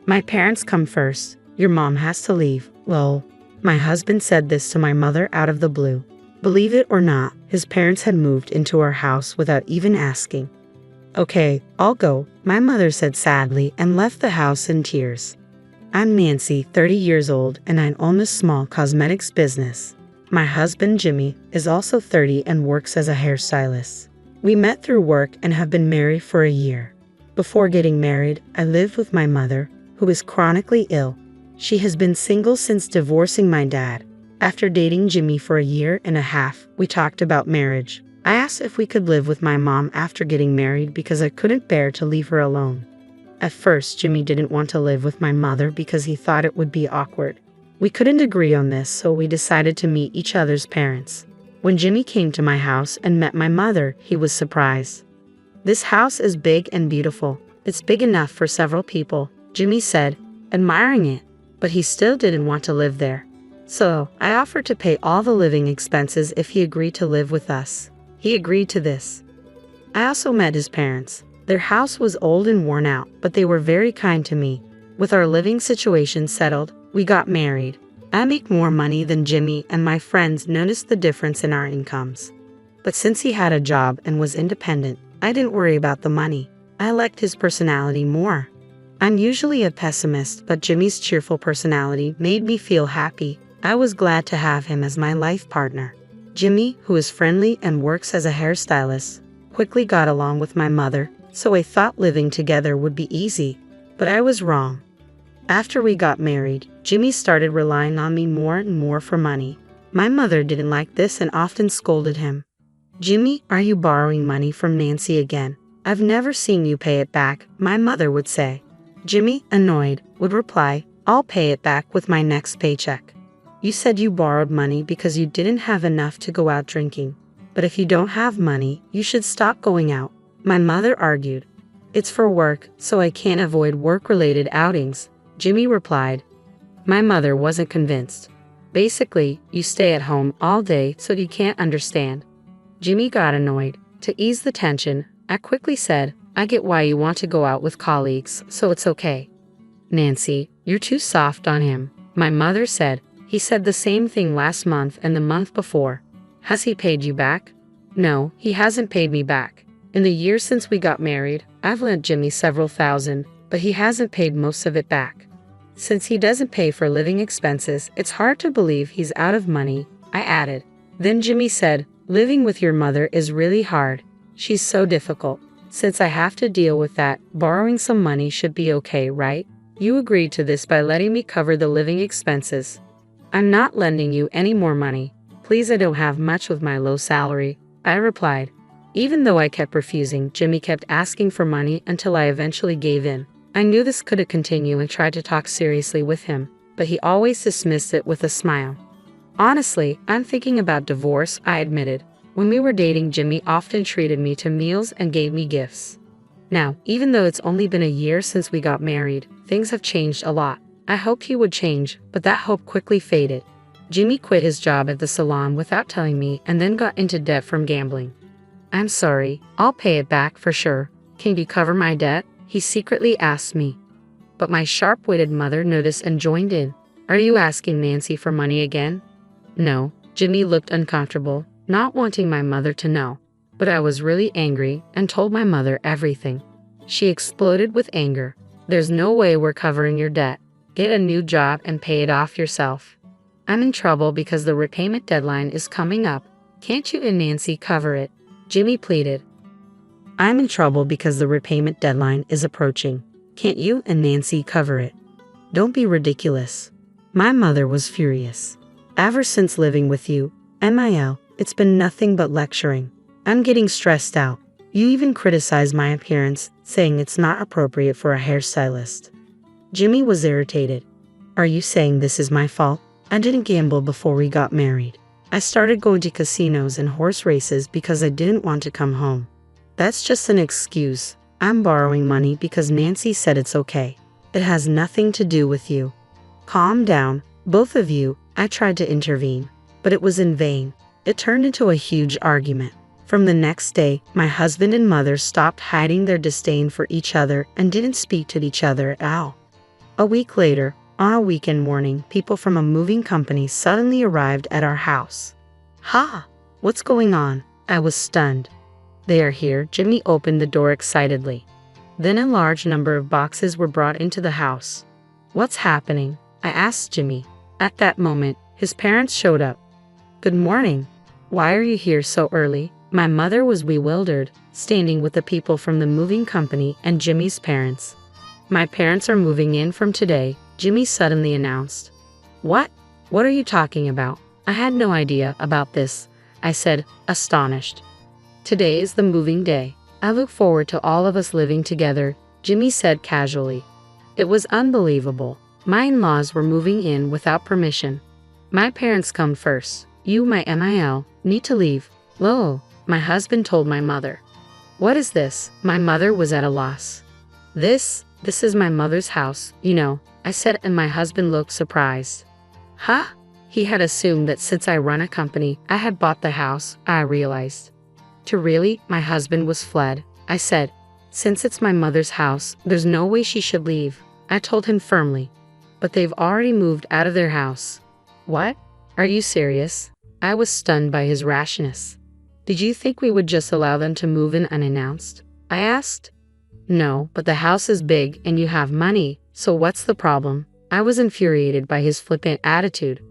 My parents come first. Your mom has to leave. Lol. My husband said this to my mother out of the blue. Believe it or not, his parents had moved into our house without even asking. Okay, I'll go, my mother said sadly and left the house in tears. I'm Nancy, 30 years old, and I own a small cosmetics business. My husband Jimmy is also 30 and works as a hairstylist. We met through work and have been married for a year. Before getting married, I lived with my mother, who is chronically ill. She has been single since divorcing my dad. After dating Jimmy for a year and a half, we talked about marriage. I asked if we could live with my mom after getting married because I couldn't bear to leave her alone. At first, Jimmy didn't want to live with my mother because he thought it would be awkward. We couldn't agree on this, so we decided to meet each other's parents. When Jimmy came to my house and met my mother, he was surprised. This house is big and beautiful. It's big enough for several people, Jimmy said, admiring it, but he still didn't want to live there. So, I offered to pay all the living expenses if he agreed to live with us. He agreed to this. I also met his parents. Their house was old and worn out, but they were very kind to me. With our living situation settled, we got married. I make more money than Jimmy, and my friends noticed the difference in our incomes. But since he had a job and was independent, I didn't worry about the money. I liked his personality more. I'm usually a pessimist, but Jimmy's cheerful personality made me feel happy. I was glad to have him as my life partner. Jimmy, who is friendly and works as a hairstylist, quickly got along with my mother, so I thought living together would be easy. But I was wrong. After we got married, Jimmy started relying on me more and more for money. My mother didn't like this and often scolded him. Jimmy, are you borrowing money from Nancy again? I've never seen you pay it back, my mother would say. Jimmy, annoyed, would reply, I'll pay it back with my next paycheck. You said you borrowed money because you didn't have enough to go out drinking. But if you don't have money, you should stop going out, my mother argued. It's for work, so I can't avoid work-related outings, Jimmy replied. My mother wasn't convinced. Basically, you stay at home all day so you can't understand. Jimmy got annoyed. To ease the tension, I quickly said, I get why you want to go out with colleagues, so it's okay. Nancy, you're too soft on him, my mother said. He said the same thing last month and the month before. Has he paid you back? No, he hasn't paid me back. In the years since we got married, I've lent Jimmy several thousand, but he hasn't paid most of it back. Since he doesn't pay for living expenses, it's hard to believe he's out of money, I added. Then Jimmy said, living with your mother is really hard. She's so difficult. Since I have to deal with that, borrowing some money should be okay, right? You agreed to this by letting me cover the living expenses. I'm not lending you any more money. Please, I don't have much with my low salary, I replied. Even though I kept refusing, Jimmy kept asking for money until I eventually gave in. I knew this couldn't continue and tried to talk seriously with him, but he always dismissed it with a smile. Honestly, I'm thinking about divorce, I admitted. When we were dating, Jimmy often treated me to meals and gave me gifts. Now, even though it's only been a year since we got married, things have changed a lot. I hoped he would change, but that hope quickly faded. Jimmy quit his job at the salon without telling me and then got into debt from gambling. I'm sorry, I'll pay it back for sure. Can you cover my debt? He secretly asked me. But my sharp-witted mother noticed and joined in. Are you asking Nancy for money again? No, Jimmy looked uncomfortable, not wanting my mother to know. But I was really angry and told my mother everything. She exploded with anger. There's no way we're covering your debt. Get a new job and pay it off yourself. I'm in trouble because the repayment deadline is coming up. Can't you and Nancy cover it? Jimmy pleaded. I'm in trouble because the repayment deadline is approaching. Can't you and Nancy cover it? Don't be ridiculous. My mother was furious. Ever since living with you, MIL, it's been nothing but lecturing. I'm getting stressed out. You even criticized my appearance, saying it's not appropriate for a hairstylist. Jimmy was irritated. Are you saying this is my fault? I didn't gamble before we got married. I started going to casinos and horse races because I didn't want to come home. That's just an excuse. I'm borrowing money because Nancy said it's okay. It has nothing to do with you. Calm down, both of you. I tried to intervene, but it was in vain. It turned into a huge argument. From the next day, my husband and mother stopped hiding their disdain for each other and didn't speak to each other at all. A week later, on a weekend morning, people from a moving company suddenly arrived at our house. Ha! What's going on? I was stunned. They are here. Jimmy opened the door excitedly. Then a large number of boxes were brought into the house. What's happening? I asked Jimmy. At that moment, his parents showed up. Good morning. Why are you here so early? My mother was bewildered, standing with the people from the moving company and Jimmy's parents. My parents are moving in from today, Jimmy suddenly announced. What? What are you talking about? I had no idea about this, I said, astonished. Today is the moving day. I look forward to all of us living together, Jimmy said casually. It was unbelievable. My in-laws were moving in without permission. My parents come first. You, my MIL, need to leave. Lo, my husband told my mother. What is this? My mother was at a loss. This is my mother's house, you know, I said, and my husband looked surprised. Huh? He had assumed that since I run a company, I had bought the house, I realized. To really, my husband was fled. I said, since it's my mother's house, there's no way she should leave. I told him firmly. But they've already moved out of their house. What? Are you serious? I was stunned by his rashness. Did you think we would just allow them to move in unannounced? I asked. No, but the house is big and you have money, so what's the problem? I was infuriated by his flippant attitude.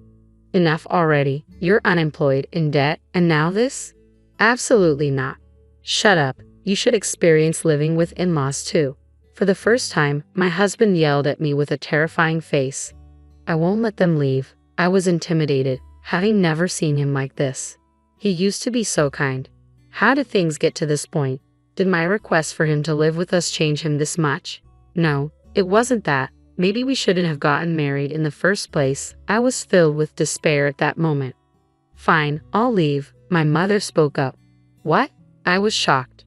Enough already. You're unemployed, in debt, and now this? Absolutely not. Shut up. You should experience living with in-laws too. For the first time, my husband yelled at me with a terrifying face. I won't let them leave. I was intimidated, having never seen him like this. He used to be so kind. How did things get to this point? Did my request for him to live with us change him this much? No, it wasn't that. Maybe we shouldn't have gotten married in the first place. I was filled with despair at that moment. Fine, I'll leave, my mother spoke up. What? I was shocked.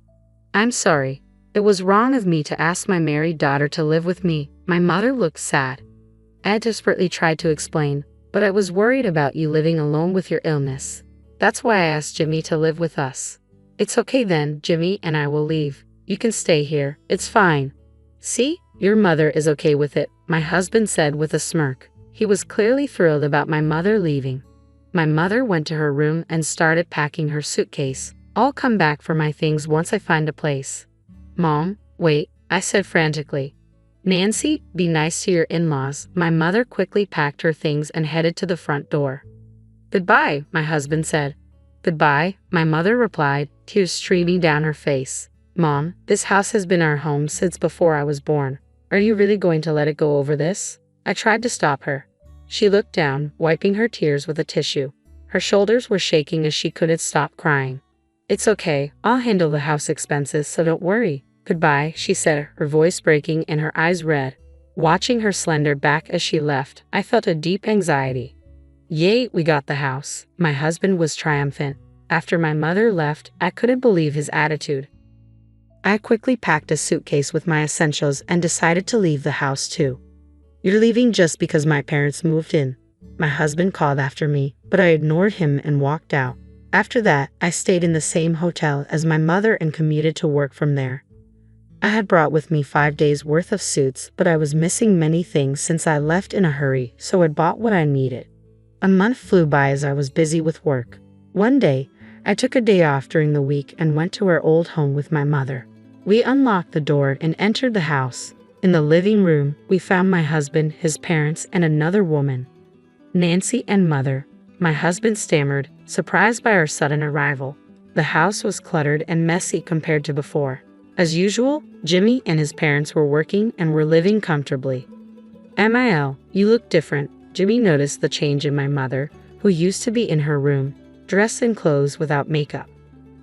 I'm sorry. It was wrong of me to ask my married daughter to live with me. My mother looked sad. I desperately tried to explain, but I was worried about you living alone with your illness. That's why I asked Jimmy to live with us. It's okay then, Jimmy and I will leave. You can stay here. It's fine. See? Your mother is okay with it, my husband said with a smirk. He was clearly thrilled about my mother leaving. My mother went to her room and started packing her suitcase. I'll come back for my things once I find a place. Mom, wait, I said frantically. Nancy, be nice to your in-laws. My mother quickly packed her things and headed to the front door. Goodbye, my husband said. Goodbye, my mother replied, tears streaming down her face. Mom, this house has been our home since before I was born. Are you really going to let it go over this? I tried to stop her. She looked down, wiping her tears with a tissue. Her shoulders were shaking as she couldn't stop crying. It's okay, I'll handle the house expenses, so don't worry. Goodbye, she said, her voice breaking and her eyes red. Watching her slender back as she left, I felt a deep anxiety. Yay, we got the house. My husband was triumphant. After my mother left, I couldn't believe his attitude. I quickly packed a suitcase with my essentials and decided to leave the house too. You're leaving just because my parents moved in. My husband called after me, but I ignored him and walked out. After that, I stayed in the same hotel as my mother and commuted to work from there. I had brought with me 5 days worth of suits, but I was missing many things since I left in a hurry, so I bought what I needed. A month flew by as I was busy with work. One day, I took a day off during the week and went to our old home with my mother. We unlocked the door and entered the house. In the living room, we found my husband, his parents, and another woman. Nancy and mother. My husband stammered, surprised by our sudden arrival. The house was cluttered and messy compared to before. As usual, Jimmy and his parents were working and were living comfortably. MIL, you look different. Jimmy noticed the change in my mother, who used to be in her room, dressed in clothes without makeup.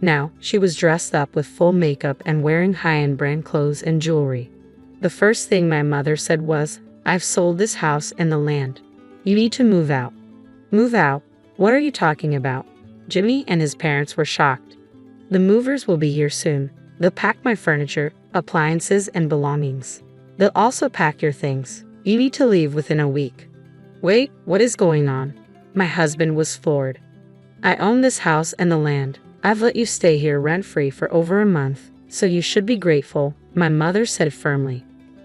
Now, she was dressed up with full makeup and wearing high-end brand clothes and jewelry. The first thing my mother said was, I've sold this house and the land. You need to move out. Move out? What are you talking about? Jimmy and his parents were shocked. The movers will be here soon. They'll pack my furniture, appliances, and belongings. They'll also pack your things. You need to leave within a week. Wait, what is going on? My husband was floored. I own this house and the land. I've let you stay here rent-free for over a month, so you should be grateful, my mother said firmly.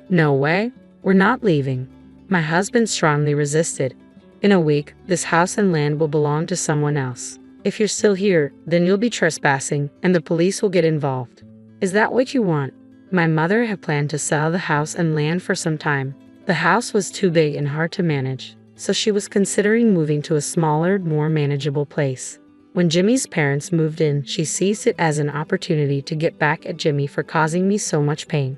No way. We're not leaving. My husband strongly resisted. In a week, this house and land will belong to someone else. If you're still here, then you'll be trespassing, and the police will get involved. Is that what you want? My mother had planned to sell the house and land for some time. The house was too big and hard to manage, so she was considering moving to a smaller, more manageable place. When Jimmy's parents moved in, she seized it as an opportunity to get back at Jimmy for causing me so much pain.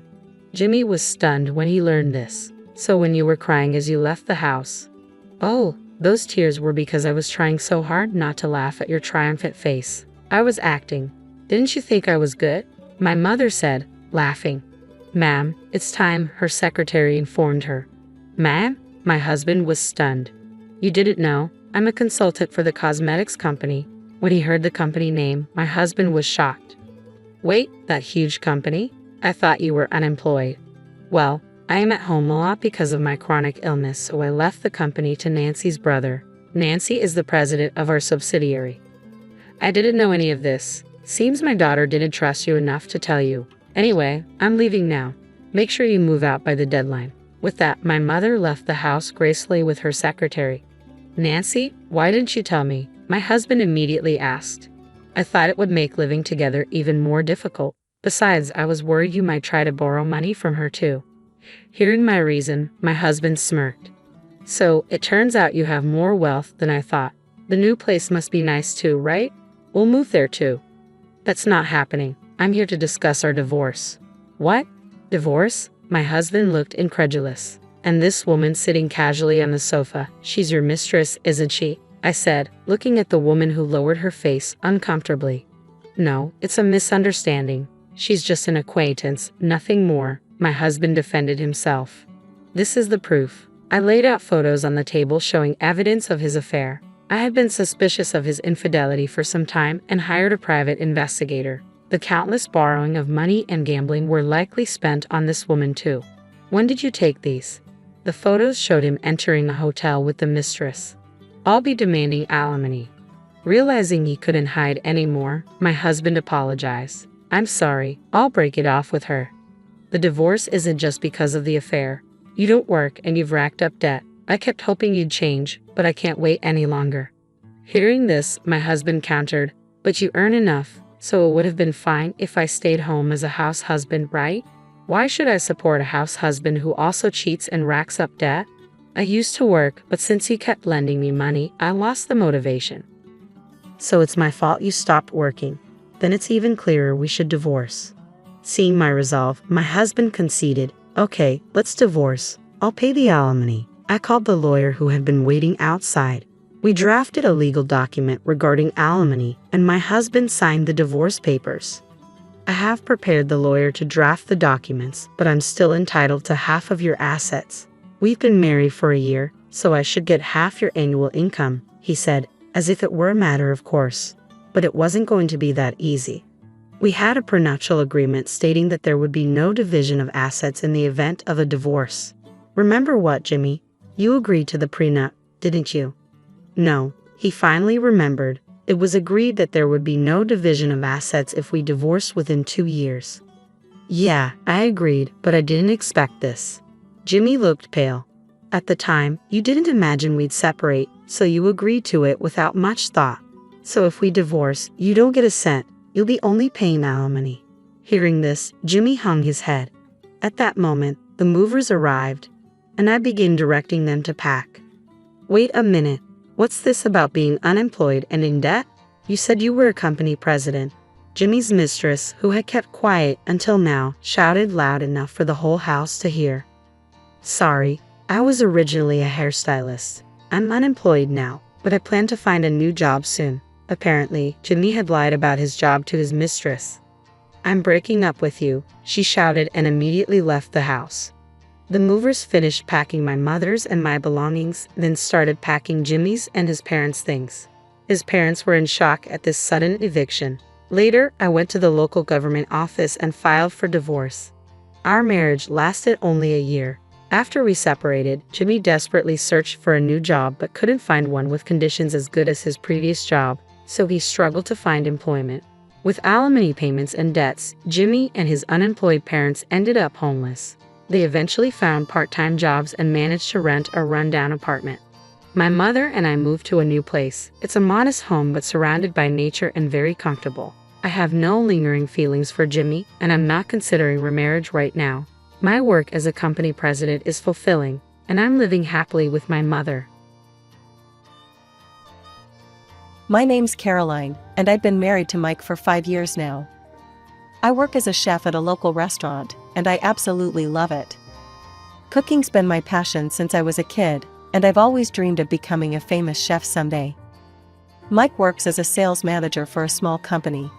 Jimmy was stunned when he learned this. So when you were crying as you left the house? Oh, those tears were because I was trying so hard not to laugh at your triumphant face. I was acting. Didn't you think I was good? My mother said, laughing. Ma'am, it's time, her secretary informed her. Ma'am? My husband was stunned. You didn't know? I'm a consultant for the cosmetics company. When he heard the company name, my husband was shocked. Wait, that huge company? I thought you were unemployed. Well, I am at home a lot because of my chronic illness, so I left the company to Nancy's brother. Nancy is the president of our subsidiary. I didn't know any of this. Seems my daughter didn't trust you enough to tell you. Anyway, I'm leaving now. Make sure you move out by the deadline. With that, my mother left the house gracefully with her secretary. Nancy, why didn't you tell me? My husband immediately asked. I thought it would make living together even more difficult. Besides, I was worried you might try to borrow money from her too. Hearing my reason, my husband smirked. So, it turns out you have more wealth than I thought. The new place must be nice too, right? We'll move there too. That's not happening. I'm here to discuss our divorce. What? Divorce? My husband looked incredulous. And this woman sitting casually on the sofa, she's your mistress, isn't she? I said, looking at the woman who lowered her face uncomfortably. No, it's a misunderstanding. She's just an acquaintance, nothing more. My husband defended himself. This is the proof. I laid out photos on the table showing evidence of his affair. I had been suspicious of his infidelity for some time and hired a private investigator. The countless borrowing of money and gambling were likely spent on this woman too. When did you take these? The photos showed him entering a hotel with the mistress. I'll be demanding alimony. Realizing he couldn't hide anymore, my husband apologized. I'm sorry, I'll break it off with her. The divorce isn't just because of the affair. You don't work and you've racked up debt. I kept hoping you'd change, but I can't wait any longer. Hearing this, my husband countered, but you earn enough, so it would have been fine if I stayed home as a house husband, right? Why should I support a house husband who also cheats and racks up debt? I used to work, but since he kept lending me money, I lost the motivation. So it's my fault you stopped working. Then it's even clearer we should divorce. Seeing my resolve, my husband conceded, okay, let's divorce. I'll pay the alimony. I called the lawyer who had been waiting outside. We drafted a legal document regarding alimony, and my husband signed the divorce papers. I have prepared the lawyer to draft the documents, but I'm still entitled to half of your assets. We've been married for a year, so I should get half your annual income, he said, as if it were a matter of course. But it wasn't going to be that easy. We had a prenuptial agreement stating that there would be no division of assets in the event of a divorce. Remember what, Jimmy? You agreed to the prenup, didn't you? No, he finally remembered. It was agreed that there would be no division of assets if we divorced within 2 years. Yeah, I agreed, but I didn't expect this. Jimmy looked pale. At the time, you didn't imagine we'd separate, so you agreed to it without much thought. So if we divorce, you don't get a cent. You'll be only paying alimony. Hearing this, Jimmy hung his head. At that moment, the movers arrived, and I began directing them to pack. Wait a minute. What's this about being unemployed and in debt? You said you were a company president. Jimmy's mistress, who had kept quiet until now, shouted loud enough for the whole house to hear. Sorry, I was originally a hairstylist. I'm unemployed now, but I plan to find a new job soon. Apparently, Jimmy had lied about his job to his mistress. I'm breaking up with you, she shouted and immediately left the house. The movers finished packing my mother's and my belongings, then started packing Jimmy's and his parents' things. His parents were in shock at this sudden eviction. Later, I went to the local government office and filed for divorce. Our marriage lasted only a year. After we separated, Jimmy desperately searched for a new job but couldn't find one with conditions as good as his previous job, so he struggled to find employment. With alimony payments and debts, Jimmy and his unemployed parents ended up homeless. They eventually found part-time jobs and managed to rent a rundown apartment. My mother and I moved to a new place. It's a modest home but surrounded by nature and very comfortable. I have no lingering feelings for Jimmy, and I'm not considering remarriage right now. My work as a company president is fulfilling, and I'm living happily with my mother. My name's Caroline, and I've been married to Mike for 5 years now. I work as a chef at a local restaurant, and I absolutely love it. Cooking's been my passion since I was a kid, and I've always dreamed of becoming a famous chef someday. Mike works as a sales manager for a small company.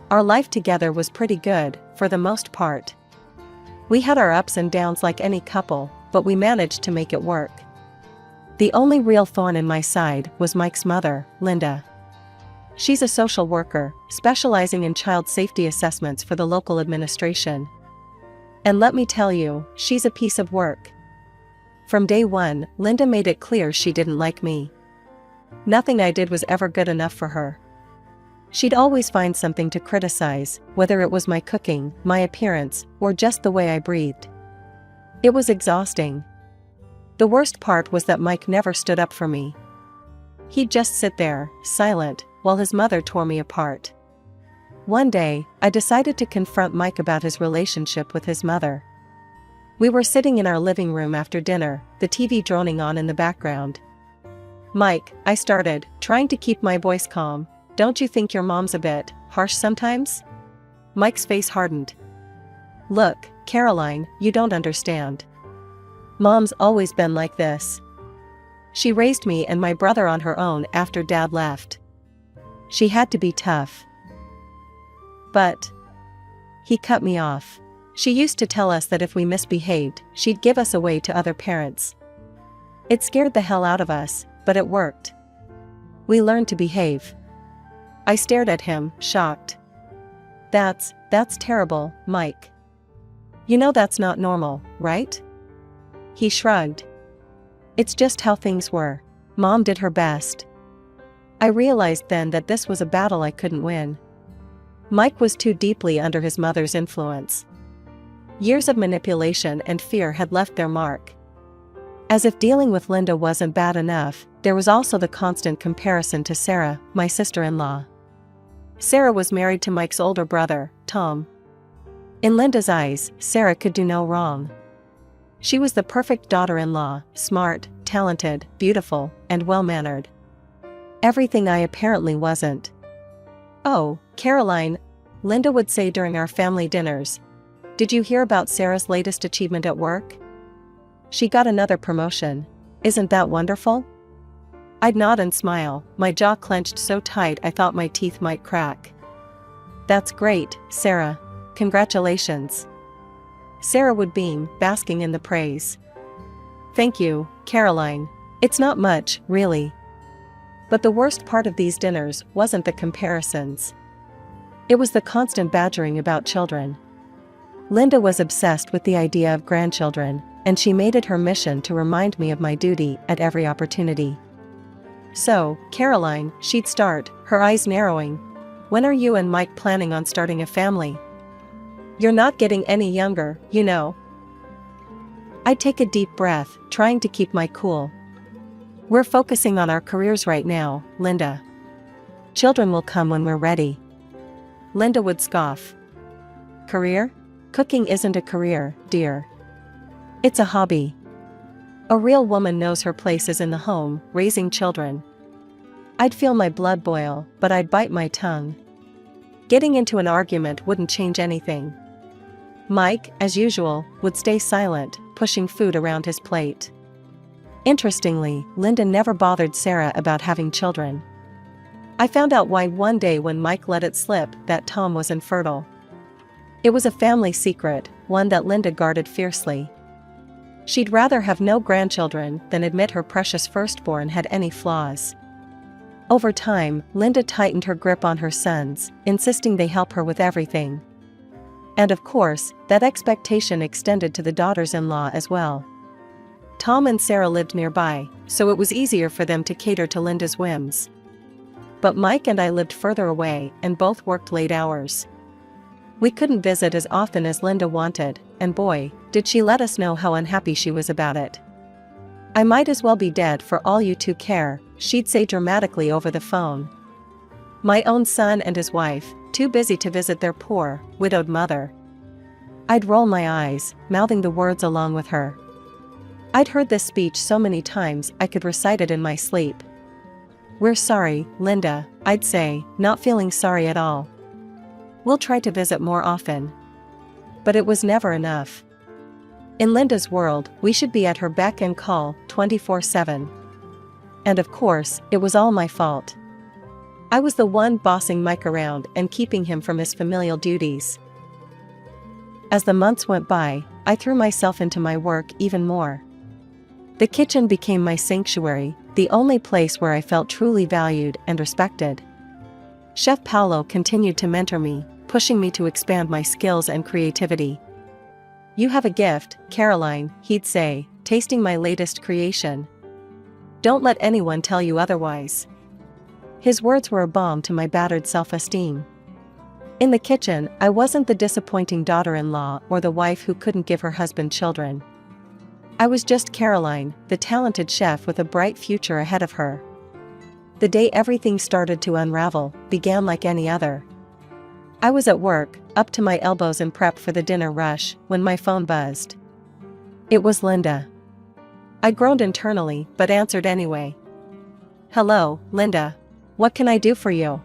Our life together was pretty good, for the most part. We had our ups and downs like any couple, but we managed to make it work. The only real thorn in my side was Mike's mother, Linda. She's a social worker, specializing in child safety assessments for the local administration. And let me tell you, she's a piece of work. From day one, Linda made it clear she didn't like me. Nothing I did was ever good enough for her. She'd always find something to criticize, whether it was my cooking, my appearance, or just the way I breathed. It was exhausting. The worst part was that Mike never stood up for me. He'd just sit there, silent, while his mother tore me apart. One day, I decided to confront Mike about his relationship with his mother. We were sitting in our living room after dinner, the TV droning on in the background. "Mike," I started, trying to keep my voice calm, "don't you think your mom's a bit harsh sometimes?" Mike's face hardened. "Look, Caroline, you don't understand. Mom's always been like this. She raised me and my brother on her own after Dad left. She had to be tough. But..." He cut me off. "She used to tell us that if we misbehaved, she'd give us away to other parents. It scared the hell out of us, but it worked. We learned to behave." I stared at him, shocked. That's terrible, Mike. You know that's not normal, right?" He shrugged. "It's just how things were. Mom did her best." I realized then that this was a battle I couldn't win. Mike was too deeply under his mother's influence. Years of manipulation and fear had left their mark. As if dealing with Linda wasn't bad enough, there was also the constant comparison to Sarah, my sister-in-law. Sarah was married to Mike's older brother, Tom. In Linda's eyes, Sarah could do no wrong. She was the perfect daughter-in-law, smart, talented, beautiful, and well-mannered. Everything I apparently wasn't. "Oh, Caroline," Linda would say during our family dinners, "did you hear about Sarah's latest achievement at work? She got another promotion. Isn't that wonderful?" I'd nod and smile, my jaw clenched so tight I thought my teeth might crack. "That's great, Sarah. Congratulations." Sarah would beam, basking in the praise. "Thank you, Caroline. It's not much, really." But the worst part of these dinners wasn't the comparisons. It was the constant badgering about children. Linda was obsessed with the idea of grandchildren, and she made it her mission to remind me of my duty at every opportunity. "So, Caroline," she'd start, her eyes narrowing, "when are you and Mike planning on starting a family? You're not getting any younger, you know." I'd take a deep breath, trying to keep my cool. "We're focusing on our careers right now, Linda. Children will come when we're ready." Linda would scoff. "Career? Cooking isn't a career, dear. It's a hobby. A real woman knows her place is in the home, raising children." I'd feel my blood boil, but I'd bite my tongue. Getting into an argument wouldn't change anything. Mike, as usual, would stay silent, pushing food around his plate. Interestingly, Linda never bothered Sarah about having children. I found out why one day when Mike let it slip that Tom was infertile. It was a family secret, one that Linda guarded fiercely. She'd rather have no grandchildren than admit her precious firstborn had any flaws. Over time, Linda tightened her grip on her sons, insisting they help her with everything. And of course, that expectation extended to the daughters-in-law as well. Tom and Sarah lived nearby, so it was easier for them to cater to Linda's whims. But Mike and I lived further away and both worked late hours. We couldn't visit as often as Linda wanted, and boy, did she let us know how unhappy she was about it. "I might as well be dead for all you two care," she'd say dramatically over the phone. My own son and his wife, too busy to visit their poor, widowed mother. I'd roll my eyes, mouthing the words along with her. I'd heard this speech so many times I could recite it in my sleep. "We're sorry, Linda," I'd say, not feeling sorry at all. "We'll try to visit more often." But it was never enough. In Linda's world, we should be at her beck and call 24/7. And of course, it was all my fault. I was the one bossing Mike around and keeping him from his familial duties. As the months went by, I threw myself into my work even more. The kitchen became my sanctuary, the only place where I felt truly valued and respected. Chef Paolo continued to mentor me, pushing me to expand my skills and creativity. "You have a gift, Caroline," he'd say, tasting my latest creation. "Don't let anyone tell you otherwise." His words were a balm to my battered self-esteem. In the kitchen, I wasn't the disappointing daughter-in-law or the wife who couldn't give her husband children. I was just Caroline, the talented chef with a bright future ahead of her. The day everything started to unravel began like any other. I was at work, up to my elbows in prep for the dinner rush, when my phone buzzed. It was Linda. I groaned internally, but answered anyway. "Hello, Linda. What can I do for you?"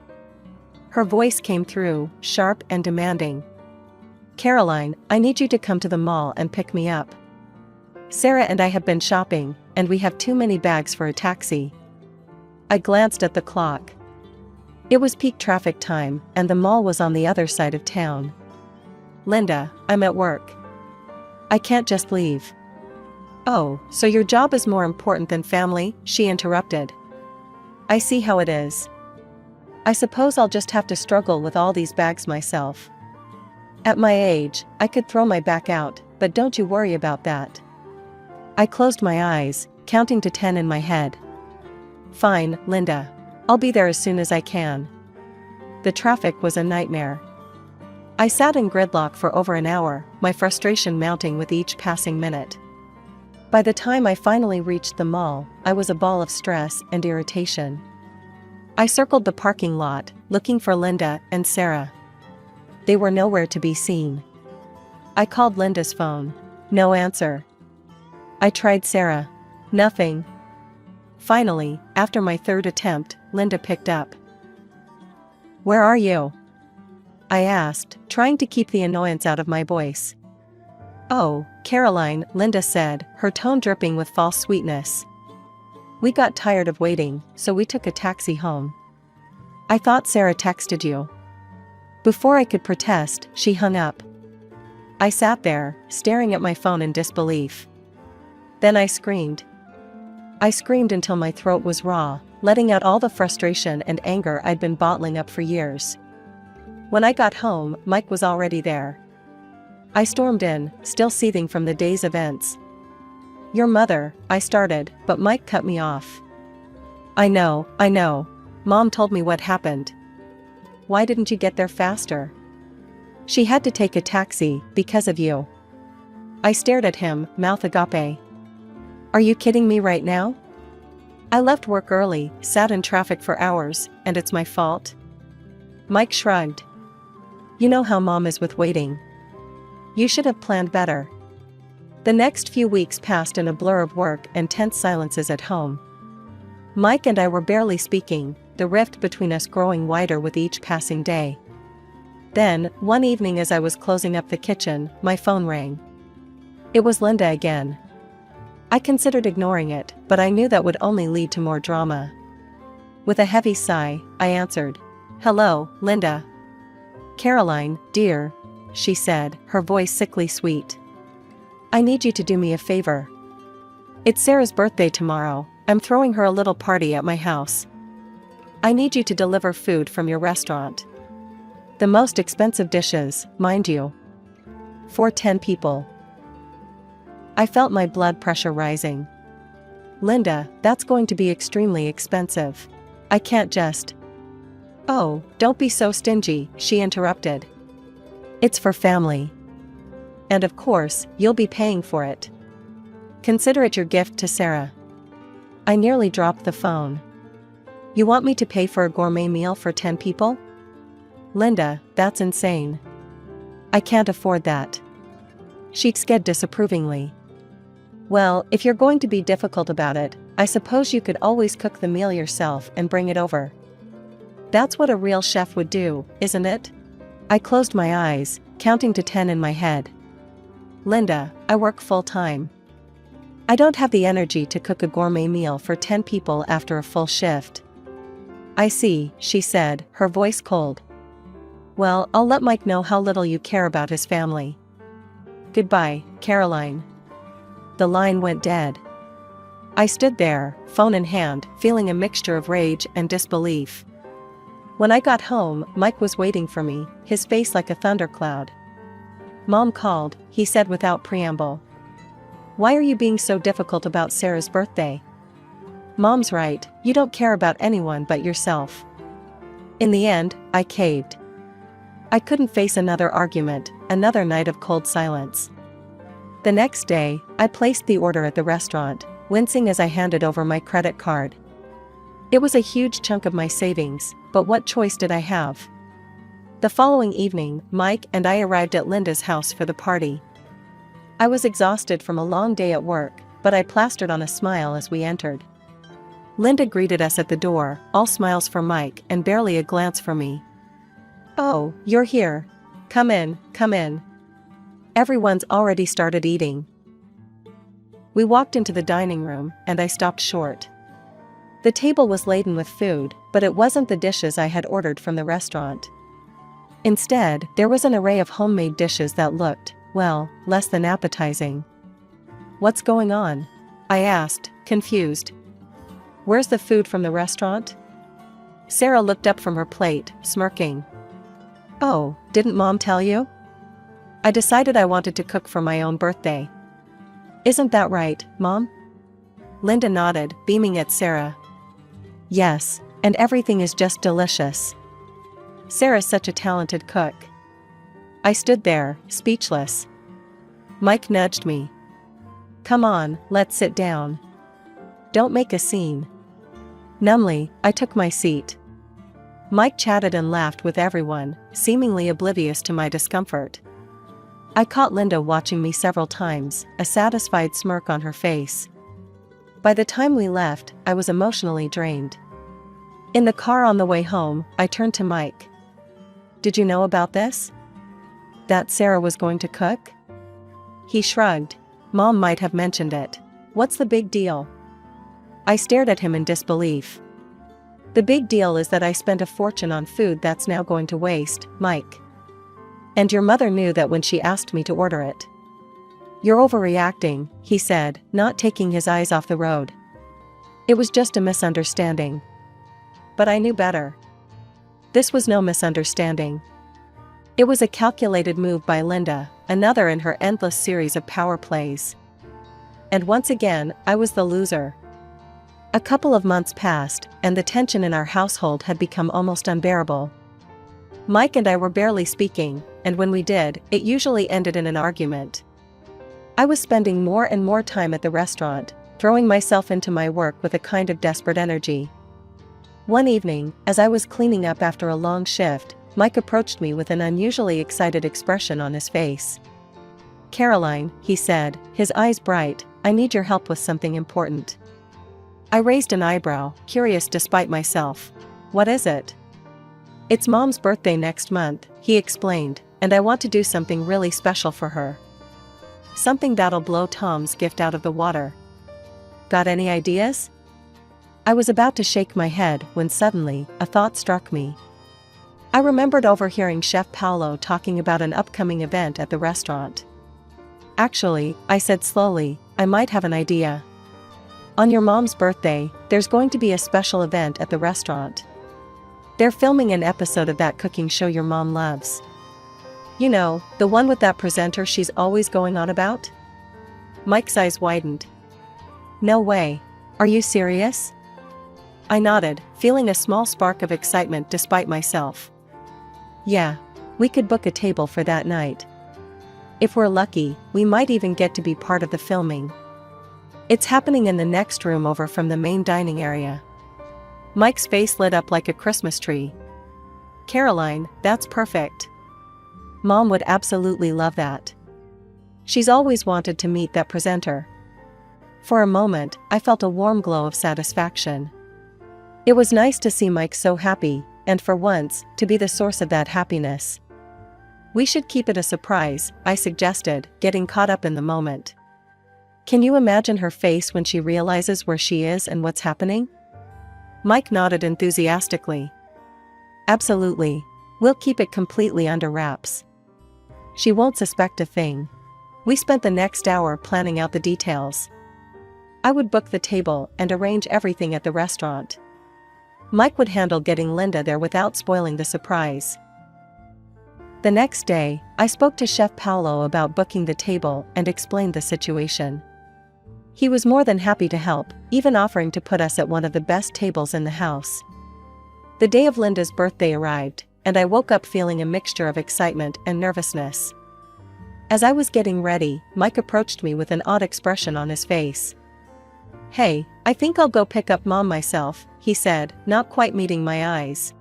Her voice came through, sharp and demanding. "Caroline, I need you to come to the mall and pick me up. Sarah and I have been shopping, and we have too many bags for a taxi." I glanced at the clock. It was peak traffic time, and the mall was on the other side of town. "Linda, I'm at work. I can't just leave." "Oh, so your job is more important than family?" she interrupted. "I see how it is. I suppose I'll just have to struggle with all these bags myself. At my age, I could throw my back out, but don't you worry about that." I closed my eyes, counting to 10 in my head. "Fine, Linda. I'll be there as soon as I can." The traffic was a nightmare. I sat in gridlock for over an hour, my frustration mounting with each passing minute. By the time I finally reached the mall, I was a ball of stress and irritation. I circled the parking lot, looking for Linda and Sarah. They were nowhere to be seen. I called Linda's phone. No answer. I tried Sarah. Nothing. Finally, after my third attempt, Linda picked up. "Where are you?" I asked, trying to keep the annoyance out of my voice. "Oh, Caroline," Linda said, her tone dripping with false sweetness. "We got tired of waiting, so we took a taxi home. I thought Sarah texted you." Before I could protest, she hung up. I sat there, staring at my phone in disbelief. Then I screamed. I screamed until my throat was raw, letting out all the frustration and anger I'd been bottling up for years. When I got home, Mike was already there. I stormed in, still seething from the day's events. "Your mother," I started, but Mike cut me off. I know. Mom told me what happened." "Why didn't you get there faster?" "She had to take a taxi, because of you." I stared at him, mouth agape. "Are you kidding me right now? I left work early, sat in traffic for hours, and it's my fault?" Mike shrugged. "You know how Mom is with waiting. You should have planned better." The next few weeks passed in a blur of work and tense silences at home. Mike and I were barely speaking, the rift between us growing wider with each passing day. Then, one evening as I was closing up the kitchen, my phone rang. It was Linda again. I considered ignoring it, but I knew that would only lead to more drama. With a heavy sigh, I answered. "Hello, Linda." "Caroline, dear," she said, her voice sickly sweet. "I need you to do me a favor. It's Sarah's birthday tomorrow. I'm throwing her a little party at my house. I need you to deliver food from your restaurant. The most expensive dishes, mind you. For 10 people. I felt my blood pressure rising. "Linda, that's going to be extremely expensive. I can't just..." "Oh, don't be so stingy," she interrupted. It's for family. And of course, you'll be paying for it. Consider it your gift to Sarah. I nearly dropped the phone. You want me to pay for a gourmet meal for 10 people? Linda, that's insane. I can't afford that. She said disapprovingly. Well, if you're going to be difficult about it, I suppose you could always cook the meal yourself and bring it over. That's what a real chef would do, isn't it? I closed my eyes, counting to 10 in my head. Linda, I work full-time. I don't have the energy to cook a gourmet meal for 10 people after a full shift. I see, she said, her voice cold. Well, I'll let Mike know how little you care about his family. Goodbye, Caroline. The line went dead. I stood there, phone in hand, feeling a mixture of rage and disbelief. When I got home, Mike was waiting for me, his face like a thundercloud. Mom called, he said without preamble. Why are you being so difficult about Sarah's birthday? Mom's right, you don't care about anyone but yourself. In the end, I caved. I couldn't face another argument, another night of cold silence. The next day, I placed the order at the restaurant, wincing as I handed over my credit card. It was a huge chunk of my savings, but what choice did I have? The following evening, Mike and I arrived at Linda's house for the party. I was exhausted from a long day at work, but I plastered on a smile as we entered. Linda greeted us at the door, all smiles for Mike and barely a glance for me. Oh, you're here. Come in, come in. Everyone's already started eating. We walked into the dining room, and I stopped short. The table was laden with food, but it wasn't the dishes I had ordered from the restaurant. Instead, there was an array of homemade dishes that looked, well, less than appetizing. What's going on? I asked, confused. Where's the food from the restaurant? Sarah looked up from her plate, smirking. Oh, didn't Mom tell you? I decided I wanted to cook for my own birthday. Isn't that right, Mom? Linda nodded, beaming at Sarah. Yes, and everything is just delicious. Sarah's such a talented cook. I stood there, speechless. Mike nudged me. Come on, let's sit down. Don't make a scene. Numbly, I took my seat. Mike chatted and laughed with everyone, seemingly oblivious to my discomfort. I caught Linda watching me several times, a satisfied smirk on her face. By the time we left, I was emotionally drained. In the car on the way home, I turned to Mike. Did you know about this? That Sarah was going to cook? He shrugged. Mom might have mentioned it. What's the big deal? I stared at him in disbelief. The big deal is that I spent a fortune on food that's now going to waste, Mike. And your mother knew that when she asked me to order it. You're overreacting, he said, not taking his eyes off the road. It was just a misunderstanding. But I knew better. This was no misunderstanding. It was a calculated move by Linda, another in her endless series of power plays. And once again, I was the loser. A couple of months passed, and the tension in our household had become almost unbearable. Mike and I were barely speaking, and when we did, it usually ended in an argument. I was spending more and more time at the restaurant, throwing myself into my work with a kind of desperate energy. One evening, as I was cleaning up after a long shift, Mike approached me with an unusually excited expression on his face. Caroline, he said, his eyes bright, I need your help with something important. I raised an eyebrow, curious despite myself. What is it? It's Mom's birthday next month, he explained, and I want to do something really special for her. Something that'll blow Tom's gift out of the water. Got any ideas? I was about to shake my head when suddenly, a thought struck me. I remembered overhearing Chef Paolo talking about an upcoming event at the restaurant. Actually, I said slowly, I might have an idea. On your mom's birthday, there's going to be a special event at the restaurant. They're filming an episode of that cooking show your mom loves. You know, the one with that presenter she's always going on about? Mike's eyes widened. No way. Are you serious? I nodded, feeling a small spark of excitement despite myself. Yeah. We could book a table for that night. If we're lucky, we might even get to be part of the filming. It's happening in the next room over from the main dining area. Mike's face lit up like a Christmas tree. Caroline, that's perfect. Mom would absolutely love that. She's always wanted to meet that presenter. For a moment, I felt a warm glow of satisfaction. It was nice to see Mike so happy, and for once, to be the source of that happiness. We should keep it a surprise, I suggested, getting caught up in the moment. Can you imagine her face when she realizes where she is and what's happening? Mike nodded enthusiastically. Absolutely. We'll keep it completely under wraps. She won't suspect a thing. We spent the next hour planning out the details. I would book the table and arrange everything at the restaurant. Mike would handle getting Linda there without spoiling the surprise. The next day, I spoke to Chef Paolo about booking the table and explained the situation. He was more than happy to help, even offering to put us at one of the best tables in the house. The day of Linda's birthday arrived, and I woke up feeling a mixture of excitement and nervousness. As I was getting ready, Mike approached me with an odd expression on his face. "Hey, I think I'll go pick up Mom myself," he said, not quite meeting my eyes.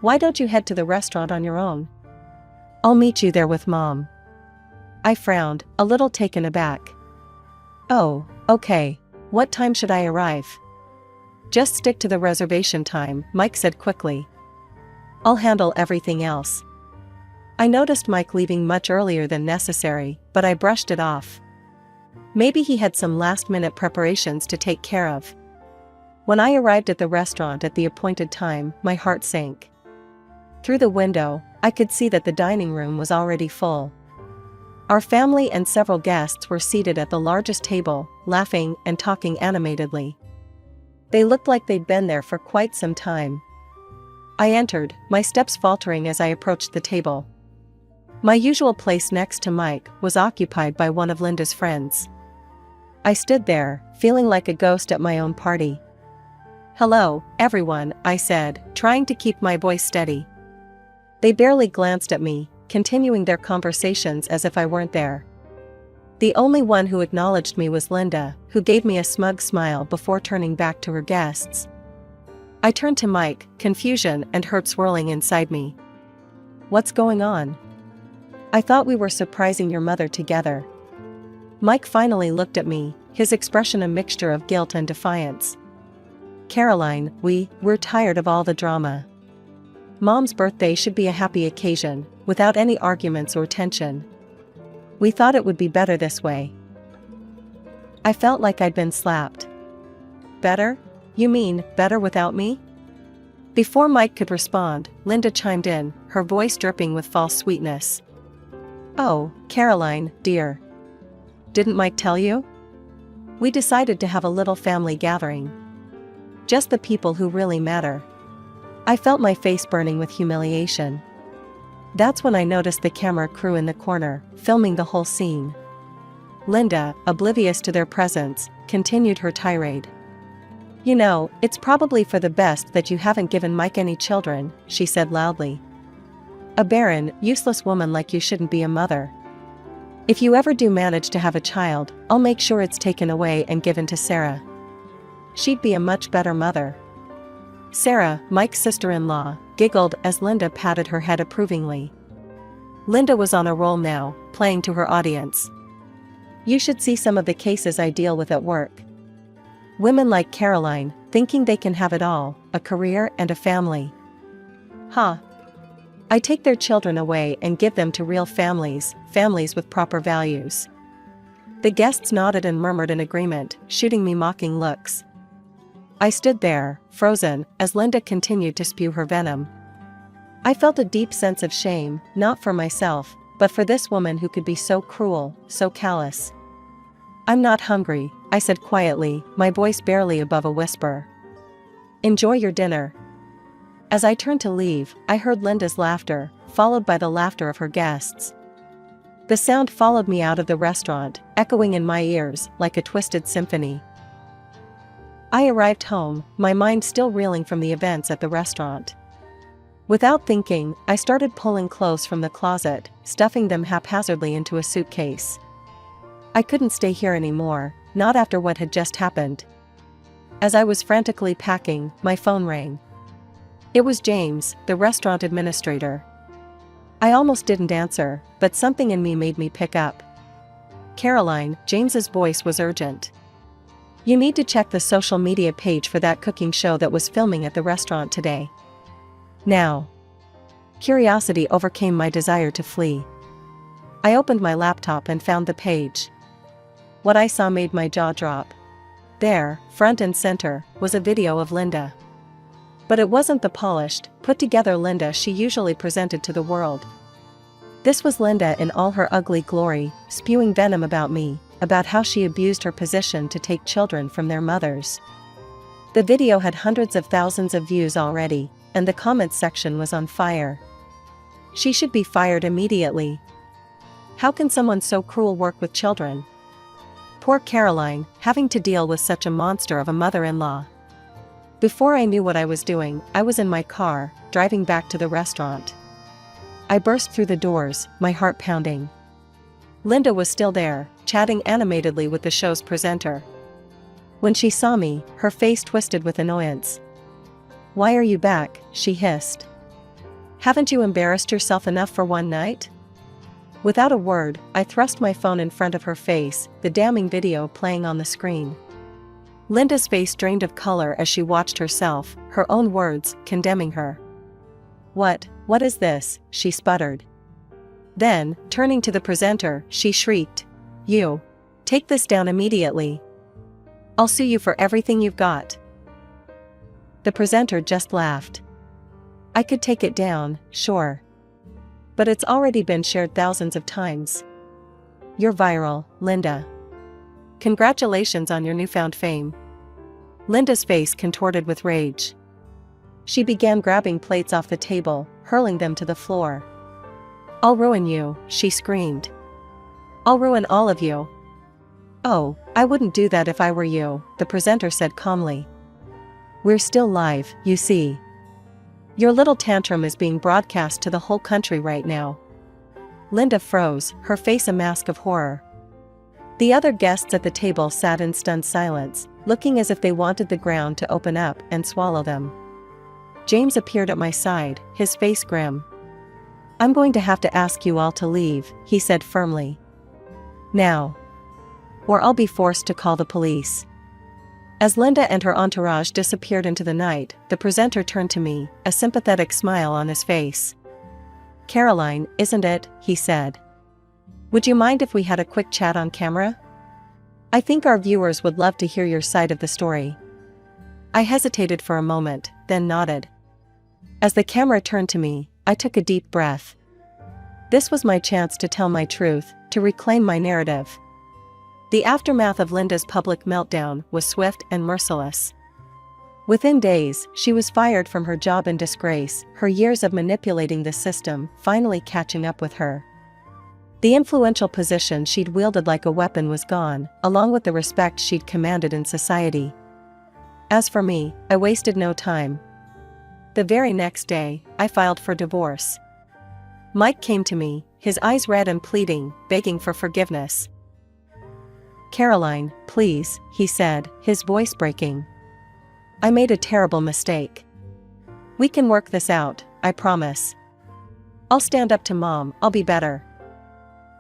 "Why don't you head to the restaurant on your own?" "I'll meet you there with Mom." I frowned, a little taken aback. "Oh, okay. What time should I arrive?" "Just stick to the reservation time," Mike said quickly. "I'll handle everything else." I noticed Mike leaving much earlier than necessary, but I brushed it off. Maybe he had some last-minute preparations to take care of. When I arrived at the restaurant at the appointed time, my heart sank. Through the window, I could see that the dining room was already full. Our family and several guests were seated at the largest table, laughing and talking animatedly. They looked like they'd been there for quite some time. I entered, my steps faltering as I approached the table. My usual place next to Mike was occupied by one of Linda's friends. I stood there, feeling like a ghost at my own party. "Hello, everyone," I said, trying to keep my voice steady. They barely glanced at me, continuing their conversations as if I weren't there. The only one who acknowledged me was Linda, who gave me a smug smile before turning back to her guests. I turned to Mike, confusion and hurt swirling inside me. "What's going on?" "I thought we were surprising your mother together." Mike finally looked at me, his expression a mixture of guilt and defiance. "Caroline, we're tired of all the drama. Mom's birthday should be a happy occasion, without any arguments or tension. We thought it would be better this way." I felt like I'd been slapped. "Better? You mean, better without me?" Before Mike could respond, Linda chimed in, her voice dripping with false sweetness. "Oh, Caroline, dear. Didn't Mike tell you? We decided to have a little family gathering. Just the people who really matter." I felt my face burning with humiliation. That's when I noticed the camera crew in the corner, filming the whole scene. Linda, oblivious to their presence, continued her tirade. "You know, it's probably for the best that you haven't given Mike any children," she said loudly. "A barren, useless woman like you shouldn't be a mother. If you ever do manage to have a child, I'll make sure it's taken away and given to Sarah. She'd be a much better mother." Sarah, Mike's sister-in-law, giggled as Linda patted her head approvingly. Linda was on a roll now, playing to her audience. "You should see some of the cases I deal with at work. Women like Caroline, thinking they can have it all, a career and a family. Huh. I take their children away and give them to real families, families with proper values." The guests nodded and murmured in agreement, shooting me mocking looks. I stood there, frozen, as Linda continued to spew her venom. I felt a deep sense of shame, not for myself, but for this woman who could be so cruel, so callous. "I'm not hungry," I said quietly, my voice barely above a whisper. "Enjoy your dinner." As I turned to leave, I heard Linda's laughter, followed by the laughter of her guests. The sound followed me out of the restaurant, echoing in my ears like a twisted symphony. I arrived home, my mind still reeling from the events at the restaurant. Without thinking, I started pulling clothes from the closet, stuffing them haphazardly into a suitcase. I couldn't stay here anymore, not after what had just happened. As I was frantically packing, my phone rang. It was James, the restaurant administrator. I almost didn't answer, but something in me made me pick up. "Caroline," James's voice was urgent. "You need to check the social media page for that cooking show that was filming at the restaurant today. Now." Curiosity overcame my desire to flee. I opened my laptop and found the page. What I saw made my jaw drop. There, front and center, was a video of Linda. But it wasn't the polished, put-together Linda she usually presented to the world. This was Linda in all her ugly glory, spewing venom about me, about how she abused her position to take children from their mothers. The video had hundreds of thousands of views already, and the comments section was on fire. She should be fired immediately. How can someone so cruel work with children? Poor Caroline, having to deal with such a monster of a mother-in-law. Before I knew what I was doing, I was in my car, driving back to the restaurant. I burst through the doors, my heart pounding. Linda was still there, chatting animatedly with the show's presenter. When she saw me, her face twisted with annoyance. "Why are you back?" she hissed. "Haven't you embarrassed yourself enough for one night?" Without a word, I thrust my phone in front of her face, the damning video playing on the screen. Linda's face drained of color as she watched herself, her own words, condemning her. What is this?" she sputtered. Then, turning to the presenter, she shrieked. "You! Take this down immediately. I'll sue you for everything you've got." The presenter just laughed. "I could take it down, sure. But it's already been shared thousands of times. You're viral, Linda. Congratulations on your newfound fame." Linda's face contorted with rage. She began grabbing plates off the table, hurling them to the floor. "I'll ruin you," she screamed. "I'll ruin all of you." "Oh, I wouldn't do that if I were you," the presenter said calmly. "We're still live, you see. Your little tantrum is being broadcast to the whole country right now." Linda froze, her face a mask of horror. The other guests at the table sat in stunned silence, looking as if they wanted the ground to open up and swallow them. James appeared at my side, his face grim. "I'm going to have to ask you all to leave," he said firmly. "Now. Or I'll be forced to call the police." As Linda and her entourage disappeared into the night, the presenter turned to me, a sympathetic smile on his face. "Caroline, isn't it?" he said. "Would you mind if we had a quick chat on camera? I think our viewers would love to hear your side of the story." I hesitated for a moment, then nodded. As the camera turned to me, I took a deep breath. This was my chance to tell my truth, to reclaim my narrative. The aftermath of Linda's public meltdown was swift and merciless. Within days, she was fired from her job in disgrace, her years of manipulating the system finally catching up with her. The influential position she'd wielded like a weapon was gone, along with the respect she'd commanded in society. As for me, I wasted no time. The very next day, I filed for divorce. Mike came to me, his eyes red and pleading, begging for forgiveness. "Caroline, please," he said, his voice breaking. "I made a terrible mistake. We can work this out, I promise. I'll stand up to Mom, I'll be better."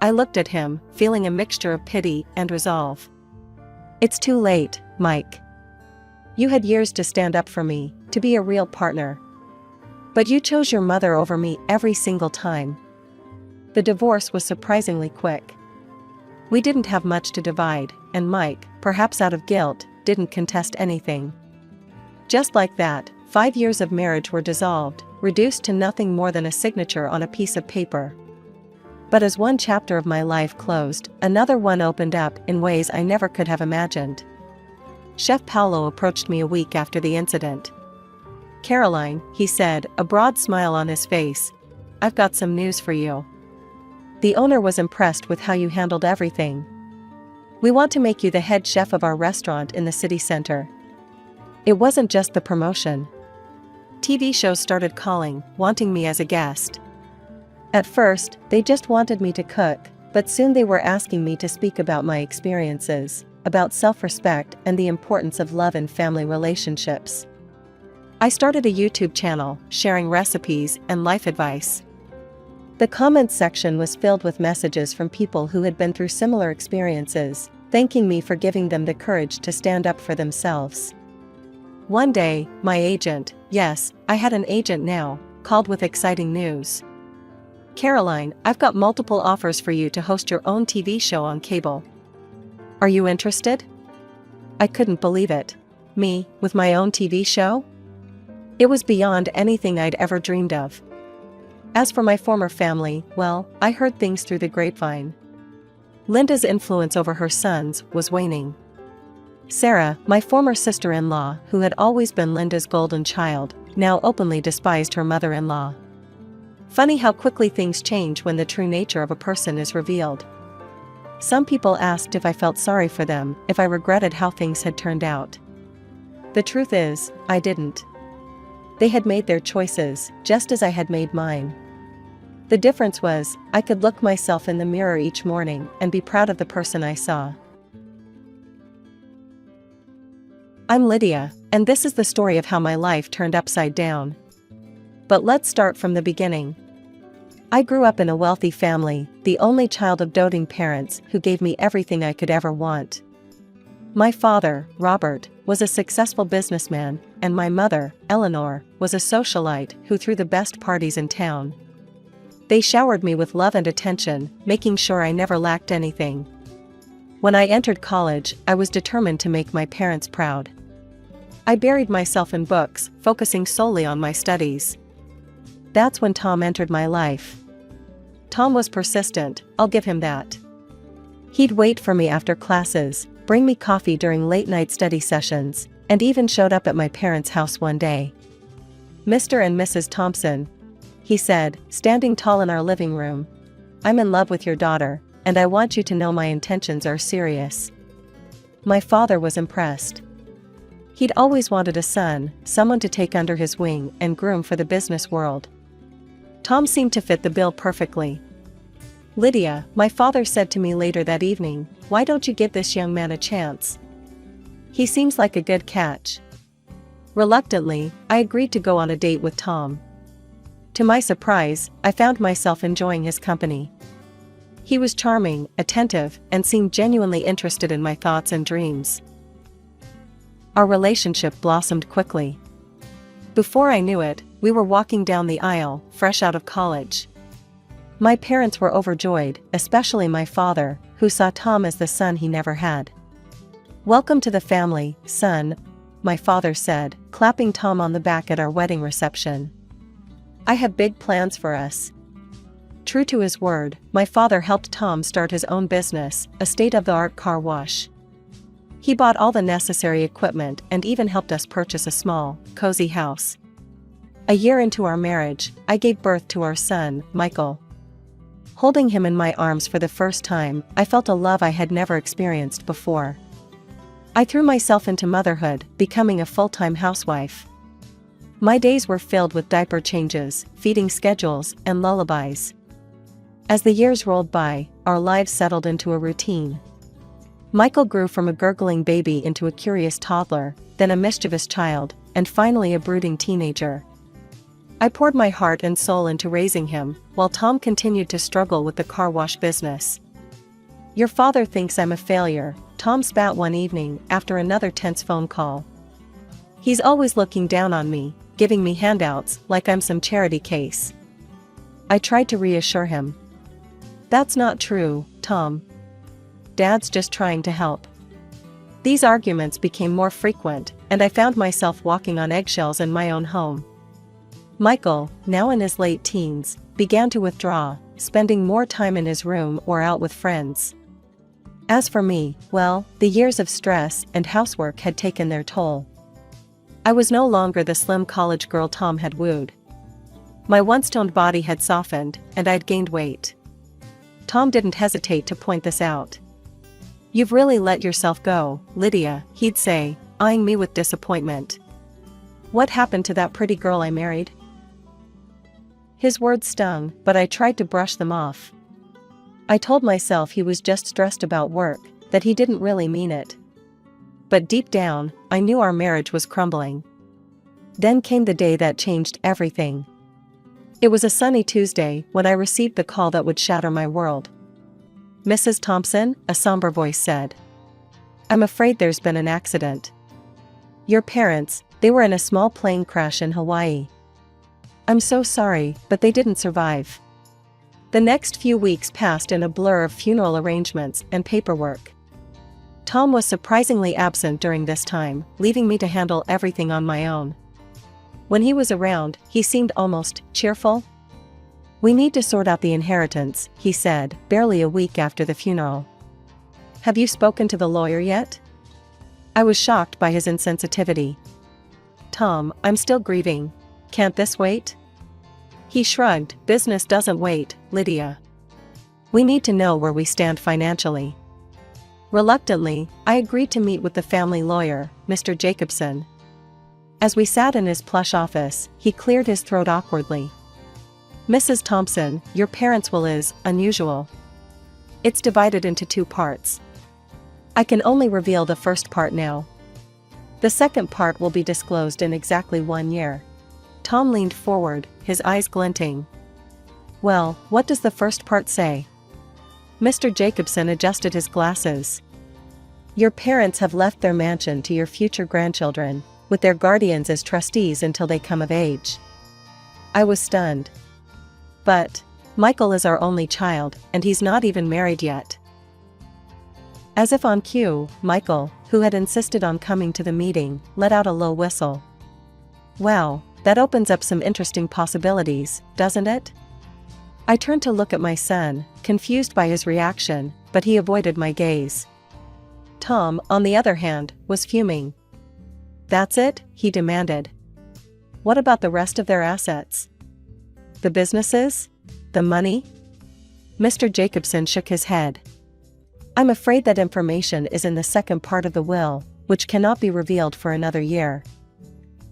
I looked at him, feeling a mixture of pity and resolve. "It's too late, Mike. You had years to stand up for me, to be a real partner. But you chose your mother over me every single time." The divorce was surprisingly quick. We didn't have much to divide, and Mike, perhaps out of guilt, didn't contest anything. Just like that, 5 years of marriage were dissolved, reduced to nothing more than a signature on a piece of paper. But as one chapter of my life closed, another one opened up in ways I never could have imagined. Chef Paolo approached me a week after the incident. "Caroline," he said, a broad smile on his face, "I've got some news for you. The owner was impressed with how you handled everything. We want to make you the head chef of our restaurant in the city center." It wasn't just the promotion. TV shows started calling, wanting me as a guest. At first, they just wanted me to cook, but soon they were asking me to speak about my experiences, about self-respect and the importance of love in family relationships. I started a YouTube channel, sharing recipes and life advice. The comments section was filled with messages from people who had been through similar experiences, thanking me for giving them the courage to stand up for themselves. One day, my agent, yes, I had an agent now, called with exciting news. "Caroline, I've got multiple offers for you to host your own TV show on cable. Are you interested?" I couldn't believe it. Me, with my own TV show? It was beyond anything I'd ever dreamed of. As for my former family, well, I heard things through the grapevine. Linda's influence over her sons was waning. Sarah, my former sister-in-law, who had always been Linda's golden child, now openly despised her mother-in-law. Funny how quickly things change when the true nature of a person is revealed. Some people asked if I felt sorry for them, if I regretted how things had turned out. The truth is, I didn't. They had made their choices, just as I had made mine. The difference was, I could look myself in the mirror each morning and be proud of the person I saw. I'm Lydia, and this is the story of how my life turned upside down. But let's start from the beginning. I grew up in a wealthy family, the only child of doting parents who gave me everything I could ever want. My father, Robert, was a successful businessman, and my mother, Eleanor, was a socialite who threw the best parties in town. They showered me with love and attention, making sure I never lacked anything. When I entered college, I was determined to make my parents proud. I buried myself in books, focusing solely on my studies. That's when Tom entered my life. Tom was persistent, I'll give him that. He'd wait for me after classes, bring me coffee during late-night study sessions, and even showed up at my parents' house one day. "Mr. and Mrs. Thompson," he said, standing tall in our living room. "I'm in love with your daughter, and I want you to know my intentions are serious." My father was impressed. He'd always wanted a son, someone to take under his wing and groom for the business world. Tom seemed to fit the bill perfectly. "Lydia," my father said to me later that evening, "why don't you give this young man a chance? He seems like a good catch." Reluctantly, I agreed to go on a date with Tom. To my surprise, I found myself enjoying his company. He was charming, attentive, and seemed genuinely interested in my thoughts and dreams. Our relationship blossomed quickly. Before I knew it, we were walking down the aisle, fresh out of college. My parents were overjoyed, especially my father, who saw Tom as the son he never had. "Welcome to the family, son," my father said, clapping Tom on the back at our wedding reception. "I have big plans for us." True to his word, my father helped Tom start his own business, a state-of-the-art car wash. He bought all the necessary equipment and even helped us purchase a small, cozy house. A year into our marriage, I gave birth to our son, Michael. Holding him in my arms for the first time, I felt a love I had never experienced before. I threw myself into motherhood, becoming a full-time housewife. My days were filled with diaper changes, feeding schedules, and lullabies. As the years rolled by, our lives settled into a routine. Michael grew from a gurgling baby into a curious toddler, then a mischievous child, and finally a brooding teenager. I poured my heart and soul into raising him, while Tom continued to struggle with the car wash business. "Your father thinks I'm a failure," Tom spat one evening after another tense phone call. "He's always looking down on me, giving me handouts like I'm some charity case." I tried to reassure him. "That's not true, Tom. Dad's just trying to help." These arguments became more frequent, and I found myself walking on eggshells in my own home. Michael, now in his late teens, began to withdraw, spending more time in his room or out with friends. As for me, well, the years of stress and housework had taken their toll. I was no longer the slim college girl Tom had wooed. My once toned body had softened, and I'd gained weight. Tom didn't hesitate to point this out. "You've really let yourself go, Lydia," he'd say, eyeing me with disappointment. What happened to that pretty girl I married? His words stung, but I tried to brush them off. I told myself he was just stressed about work, that he didn't really mean it. But deep down, I knew our marriage was crumbling. Then came the day that changed everything. It was a sunny Tuesday when I received the call that would shatter my world. "Mrs. Thompson," a somber voice said. "I'm afraid there's been an accident. Your parents, they were in a small plane crash in Hawaii. I'm so sorry, but they didn't survive." The next few weeks passed in a blur of funeral arrangements and paperwork. Tom was surprisingly absent during this time, leaving me to handle everything on my own. When he was around, he seemed almost cheerful. "We need to sort out the inheritance," he said, barely a week after the funeral. "Have you spoken to the lawyer yet?" I was shocked by his insensitivity. "Tom, I'm still grieving. Can't this wait?" He shrugged. "Business doesn't wait, Lydia. We need to know where we stand financially." Reluctantly, I agreed to meet with the family lawyer, Mr. Jacobson. As we sat in his plush office, he cleared his throat awkwardly. "Mrs. Thompson, your parents' will is unusual. It's divided into 2 parts. I can only reveal the first part now. The second part will be disclosed in exactly 1 year." Tom leaned forward, his eyes glinting. "Well, what does the first part say?" Mr. Jacobson adjusted his glasses. "Your parents have left their mansion to your future grandchildren, with their guardians as trustees until they come of age." I was stunned. "But Michael is our only child, and he's not even married yet." As if on cue, Michael, who had insisted on coming to the meeting, let out a low whistle. "Wow, that opens up some interesting possibilities, doesn't it?" I turned to look at my son, confused by his reaction, but he avoided my gaze. Tom, on the other hand, was fuming. "That's it?" he demanded. "What about the rest of their assets? The businesses? The money?" Mr. Jacobson shook his head. "I'm afraid that information is in the second part of the will, which cannot be revealed for another year."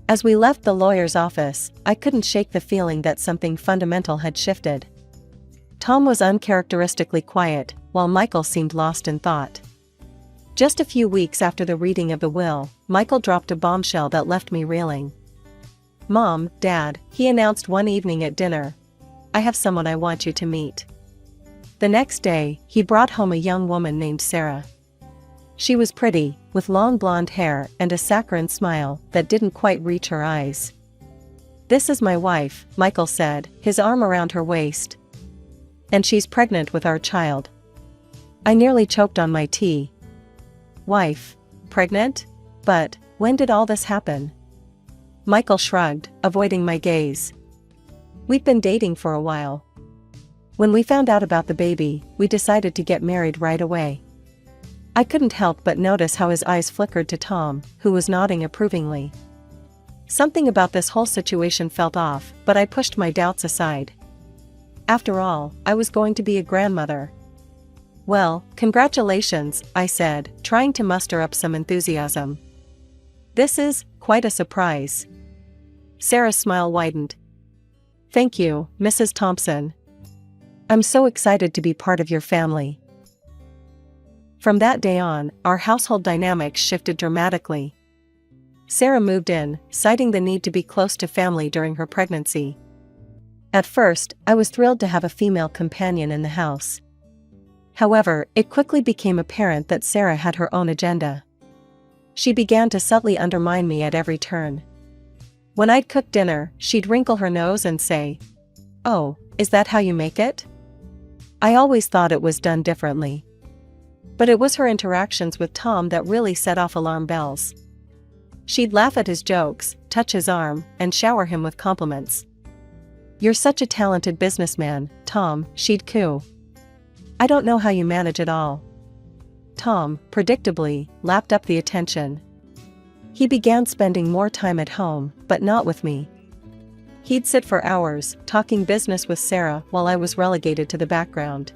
As we left the lawyer's office, I couldn't shake the feeling that something fundamental had shifted. Tom was uncharacteristically quiet, while Michael seemed lost in thought. Just a few weeks after the reading of the will, Michael dropped a bombshell that left me reeling. "Mom, Dad," he announced one evening at dinner, "I have someone I want you to meet." The next day, he brought home a young woman named Sarah. She was pretty, with long blonde hair and a saccharine smile that didn't quite reach her eyes. "This is my wife," Michael said, his arm around her waist. "And she's pregnant with our child." I nearly choked on my tea. Wife? Pregnant? But when did all this happen? Michael shrugged, avoiding my gaze. "We'd been dating for a while. When we found out about the baby, we decided to get married right away." I couldn't help but notice how his eyes flickered to Tom, who was nodding approvingly. Something about this whole situation felt off, but I pushed my doubts aside. After all, I was going to be a grandmother. "Well, congratulations," I said, trying to muster up some enthusiasm. "This is quite a surprise." Sarah's smile widened. "Thank you, Mrs. Thompson. I'm so excited to be part of your family." From that day on, our household dynamics shifted dramatically. Sarah moved in, citing the need to be close to family during her pregnancy. At first, I was thrilled to have a female companion in the house. However, it quickly became apparent that Sarah had her own agenda. She began to subtly undermine me at every turn. When I'd cook dinner, she'd wrinkle her nose and say, "Oh, is that how you make it?" I always thought it was done differently. But it was her interactions with Tom that really set off alarm bells. She'd laugh at his jokes, touch his arm, and shower him with compliments. "You're such a talented businessman, Tom," she'd coo. "I don't know how you manage it all." Tom, predictably, lapped up the attention. He began spending more time at home, but not with me. He'd sit for hours, talking business with Sarah while I was relegated to the background.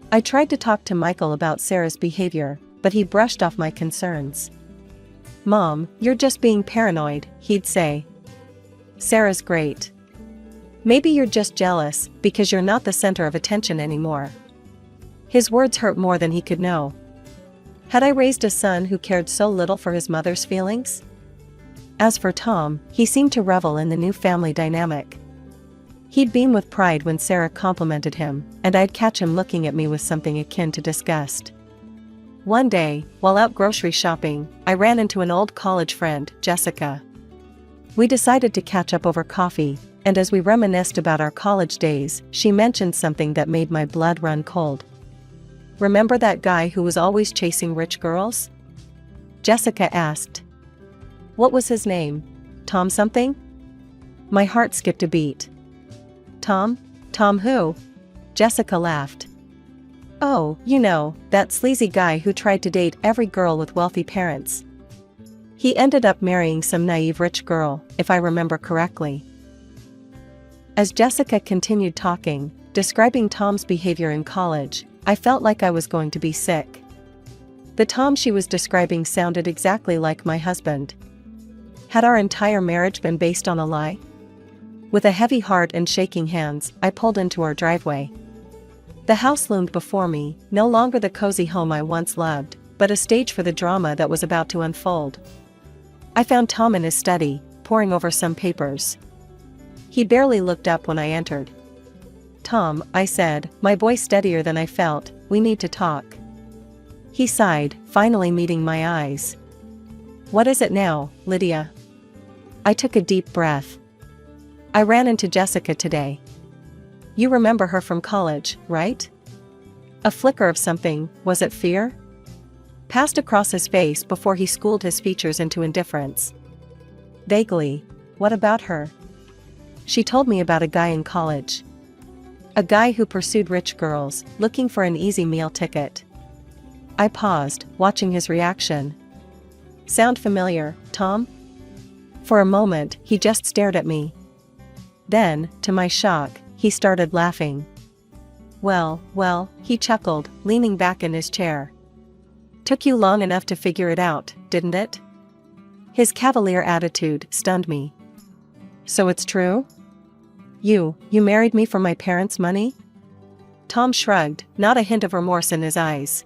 I tried to talk to Michael about Sarah's behavior, but he brushed off my concerns. "Mom, you're just being paranoid," he'd say. "Sarah's great. Maybe you're just jealous because you're not the center of attention anymore." His words hurt more than he could know. Had I raised a son who cared so little for his mother's feelings? As for Tom, he seemed to revel in the new family dynamic. He'd beam with pride when Sarah complimented him, and I'd catch him looking at me with something akin to disgust. One day, while out grocery shopping, I ran into an old college friend, Jessica. We decided to catch up over coffee, and as we reminisced about our college days, she mentioned something that made my blood run cold. "Remember that guy who was always chasing rich girls?" Jessica asked. "What was his name? Tom something?" My heart skipped a beat. "Tom? Tom who?" Jessica laughed. "Oh, you know, that sleazy guy who tried to date every girl with wealthy parents. He ended up marrying some naive rich girl, if I remember correctly." As Jessica continued talking, describing Tom's behavior in college, I felt like I was going to be sick. The Tom she was describing sounded exactly like my husband. Had our entire marriage been based on a lie? With a heavy heart and shaking hands, I pulled into our driveway. The house loomed before me, no longer the cozy home I once loved, but a stage for the drama that was about to unfold. I found Tom in his study, poring over some papers. He barely looked up when I entered. "Tom," I said, my voice steadier than I felt, "we need to talk." He sighed, finally meeting my eyes. "What is it now, Lydia?" I took a deep breath. "I ran into Jessica today. You remember her from college, right?" A flicker of something, was it fear? Passed across his face before he schooled his features into indifference. Vaguely. "What about her?" "She told me about a guy in college. A guy who pursued rich girls, looking for an easy meal ticket." I paused, watching his reaction. "Sound familiar, Tom?" For a moment, he just stared at me. Then, to my shock, he started laughing. Well, he chuckled, leaning back in his chair. "Took you long enough to figure it out, didn't it?" His cavalier attitude stunned me. "So it's true? You married me for my parents' money?" Tom shrugged, not a hint of remorse in his eyes.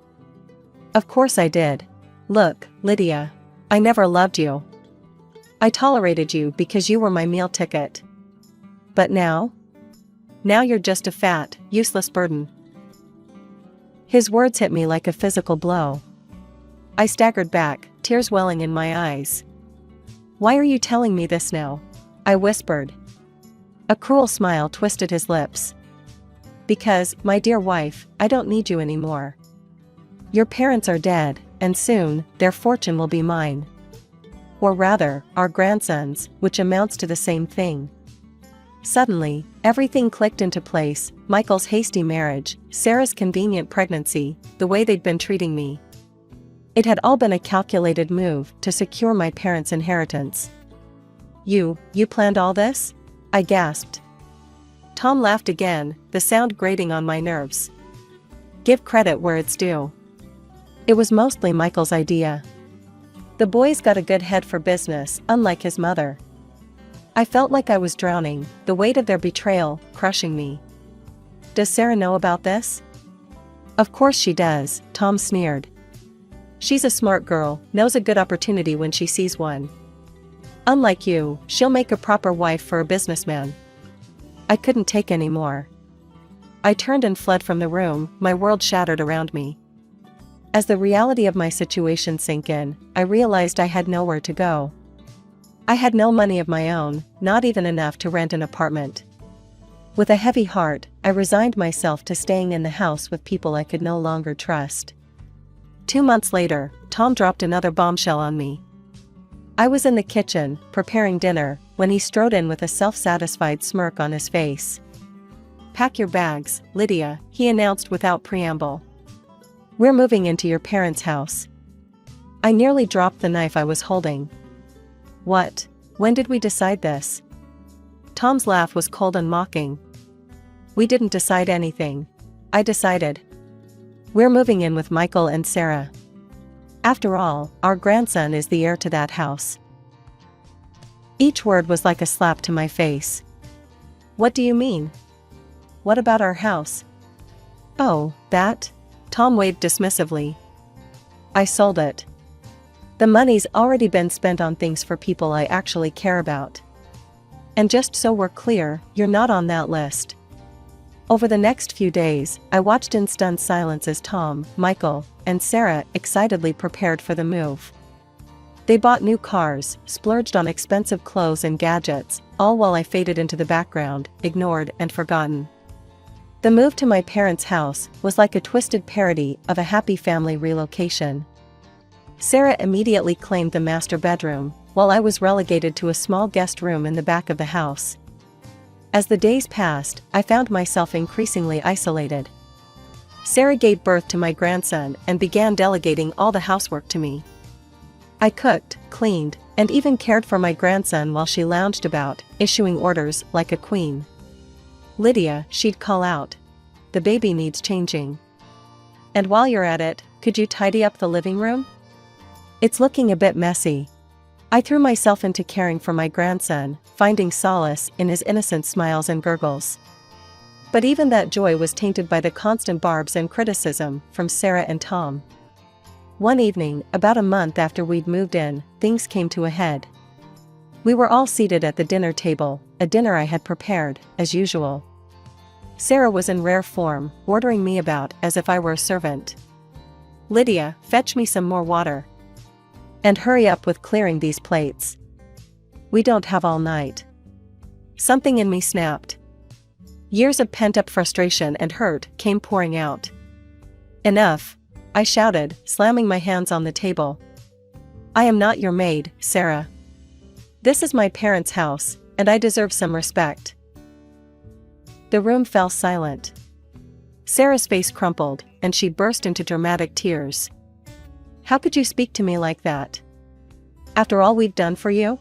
"Of course I did. Look, Lydia. I never loved you. I tolerated you because you were my meal ticket. But now? Now you're just a fat, useless burden." His words hit me like a physical blow. I staggered back, tears welling in my eyes. "Why are you telling me this now?" I whispered. A cruel smile twisted his lips. "Because, my dear wife, I don't need you anymore. Your parents are dead, and soon, their fortune will be mine. Or rather, our grandsons, which amounts to the same thing." Suddenly, everything clicked into place: Michael's hasty marriage, Sarah's convenient pregnancy, the way they'd been treating me. It had all been a calculated move to secure my parents' inheritance. You planned all this?" I gasped. Tom laughed again, the sound grating on my nerves. "Give credit where it's due. It was mostly Michael's idea. The boy's got a good head for business, unlike his mother." I felt like I was drowning, the weight of their betrayal crushing me. "Does Sarah know about this?" "Of course she does," Tom sneered. "She's a smart girl, knows a good opportunity when she sees one. Unlike you, she'll make a proper wife for a businessman." I couldn't take any more. I turned and fled from the room, my world shattered around me. As the reality of my situation sank in, I realized I had nowhere to go. I had no money of my own, not even enough to rent an apartment. With a heavy heart, I resigned myself to staying in the house with people I could no longer trust. 2 months later, Tom dropped another bombshell on me. I was in the kitchen, preparing dinner, when he strode in with a self-satisfied smirk on his face. "Pack your bags, Lydia," he announced without preamble. "We're moving into your parents' house." I nearly dropped the knife I was holding. "What? When did we decide this?" Tom's laugh was cold and mocking. "We didn't decide anything. I decided. We're moving in with Michael and Sarah." After all, our grandson is the heir to that house. Each word was like a slap to my face. What do you mean? What about our house? Oh, that? Tom waved dismissively. I sold it. The money's already been spent on things for people I actually care about. And just so we're clear, you're not on that list. Over the next few days, I watched in stunned silence as Tom, Michael, and Sarah excitedly prepared for the move. They bought new cars, splurged on expensive clothes and gadgets, all while I faded into the background, ignored and forgotten. The move to my parents' house was like a twisted parody of a happy family relocation. Sarah immediately claimed the master bedroom, while I was relegated to a small guest room in the back of the house. As the days passed, I found myself increasingly isolated. Sarah gave birth to my grandson and began delegating all the housework to me. I cooked, cleaned, and even cared for my grandson while she lounged about, issuing orders like a queen. Lydia, she'd call out. The baby needs changing. And while you're at it, could you tidy up the living room? It's looking a bit messy. I threw myself into caring for my grandson, finding solace in his innocent smiles and gurgles. But even that joy was tainted by the constant barbs and criticism from Sarah and Tom. One evening, about a month after we'd moved in, things came to a head. We were all seated at the dinner table, a dinner I had prepared, as usual. Sarah was in rare form, ordering me about as if I were a servant. Lydia, fetch me some more water. And hurry up with clearing these plates. We don't have all night. Something in me snapped. Years of pent-up frustration and hurt came pouring out. Enough, I shouted, slamming my hands on the table. I am not your maid, Sarah. This is my parents' house, and I deserve some respect. The room fell silent. Sarah's face crumpled, and she burst into dramatic tears. How could you speak to me like that? After all we've done for you?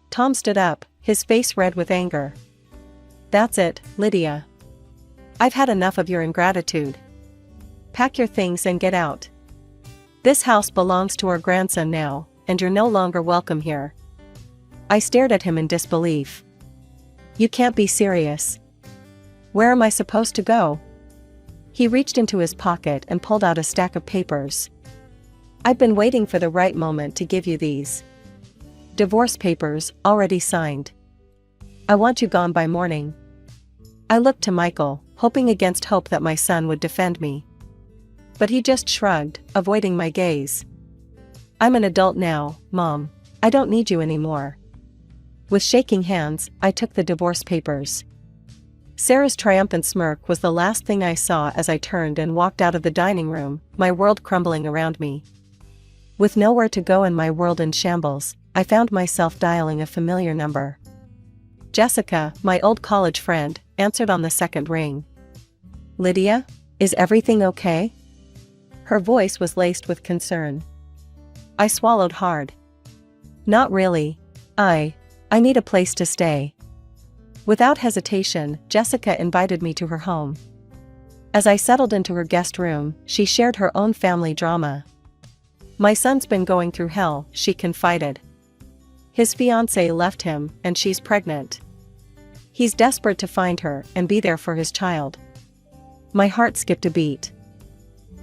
Tom stood up, his face red with anger. That's it, Lydia. I've had enough of your ingratitude. Pack your things and get out. This house belongs to our grandson now, and you're no longer welcome here. I stared at him in disbelief. You can't be serious. Where am I supposed to go? He reached into his pocket and pulled out a stack of papers. I've been waiting for the right moment to give you these. Divorce papers, already signed. I want you gone by morning. I looked to Michael, hoping against hope that my son would defend me. But he just shrugged, avoiding my gaze. I'm an adult now, Mom. I don't need you anymore. With shaking hands, I took the divorce papers. Sarah's triumphant smirk was the last thing I saw as I turned and walked out of the dining room, my world crumbling around me. With nowhere to go and my world in shambles, I found myself dialing a familiar number. Jessica, my old college friend, answered on the second ring. Lydia, is everything okay? Her voice was laced with concern. I swallowed hard. Not really. I need a place to stay. Without hesitation, Jessica invited me to her home. As I settled into her guest room, she shared her own family drama. My son's been going through hell, she confided. His fiancée left him, and she's pregnant. He's desperate to find her and be there for his child. My heart skipped a beat.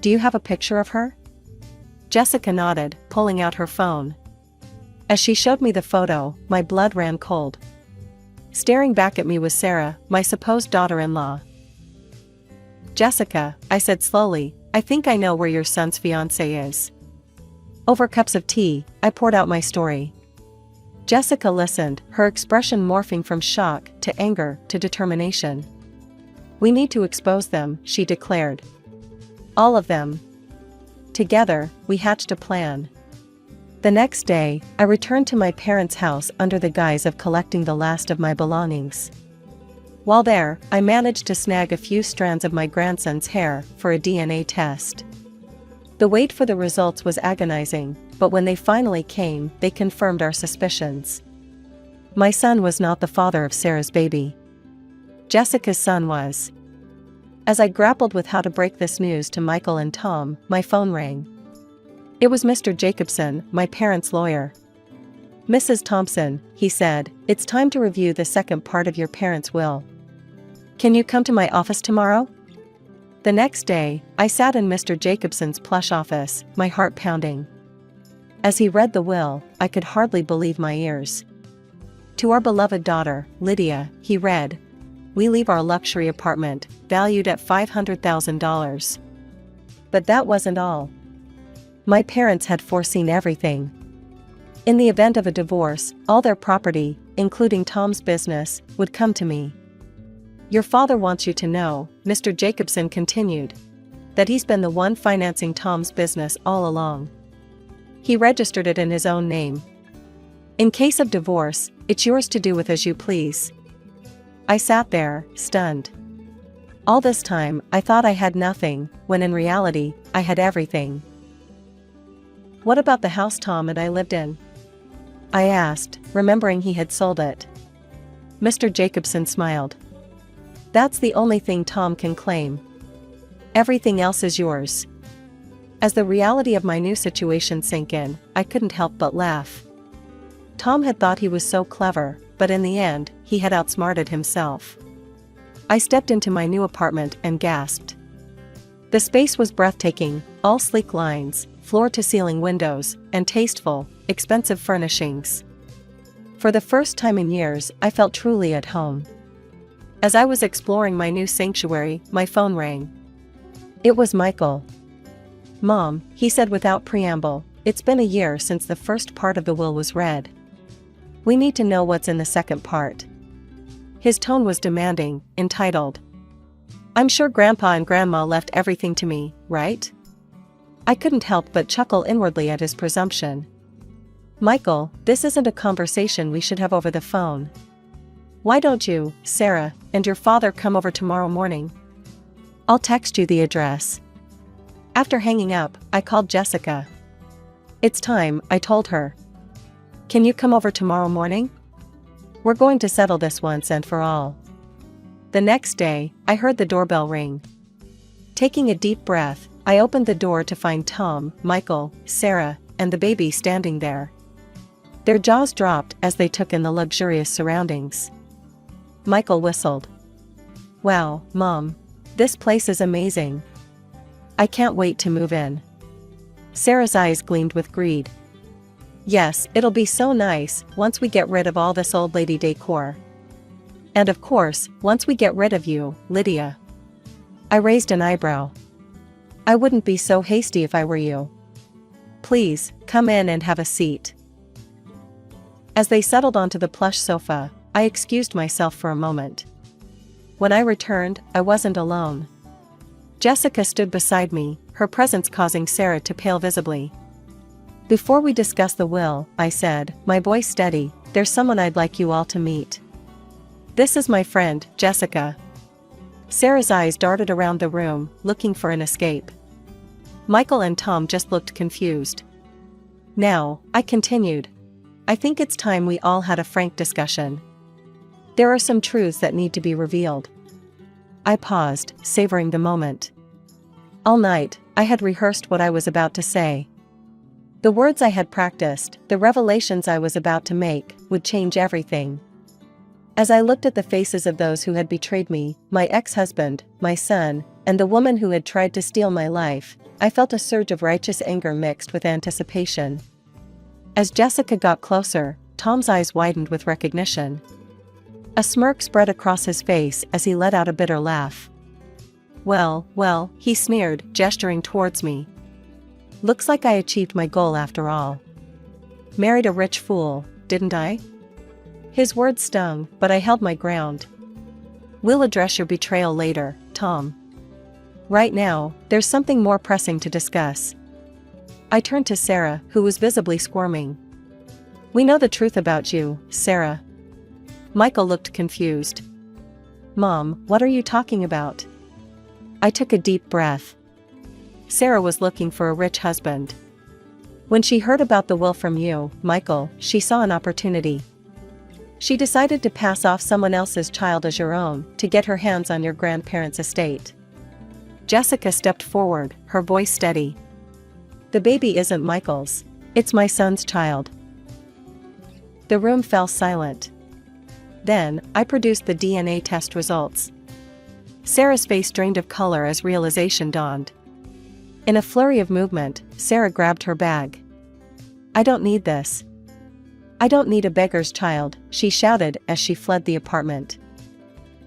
Do you have a picture of her? Jessica nodded, pulling out her phone. As she showed me the photo, my blood ran cold. Staring back at me was Sarah, my supposed daughter-in-law. Jessica, I said slowly, I think I know where your son's fiancée is. Over cups of tea, I poured out my story. Jessica listened, her expression morphing from shock to anger to determination. We need to expose them, she declared. All of them. Together, we hatched a plan. The next day, I returned to my parents' house under the guise of collecting the last of my belongings. While there, I managed to snag a few strands of my grandson's hair for a DNA test. The wait for the results was agonizing, but when they finally came, they confirmed our suspicions. My son was not the father of Sarah's baby. Jessica's son was. As I grappled with how to break this news to Michael and Tom, my phone rang. It was Mr. Jacobson, my parents' lawyer. "Mrs. Thompson," he said, "it's time to review the second part of your parents' will. Can you come to my office tomorrow?" The next day, I sat in Mr. Jacobson's plush office, my heart pounding. As he read the will, I could hardly believe my ears. "To our beloved daughter, Lydia," he read, "we leave our luxury apartment, valued at $500,000. But that wasn't all. My parents had foreseen everything. In the event of a divorce, all their property, including Tom's business, would come to me. Your father wants you to know," Mr. Jacobson continued, "that he's been the one financing Tom's business all along. He registered it in his own name. In case of divorce, it's yours to do with as you please." I sat there, stunned. All this time, I thought I had nothing, when in reality, I had everything. "What about the house Tom and I lived in?" I asked, remembering he had sold it. Mr. Jacobson smiled. "That's the only thing Tom can claim. Everything else is yours." As the reality of my new situation sank in, I couldn't help but laugh. Tom had thought he was so clever, but in the end, he had outsmarted himself. I stepped into my new apartment and gasped. The space was breathtaking, all sleek lines, floor-to-ceiling windows, and tasteful, expensive furnishings. For the first time in years, I felt truly at home. As I was exploring my new sanctuary, my phone rang. It was Michael. "Mom," he said without preamble, "it's been a year since the first part of the will was read. We need to know what's in the second part." His tone was demanding, entitled. "I'm sure Grandpa and Grandma left everything to me, right?" I couldn't help but chuckle inwardly at his presumption. "Michael, this isn't a conversation we should have over the phone. Why don't you, Sarah, and your father come over tomorrow morning? I'll text you the address." After hanging up, I called Jessica. "It's time," I told her. "Can you come over tomorrow morning? We're going to settle this once and for all." The next day, I heard the doorbell ring. Taking a deep breath, I opened the door to find Tom, Michael, Sarah, and the baby standing there. Their jaws dropped as they took in the luxurious surroundings. Michael whistled. "Wow, Mom. This place is amazing. I can't wait to move in." Sarah's eyes gleamed with greed. "Yes, it'll be so nice, once we get rid of all this old lady decor. And of course, once we get rid of you, Lydia." I raised an eyebrow. "I wouldn't be so hasty if I were you. Please, come in and have a seat." As they settled onto the plush sofa, I excused myself for a moment. When I returned, I wasn't alone. Jessica stood beside me, her presence causing Sarah to pale visibly. "Before we discuss the will," I said, my voice steady, "there's someone I'd like you all to meet. This is my friend, Jessica." Sarah's eyes darted around the room, looking for an escape. Michael and Tom just looked confused. "Now," I continued, "I think it's time we all had a frank discussion. There are some truths that need to be revealed." I paused, savoring the moment. All night, I had rehearsed what I was about to say. The words I had practiced, the revelations I was about to make, would change everything. As I looked at the faces of those who had betrayed me, my ex-husband, my son, and the woman who had tried to steal my life, I felt a surge of righteous anger mixed with anticipation. As Jessica got closer, Tom's eyes widened with recognition. A smirk spread across his face as he let out a bitter laugh. Well, he sneered, gesturing towards me. "Looks like I achieved my goal after all. Married a rich fool, didn't I?" His words stung, but I held my ground. "We'll address your betrayal later, Tom. Right now, there's something more pressing to discuss." I turned to Sarah, who was visibly squirming. "We know the truth about you, Sarah." Michael looked confused. "Mom, what are you talking about?" I took a deep breath. Sarah was looking for a rich husband. When she heard about the will from you, Michael, she saw an opportunity. She decided to pass off someone else's child as your own, to get her hands on your grandparents' estate. Jessica stepped forward, her voice steady. The baby isn't Michael's. It's my son's child. The room fell silent. Then, I produced the DNA test results. Sarah's face drained of color as realization dawned. In a flurry of movement, Sarah grabbed her bag. "I don't need this. I don't need a beggar's child," she shouted as she fled the apartment.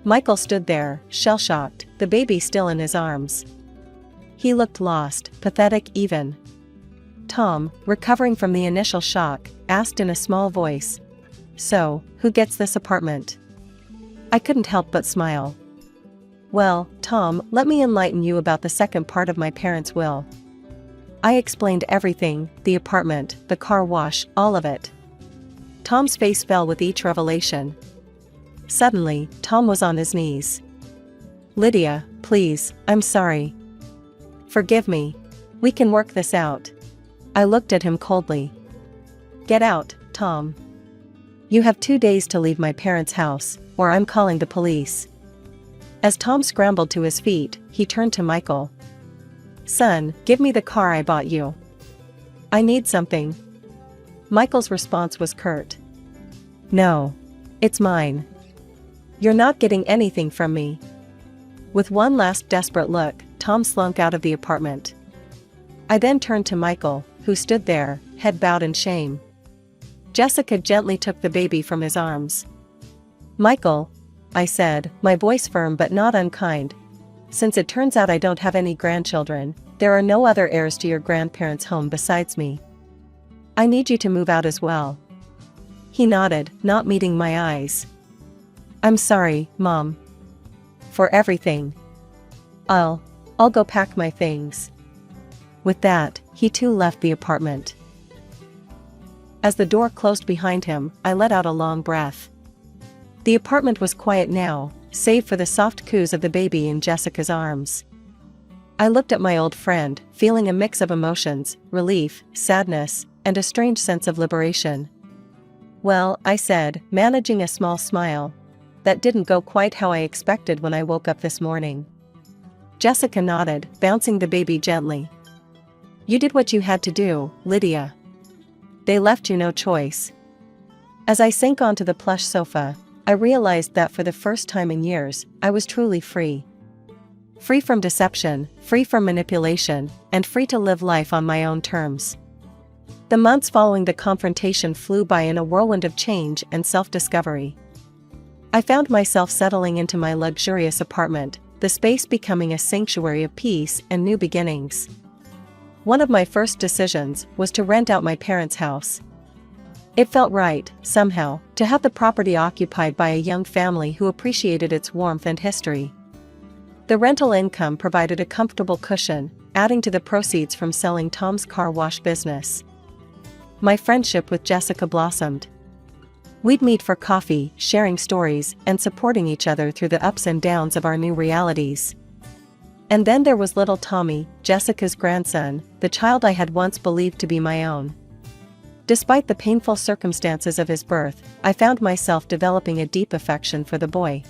Michael stood there, shell-shocked, the baby still in his arms. He looked lost, pathetic even. Tom, recovering from the initial shock, asked in a small voice, "So, who gets this apartment?" I couldn't help but smile. "Well, Tom, let me enlighten you about the second part of my parents' will." I explained everything, the apartment, the car wash, all of it. Tom's face fell with each revelation. Suddenly, Tom was on his knees. "Lydia, please, I'm sorry. Forgive me. We can work this out." I looked at him coldly. "Get out, Tom. You have 2 days to leave my parents' house, or I'm calling the police." As Tom scrambled to his feet, he turned to Michael. "Son, give me the car I bought you. I need something." Michael's response was curt. "No. It's mine. You're not getting anything from me." With one last desperate look, Tom slunk out of the apartment. I then turned to Michael, who stood there, head bowed in shame. Jessica gently took the baby from his arms. "Michael," I said, my voice firm but not unkind, "since it turns out I don't have any grandchildren, there are no other heirs to your grandparents' home besides me. I need you to move out as well." He nodded, not meeting my eyes. "I'm sorry, Mom. For everything. I'll go pack my things." With that, he too left the apartment. As the door closed behind him, I let out a long breath. The apartment was quiet now, save for the soft coos of the baby in Jessica's arms. I looked at my old friend, feeling a mix of emotions, relief, sadness, and a strange sense of liberation. "Well," I said, managing a small smile, "that didn't go quite how I expected when I woke up this morning." Jessica nodded, bouncing the baby gently. "You did what you had to do, Lydia. They left you no choice." As I sank onto the plush sofa, I realized that for the first time in years, I was truly free. Free from deception, free from manipulation, and free to live life on my own terms. The months following the confrontation flew by in a whirlwind of change and self-discovery. I found myself settling into my luxurious apartment, the space becoming a sanctuary of peace and new beginnings. One of my first decisions was to rent out my parents' house. It felt right, somehow, to have the property occupied by a young family who appreciated its warmth and history. The rental income provided a comfortable cushion, adding to the proceeds from selling Tom's car wash business. My friendship with Jessica blossomed. We'd meet for coffee, sharing stories, and supporting each other through the ups and downs of our new realities. And then there was little Tommy, Jessica's grandson, the child I had once believed to be my own. Despite the painful circumstances of his birth, I found myself developing a deep affection for the boy.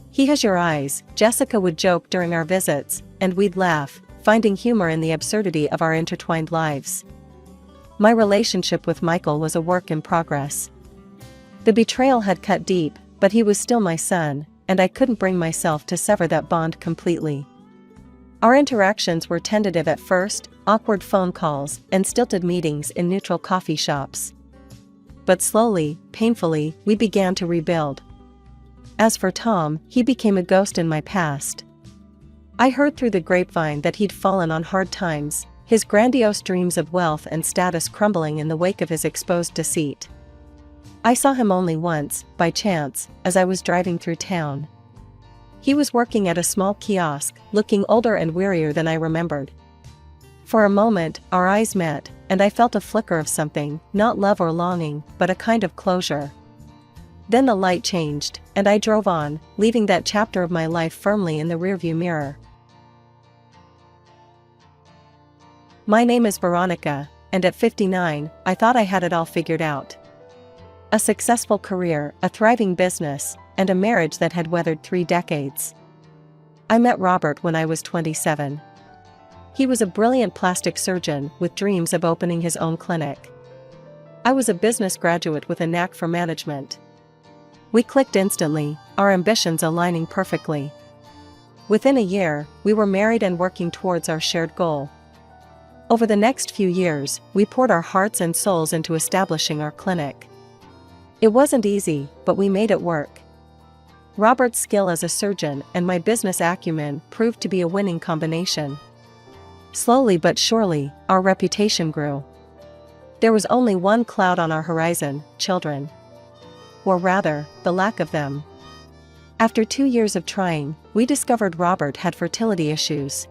"He has your eyes," Jessica would joke during our visits, and we'd laugh, finding humor in the absurdity of our intertwined lives. My relationship with Michael was a work in progress. The betrayal had cut deep, but he was still my son, and I couldn't bring myself to sever that bond completely. Our interactions were tentative at first, awkward phone calls, and stilted meetings in neutral coffee shops. But slowly, painfully, we began to rebuild. As for Tom, he became a ghost in my past. I heard through the grapevine that he'd fallen on hard times, his grandiose dreams of wealth and status crumbling in the wake of his exposed deceit. I saw him only once, by chance, as I was driving through town. He was working at a small kiosk, looking older and wearier than I remembered. For a moment, our eyes met, and I felt a flicker of something, not love or longing, but a kind of closure. Then the light changed, and I drove on, leaving that chapter of my life firmly in the rearview mirror. My name is Veronica, and at 59, I thought I had it all figured out. A successful career, a thriving business, and a marriage that had weathered 3 decades. I met Robert when I was 27. He was a brilliant plastic surgeon with dreams of opening his own clinic. I was a business graduate with a knack for management. We clicked instantly, our ambitions aligning perfectly. Within a year, we were married and working towards our shared goal. Over the next few years, we poured our hearts and souls into establishing our clinic. It wasn't easy, but we made it work. Robert's skill as a surgeon and my business acumen proved to be a winning combination. Slowly but surely, our reputation grew. There was only one cloud on our horizon: children. Or rather, the lack of them. After 2 years of trying, we discovered Robert had fertility issues.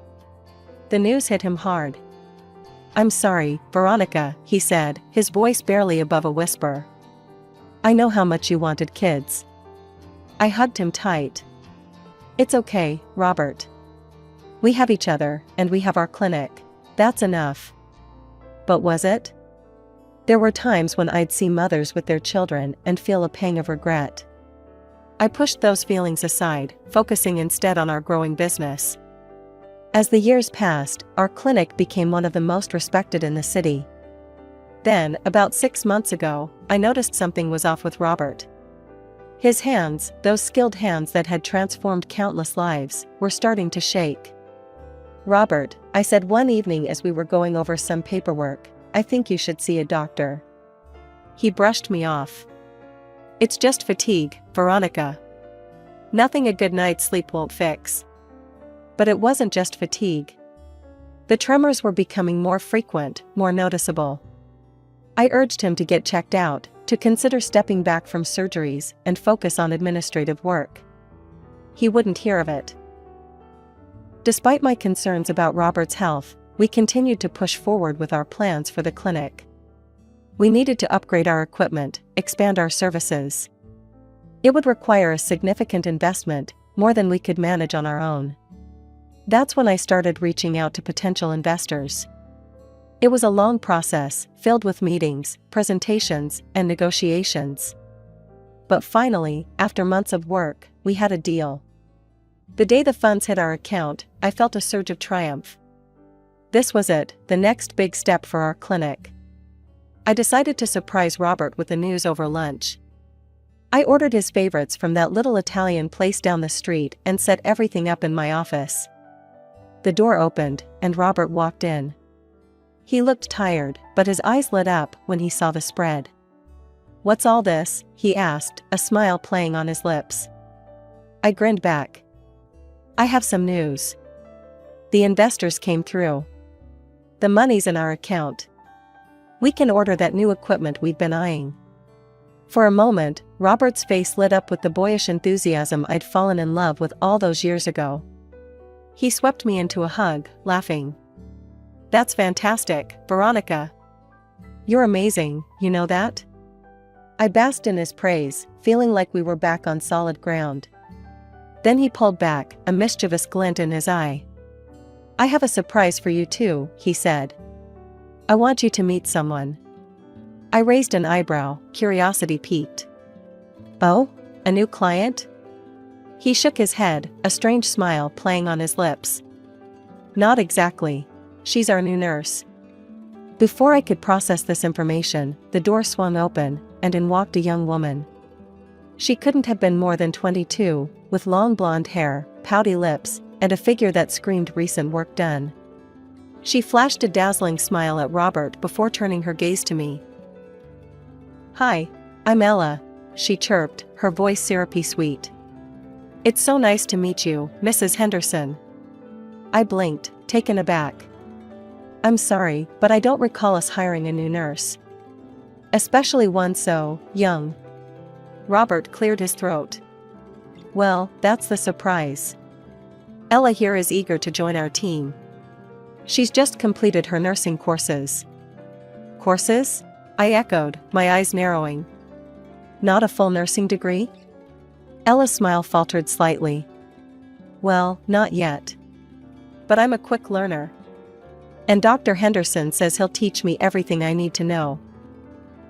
The news hit him hard. "I'm sorry, Veronica," he said, his voice barely above a whisper. "I know how much you wanted kids." I hugged him tight. "It's okay, Robert. We have each other, and we have our clinic. That's enough." But was it? There were times when I'd see mothers with their children and feel a pang of regret. I pushed those feelings aside, focusing instead on our growing business. As the years passed, our clinic became one of the most respected in the city. Then, about 6 months ago, I noticed something was off with Robert. His hands, those skilled hands that had transformed countless lives, were starting to shake. "Robert," I said one evening as we were going over some paperwork, "I think you should see a doctor." He brushed me off. "It's just fatigue, Veronica. Nothing a good night's sleep won't fix." But it wasn't just fatigue. The tremors were becoming more frequent, more noticeable. I urged him to get checked out, to consider stepping back from surgeries and focus on administrative work. He wouldn't hear of it. Despite my concerns about Robert's health, we continued to push forward with our plans for the clinic. We needed to upgrade our equipment, expand our services. It would require a significant investment, more than we could manage on our own. That's when I started reaching out to potential investors. It was a long process, filled with meetings, presentations, and negotiations. But finally, after months of work, we had a deal. The day the funds hit our account, I felt a surge of triumph. This was it, the next big step for our clinic. I decided to surprise Robert with the news over lunch. I ordered his favorites from that little Italian place down the street and set everything up in my office. The door opened, and Robert walked in. He looked tired, but his eyes lit up when he saw the spread. "What's all this?" he asked, a smile playing on his lips. I grinned back. "I have some news. The investors came through. The money's in our account. We can order that new equipment we'd been eyeing." For a moment, Robert's face lit up with the boyish enthusiasm I'd fallen in love with all those years ago. He swept me into a hug, laughing. "That's fantastic, Veronica. You're amazing, you know that?" I basked in his praise, feeling like we were back on solid ground. Then he pulled back, a mischievous glint in his eye. "I have a surprise for you too," he said. "I want you to meet someone." I raised an eyebrow, curiosity piqued. "Oh, a new client?" He shook his head, a strange smile playing on his lips. "Not exactly. She's our new nurse." Before I could process this information, the door swung open, and in walked a young woman. She couldn't have been more than 22, with long blonde hair, pouty lips, and a figure that screamed recent work done. She flashed a dazzling smile at Robert before turning her gaze to me. "Hi, I'm Ella," she chirped, her voice syrupy sweet. "It's so nice to meet you, Mrs. Henderson." I blinked, taken aback. "I'm sorry, but I don't recall us hiring a new nurse. Especially one so young." Robert cleared his throat. "Well, that's the surprise. Ella here is eager to join our team. She's just completed her nursing courses." "Courses?" I echoed, my eyes narrowing. "Not a full nursing degree?" Ella's smile faltered slightly. "Well, not yet. But I'm a quick learner. And Dr. Henderson says he'll teach me everything I need to know."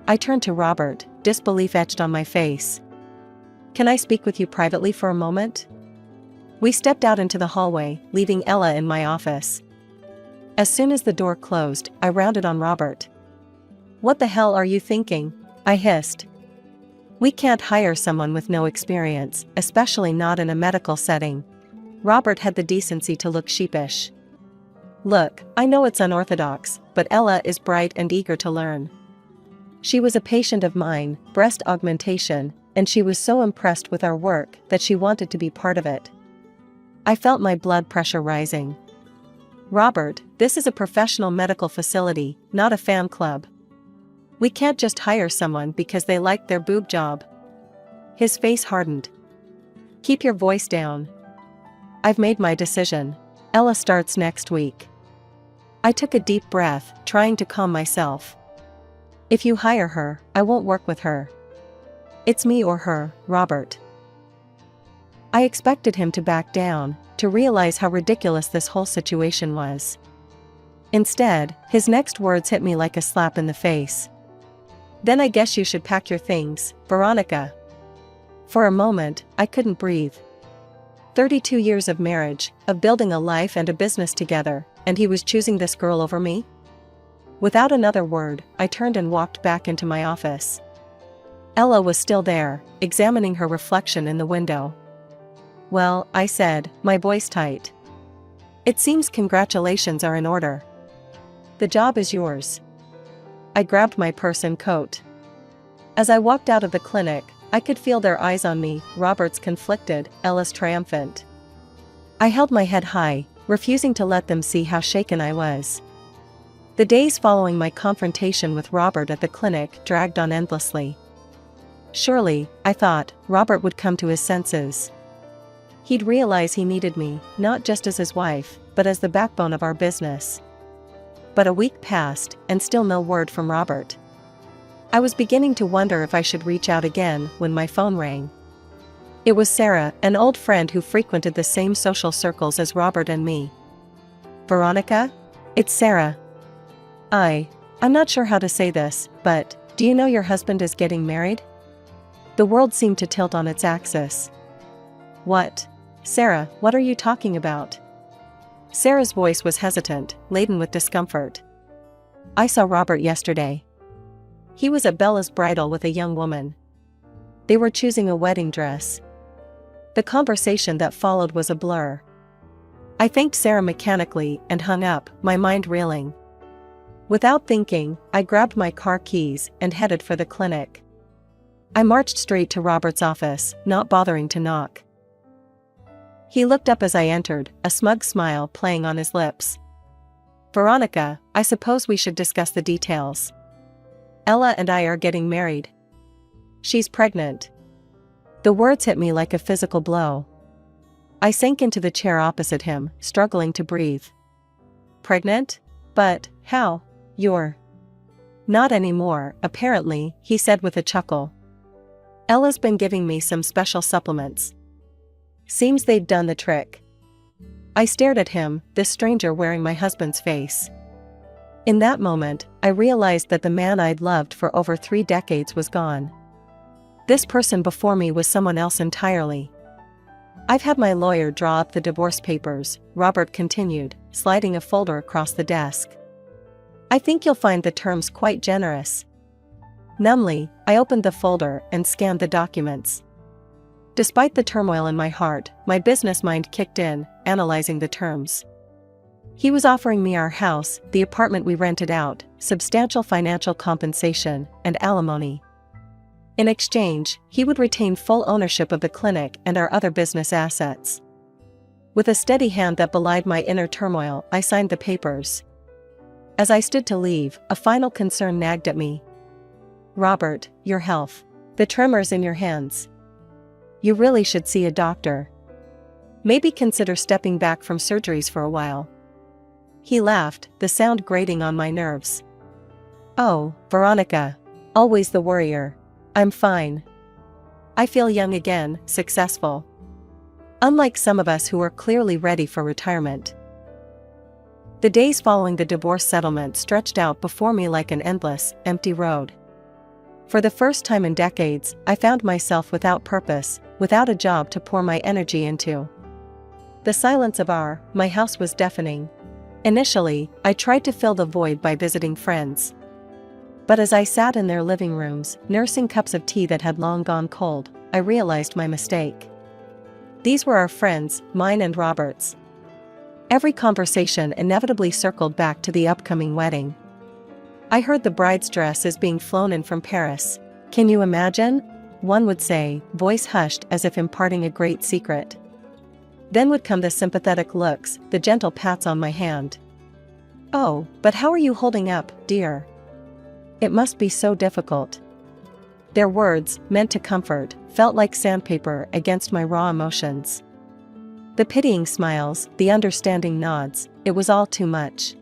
I turned to Robert, disbelief etched on my face. "Can I speak with you privately for a moment?" We stepped out into the hallway, leaving Ella in my office. As soon as the door closed, I rounded on Robert. "What the hell are you thinking?" I hissed. "We can't hire someone with no experience, especially not in a medical setting." Robert had the decency to look sheepish. "Look, I know it's unorthodox, but Ella is bright and eager to learn. She was a patient of mine, breast augmentation, and she was so impressed with our work that she wanted to be part of it." I felt my blood pressure rising. "Robert, this is a professional medical facility, not a fan club. We can't just hire someone because they like their boob job." His face hardened. "Keep your voice down. I've made my decision. Ella starts next week." I took a deep breath, trying to calm myself. "If you hire her, I won't work with her. It's me or her, Robert." I expected him to back down, to realize how ridiculous this whole situation was. Instead, his next words hit me like a slap in the face. "Then I guess you should pack your things, Veronica." For a moment, I couldn't breathe. 32 years of marriage, of building a life and a business together, and he was choosing this girl over me? Without another word, I turned and walked back into my office. Ella was still there, examining her reflection in the window. "Well," I said, my voice tight. "It seems congratulations are in order. The job is yours." I grabbed my purse and coat. As I walked out of the clinic, I could feel their eyes on me, Robert's conflicted, Ella's triumphant. I held my head high, refusing to let them see how shaken I was. The days following my confrontation with Robert at the clinic dragged on endlessly. Surely, I thought, Robert would come to his senses. He'd realize he needed me, not just as his wife, but as the backbone of our business. But a week passed, and still no word from Robert. I was beginning to wonder if I should reach out again when my phone rang. It was Sarah, an old friend who frequented the same social circles as Robert and me. "Veronica? It's Sarah. I'm not sure how to say this, but do you know your husband is getting married?" The world seemed to tilt on its axis. "What? Sarah, what are you talking about?" Sarah's voice was hesitant, laden with discomfort. "I saw Robert yesterday. He was at Bella's bridal with a young woman. They were choosing a wedding dress." The conversation that followed was a blur. I thanked Sarah mechanically and hung up, my mind reeling. Without thinking, I grabbed my car keys and headed for the clinic. I marched straight to Robert's office, not bothering to knock. He looked up as I entered, a smug smile playing on his lips. "Veronica, I suppose we should discuss the details. Ella and I are getting married. She's pregnant." The words hit me like a physical blow. I sank into the chair opposite him, struggling to breathe. "Pregnant? But, how? You're..." "Not anymore, apparently," he said with a chuckle. "Ella's been giving me some special supplements. Seems they'd done the trick." I stared at him, this stranger wearing my husband's face. In that moment, I realized that the man I'd loved for over 3 decades was gone. This person before me was someone else entirely. "I've had my lawyer draw up the divorce papers," Robert continued, sliding a folder across the desk. "I think you'll find the terms quite generous." Numbly, I opened the folder and scanned the documents. Despite the turmoil in my heart, my business mind kicked in, analyzing the terms. He was offering me our house, the apartment we rented out, substantial financial compensation, and alimony. In exchange, he would retain full ownership of the clinic and our other business assets. With a steady hand that belied my inner turmoil, I signed the papers. As I stood to leave, a final concern nagged at me. "Robert, your health. The tremors in your hands. You really should see a doctor. Maybe consider stepping back from surgeries for a while." He laughed, the sound grating on my nerves. "Oh, Veronica. Always the worrier. I'm fine. I feel young again, successful. Unlike some of us who are clearly ready for retirement." The days following the divorce settlement stretched out before me like an endless, empty road. For the first time in decades, I found myself without purpose, without a job to pour my energy into. The silence of my house was deafening. Initially, I tried to fill the void by visiting friends. But as I sat in their living rooms, nursing cups of tea that had long gone cold, I realized my mistake. These were our friends, mine and Robert's. Every conversation inevitably circled back to the upcoming wedding. I heard the bride's dress is being flown in from Paris. Can you imagine? One would say, voice hushed as if imparting a great secret. Then would come the sympathetic looks, the gentle pats on my hand. Oh, but how are you holding up, dear? It must be so difficult. Their words, meant to comfort, felt like sandpaper against my raw emotions. The pitying smiles, the understanding nods, it was all too much.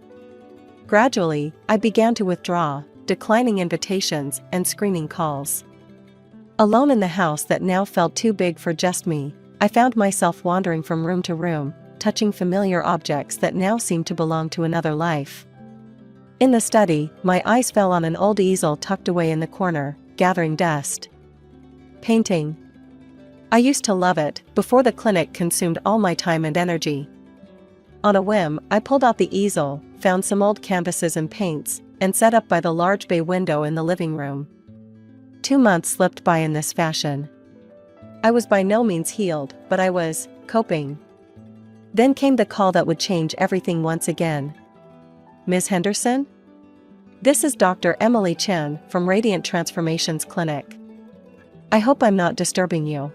Gradually, I began to withdraw, declining invitations and screening calls. Alone in the house that now felt too big for just me, I found myself wandering from room to room, touching familiar objects that now seemed to belong to another life. In the study, my eyes fell on an old easel tucked away in the corner, gathering dust. Painting. I used to love it, before the clinic consumed all my time and energy. On a whim, I pulled out the easel, found some old canvases and paints, and set up by the large bay window in the living room. 2 months slipped by in this fashion. I was by no means healed, but I was coping. Then came the call that would change everything once again. Ms. Henderson? This is Dr. Emily Chen from Radiant Transformations Clinic. I hope I'm not disturbing you.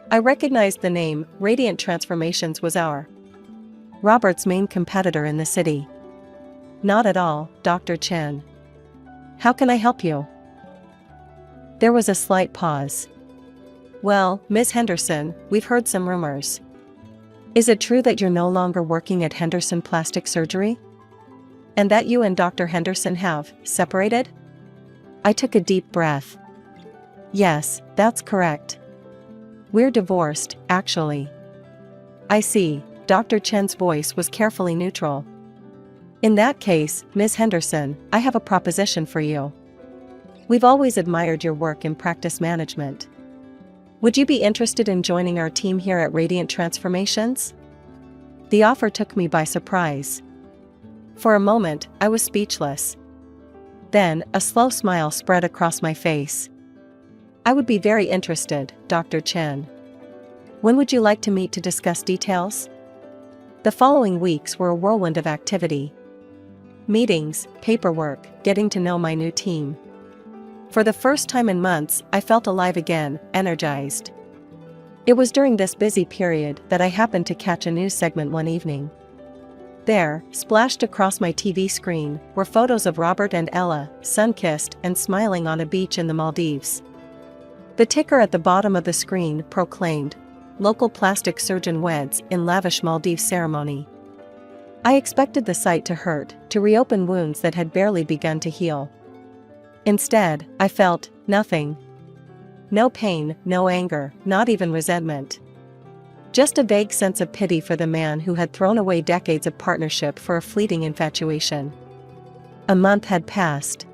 I recognized the name. Radiant Transformations was Robert's main competitor in the city. Not at all, Dr. Chen. How can I help you? There was a slight pause. Well, Ms. Henderson, we've heard some rumors. Is it true that you're no longer working at Henderson Plastic Surgery? And that you and Dr. Henderson have separated? I took a deep breath. Yes, that's correct. We're divorced, actually. I see. Dr. Chen's voice was carefully neutral. In that case, Ms. Henderson, I have a proposition for you. We've always admired your work in practice management. Would you be interested in joining our team here at Radiant Transformations? The offer took me by surprise. For a moment, I was speechless. Then, a slow smile spread across my face. I would be very interested, Dr. Chen. When would you like to meet to discuss details? The following weeks were a whirlwind of activity. Meetings, paperwork, getting to know my new team. For the first time in months, I felt alive again, energized. It was during this busy period that I happened to catch a news segment one evening. There, splashed across my TV screen, were photos of Robert and Ella, sun-kissed and smiling on a beach in the Maldives. The ticker at the bottom of the screen proclaimed, "Local plastic surgeon weds in lavish Maldives ceremony." I expected the sight to hurt, to reopen wounds that had barely begun to heal. Instead, I felt nothing. No pain, no anger, not even resentment. Just a vague sense of pity for the man who had thrown away decades of partnership for a fleeting infatuation. A month had passed.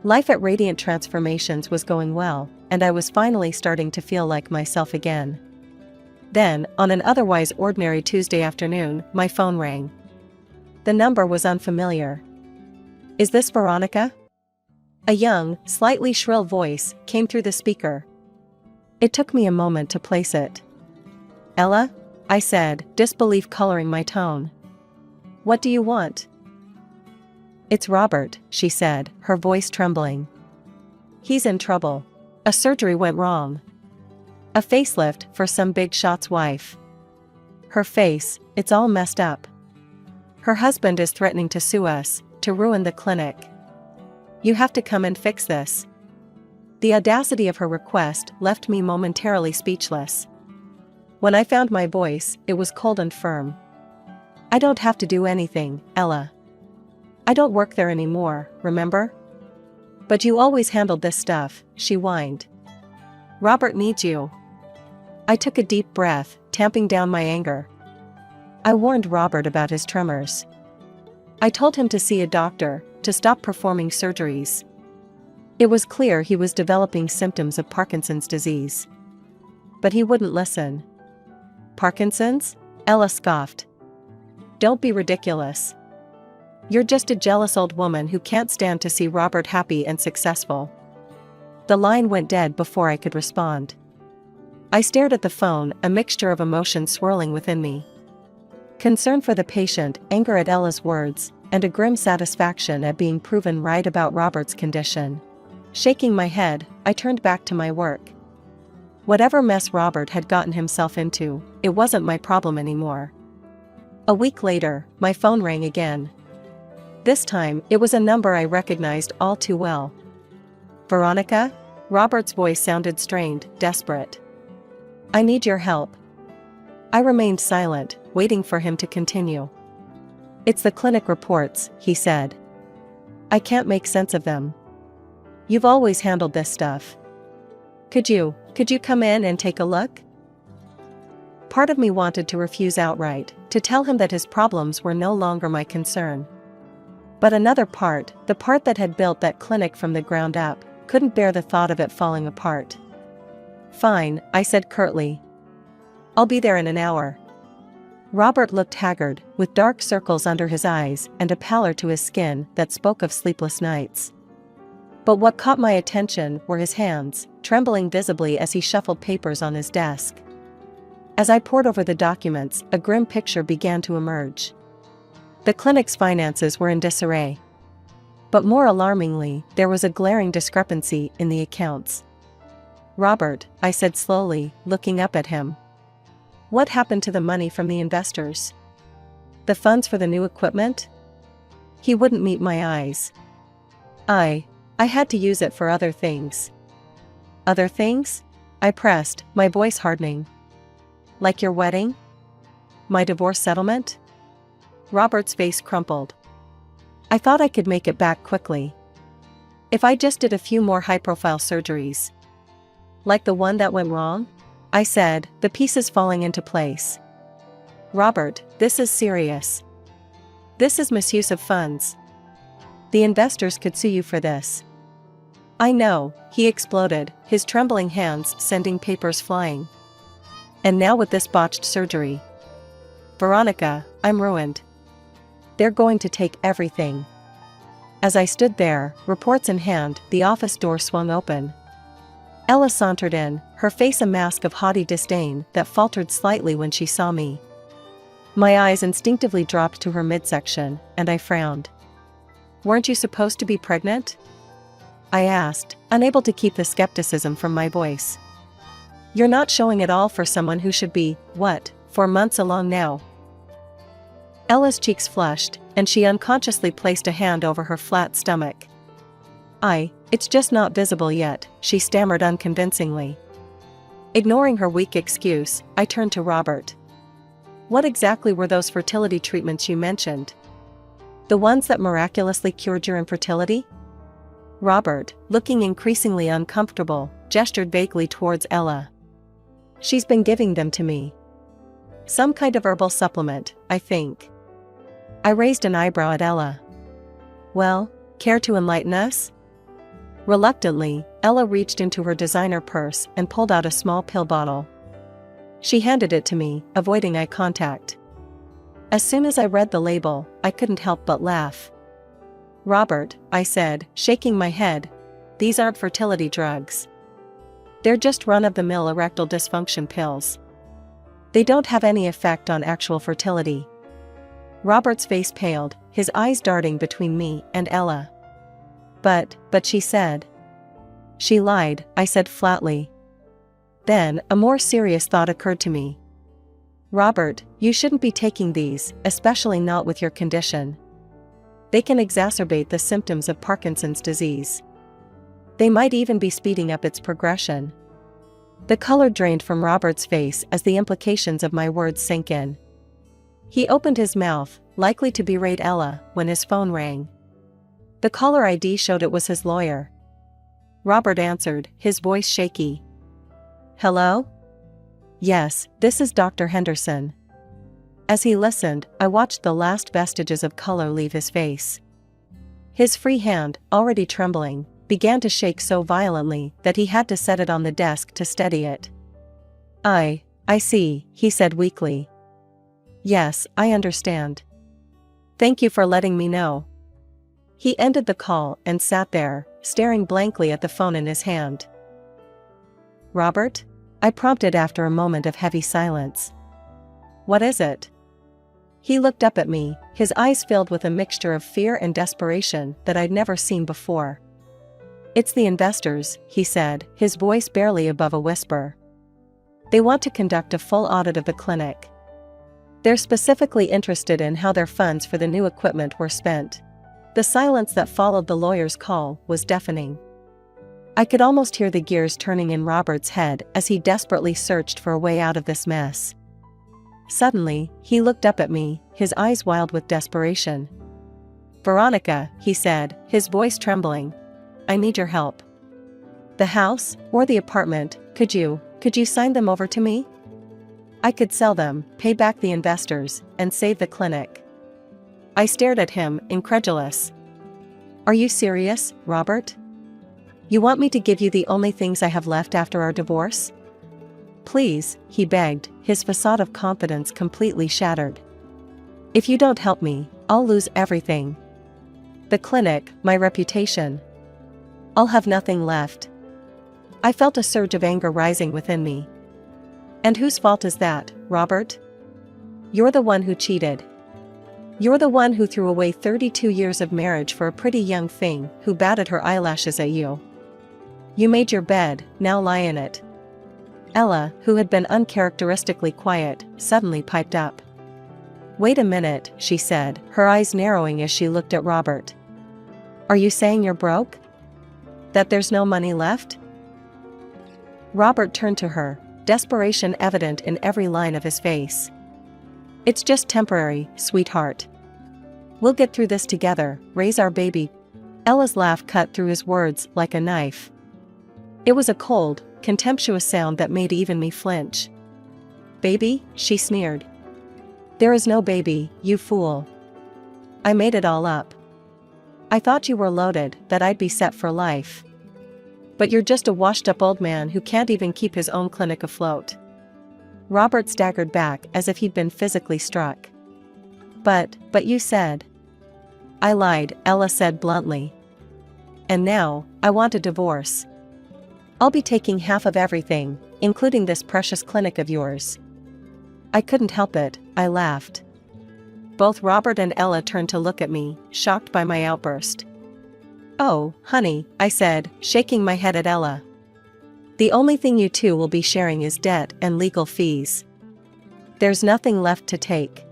Life at Radiant Transformations was going well, and I was finally starting to feel like myself again. Then, on an otherwise ordinary Tuesday afternoon, my phone rang. The number was unfamiliar. Is this Veronica? A young, slightly shrill voice came through the speaker. It took me a moment to place it. Ella? I said, disbelief coloring my tone. What do you want? It's Robert, she said, her voice trembling. He's in trouble. A surgery went wrong. A facelift for some big shot's wife. Her face, it's all messed up. Her husband is threatening to sue us, to ruin the clinic. You have to come and fix this. The audacity of her request left me momentarily speechless. When I found my voice, it was cold and firm. I don't have to do anything, Ella. I don't work there anymore, remember? But you always handled this stuff, she whined. Robert needs you. I took a deep breath, tamping down my anger. I warned Robert about his tremors. I told him to see a doctor, to stop performing surgeries. It was clear he was developing symptoms of Parkinson's disease. But he wouldn't listen. Parkinson's? Ella scoffed. Don't be ridiculous. You're just a jealous old woman who can't stand to see Robert happy and successful. The line went dead before I could respond. I stared at the phone, a mixture of emotions swirling within me. Concern for the patient, anger at Ella's words, and a grim satisfaction at being proven right about Robert's condition. Shaking my head, I turned back to my work. Whatever mess Robert had gotten himself into, it wasn't my problem anymore. A week later, my phone rang again. This time, it was a number I recognized all too well. Veronica? Robert's voice sounded strained, desperate. I need your help. I remained silent, waiting for him to continue. It's the clinic reports, he said. I can't make sense of them. You've always handled this stuff. Could you come in and take a look? Part of me wanted to refuse outright, to tell him that his problems were no longer my concern. But another part, the part that had built that clinic from the ground up, couldn't bear the thought of it falling apart. Fine, I said curtly. I'll be there in an hour. Robert looked haggard, with dark circles under his eyes and a pallor to his skin that spoke of sleepless nights. But what caught my attention were his hands, trembling visibly as he shuffled papers on his desk. As I pored over the documents, a grim picture began to emerge. The clinic's finances were in disarray. But more alarmingly, there was a glaring discrepancy in the accounts. Robert, I said slowly, looking up at him. What happened to the money from the investors? The funds for the new equipment? He wouldn't meet my eyes. I had to use it for other things. Other things? I pressed, my voice hardening. Like your wedding? My divorce settlement? Robert's face crumpled. I thought I could make it back quickly. If I just did a few more high-profile surgeries. Like the one that went wrong? I said, the pieces falling into place. Robert, this is serious. This is misuse of funds. The investors could sue you for this. I know, he exploded, his trembling hands sending papers flying. And now with this botched surgery. Veronica, I'm ruined. They're going to take everything. As I stood there, reports in hand, the office door swung open. Ella sauntered in, her face a mask of haughty disdain that faltered slightly when she saw me. My eyes instinctively dropped to her midsection, and I frowned. Weren't you supposed to be pregnant? I asked, unable to keep the skepticism from my voice. You're not showing at all for someone who should be, 4 months along now? Ella's cheeks flushed, and she unconsciously placed a hand over her flat stomach. It's just not visible yet, she stammered unconvincingly. Ignoring her weak excuse, I turned to Robert. What exactly were those fertility treatments you mentioned? The ones that miraculously cured your infertility? Robert, looking increasingly uncomfortable, gestured vaguely towards Ella. She's been giving them to me. Some kind of herbal supplement, I think. I raised an eyebrow at Ella. Well, care to enlighten us? Reluctantly, Ella reached into her designer purse and pulled out a small pill bottle. She handed it to me, avoiding eye contact. As soon as I read the label, I couldn't help but laugh. Robert, I said, shaking my head, these aren't fertility drugs. They're just run-of-the-mill erectile dysfunction pills. They don't have any effect on actual fertility. Robert's face paled, his eyes darting between me and Ella. But she said. She lied, I said flatly. Then, a more serious thought occurred to me. Robert, you shouldn't be taking these, especially not with your condition. They can exacerbate the symptoms of Parkinson's disease. They might even be speeding up its progression. The color drained from Robert's face as the implications of my words sank in. He opened his mouth, likely to berate Ella, when his phone rang. The caller ID showed it was his lawyer. Robert answered, his voice shaky. Hello? Yes, this is Dr. Henderson. As he listened, I watched the last vestiges of color leave his face. His free hand, already trembling, began to shake so violently that he had to set it on the desk to steady it. I see, he said weakly. Yes, I understand. Thank you for letting me know. He ended the call and sat there, staring blankly at the phone in his hand. Robert? I prompted after a moment of heavy silence. What is it? He looked up at me, his eyes filled with a mixture of fear and desperation that I'd never seen before. It's the investors, he said, his voice barely above a whisper. They want to conduct a full audit of the clinic. They're specifically interested in how their funds for the new equipment were spent. The silence that followed the lawyer's call was deafening. I could almost hear the gears turning in Robert's head as he desperately searched for a way out of this mess. Suddenly, he looked up at me, his eyes wild with desperation. Veronica, he said, his voice trembling. I need your help. The house, or the apartment, could you sign them over to me? I could sell them, pay back the investors, and save the clinic. I stared at him, incredulous. Are you serious, Robert? You want me to give you the only things I have left after our divorce? Please, he begged, his facade of confidence completely shattered. If you don't help me, I'll lose everything. The clinic, my reputation. I'll have nothing left. I felt a surge of anger rising within me. And whose fault is that, Robert? You're the one who cheated. You're the one who threw away 32 years of marriage for a pretty young thing who batted her eyelashes at you. You made your bed, now lie in it. Ella, who had been uncharacteristically quiet, suddenly piped up. Wait a minute, she said, her eyes narrowing as she looked at Robert. Are you saying you're broke? That there's no money left? Robert turned to her, desperation evident in every line of his face. It's just temporary, sweetheart. We'll get through this together, raise our baby. Ella's laugh cut through his words like a knife. It was a cold, contemptuous sound that made even me flinch. Baby, she sneered. There is no baby, you fool. I made it all up. I thought you were loaded, that I'd be set for life. But you're just a washed-up old man who can't even keep his own clinic afloat. Robert staggered back as if he'd been physically struck. But you said. I lied, Ella said bluntly. And now, I want a divorce. I'll be taking half of everything, including this precious clinic of yours. I couldn't help it, I laughed. Both Robert and Ella turned to look at me, shocked by my outburst. Oh, honey, I said, shaking my head at Ella. The only thing you two will be sharing is debt and legal fees. There's nothing left to take.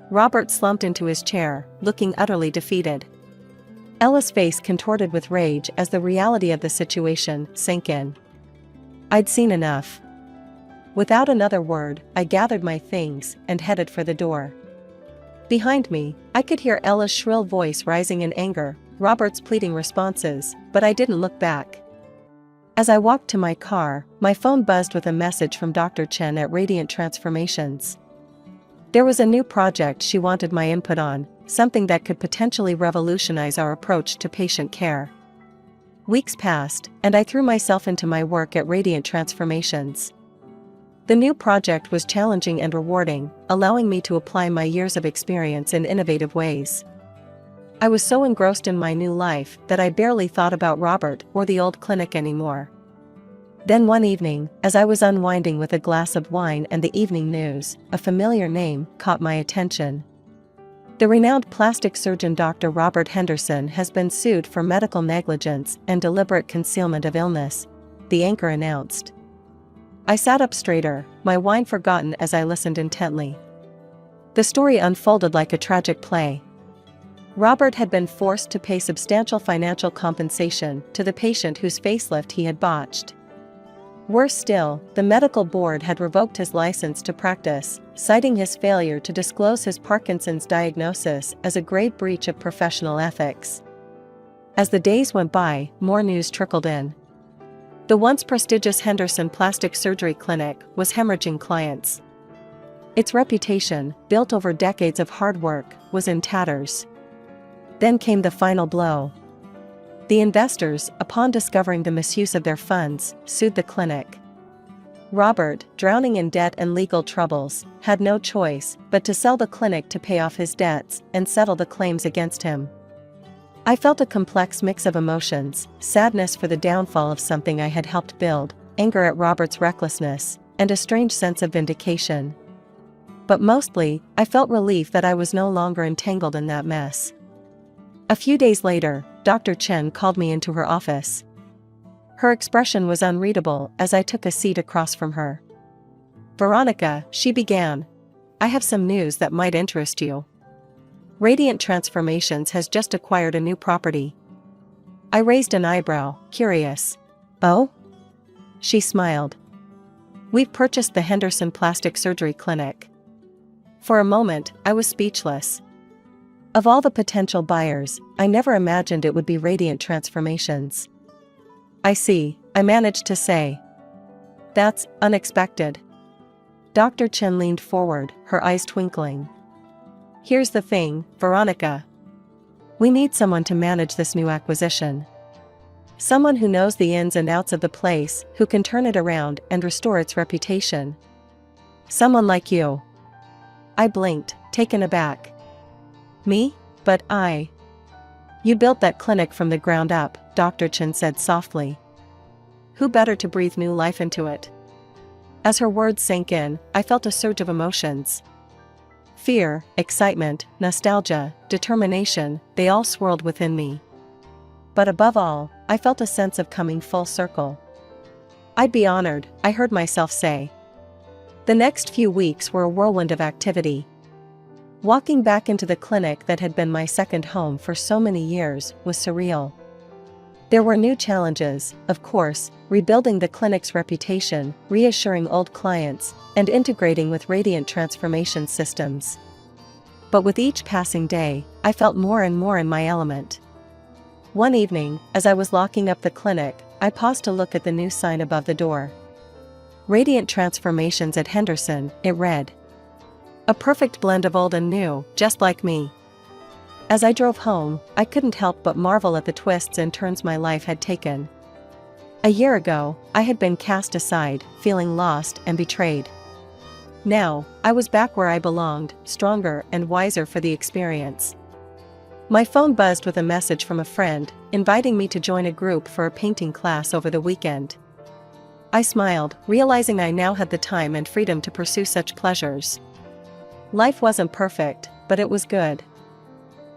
Robert slumped into his chair, looking utterly defeated. Ella's face contorted with rage as the reality of the situation sank in. I'd seen enough. Without another word, I gathered my things and headed for the door. Behind me, I could hear Ella's shrill voice rising in anger, Robert's pleading responses, but I didn't look back. As I walked to my car, my phone buzzed with a message from Dr. Chen at Radiant Transformations. There was a new project she wanted my input on, something that could potentially revolutionize our approach to patient care. Weeks passed, and I threw myself into my work at Radiant Transformations. The new project was challenging and rewarding, allowing me to apply my years of experience in innovative ways. I was so engrossed in my new life that I barely thought about Robert or the old clinic anymore. Then one evening, as I was unwinding with a glass of wine and the evening news, a familiar name caught my attention. The renowned plastic surgeon Dr. Robert Henderson has been sued for medical negligence and deliberate concealment of illness, the anchor announced. I sat up straighter, my wine forgotten as I listened intently. The story unfolded like a tragic play. Robert had been forced to pay substantial financial compensation to the patient whose facelift he had botched. Worse still, the medical board had revoked his license to practice, citing his failure to disclose his Parkinson's diagnosis as a grave breach of professional ethics. As the days went by, more news trickled in. The once prestigious Henderson Plastic Surgery Clinic was hemorrhaging clients. Its reputation, built over decades of hard work, was in tatters. Then came the final blow. The investors, upon discovering the misuse of their funds, sued the clinic. Robert, drowning in debt and legal troubles, had no choice but to sell the clinic to pay off his debts and settle the claims against him. I felt a complex mix of emotions: sadness for the downfall of something I had helped build, anger at Robert's recklessness, and a strange sense of vindication. But mostly, I felt relief that I was no longer entangled in that mess. A few days later, Dr. Chen called me into her office. Her expression was unreadable as I took a seat across from her. "Veronica," she began, "I have some news that might interest you. Radiant Transformations has just acquired a new property." I raised an eyebrow, curious. "Oh?" She smiled. "We've purchased the Henderson Plastic Surgery Clinic." For a moment, I was speechless. Of all the potential buyers, I never imagined it would be Radiant Transformations. "I see," I managed to say. "That's unexpected." Dr. Chen leaned forward, her eyes twinkling. "Here's the thing, Veronica. We need someone to manage this new acquisition. Someone who knows the ins and outs of the place, who can turn it around and restore its reputation. Someone like you." I blinked, taken aback. "Me? But You built that clinic from the ground up," Dr. Chen said softly. "Who better to breathe new life into it?" As her words sank in, I felt a surge of emotions. Fear, excitement, nostalgia, determination, they all swirled within me. But above all, I felt a sense of coming full circle. "I'd be honored," I heard myself say. The next few weeks were a whirlwind of activity. Walking back into the clinic that had been my second home for so many years was surreal. There were new challenges, of course: rebuilding the clinic's reputation, reassuring old clients, and integrating with Radiant Transformation systems. But with each passing day, I felt more and more in my element. One evening, as I was locking up the clinic, I paused to look at the new sign above the door. "Radiant Transformations at Henderson," it read. A perfect blend of old and new, just like me. As I drove home, I couldn't help but marvel at the twists and turns my life had taken. A year ago, I had been cast aside, feeling lost and betrayed. Now, I was back where I belonged, stronger and wiser for the experience. My phone buzzed with a message from a friend, inviting me to join a group for a painting class over the weekend. I smiled, realizing I now had the time and freedom to pursue such pleasures. Life wasn't perfect, but it was good.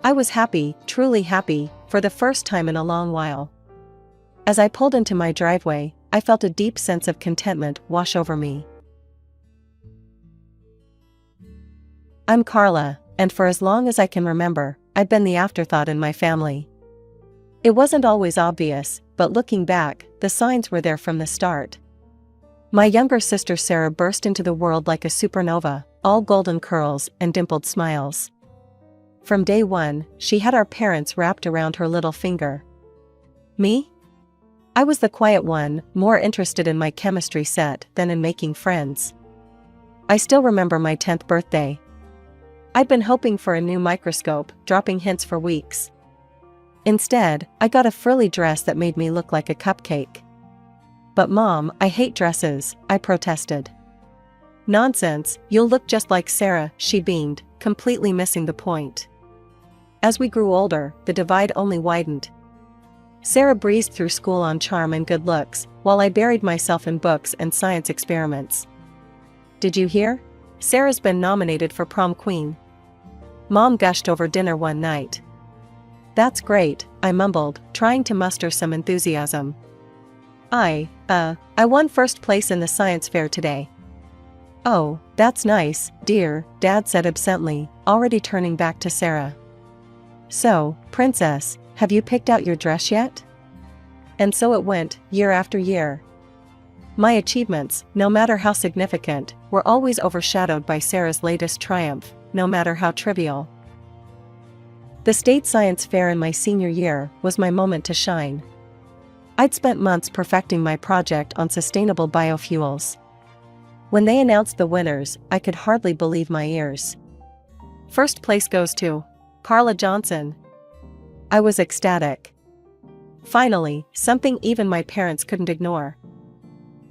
I was happy, truly happy, for the first time in a long while. As I pulled into my driveway, I felt a deep sense of contentment wash over me. I'm Carla, and for as long as I can remember, I've been the afterthought in my family. It wasn't always obvious, but looking back, the signs were there from the start. My younger sister Sarah burst into the world like a supernova, all golden curls and dimpled smiles. From day one, she had our parents wrapped around her little finger. Me? I was the quiet one, more interested in my chemistry set than in making friends. I still remember my 10th birthday. I'd been hoping for a new microscope, dropping hints for weeks. Instead, I got a frilly dress that made me look like a cupcake. "But Mom, I hate dresses," I protested. "Nonsense, you'll look just like Sarah," she beamed, completely missing the point. As we grew older, the divide only widened. Sarah breezed through school on charm and good looks, while I buried myself in books and science experiments. "Did you hear? Sarah's been nominated for prom queen." Mom gushed over dinner one night. "That's great," I mumbled, trying to muster some enthusiasm. I won first place in the science fair today." "Oh, that's nice, dear," Dad said absently, already turning back to Sarah. "So, Princess, have you picked out your dress yet?" And so it went, year after year. My achievements, no matter how significant, were always overshadowed by Sarah's latest triumph, no matter how trivial. The state science fair in my senior year was my moment to shine. I'd spent months perfecting my project on sustainable biofuels. When they announced the winners, I could hardly believe my ears. "First place goes to Carla Johnson." I was ecstatic. Finally, something even my parents couldn't ignore.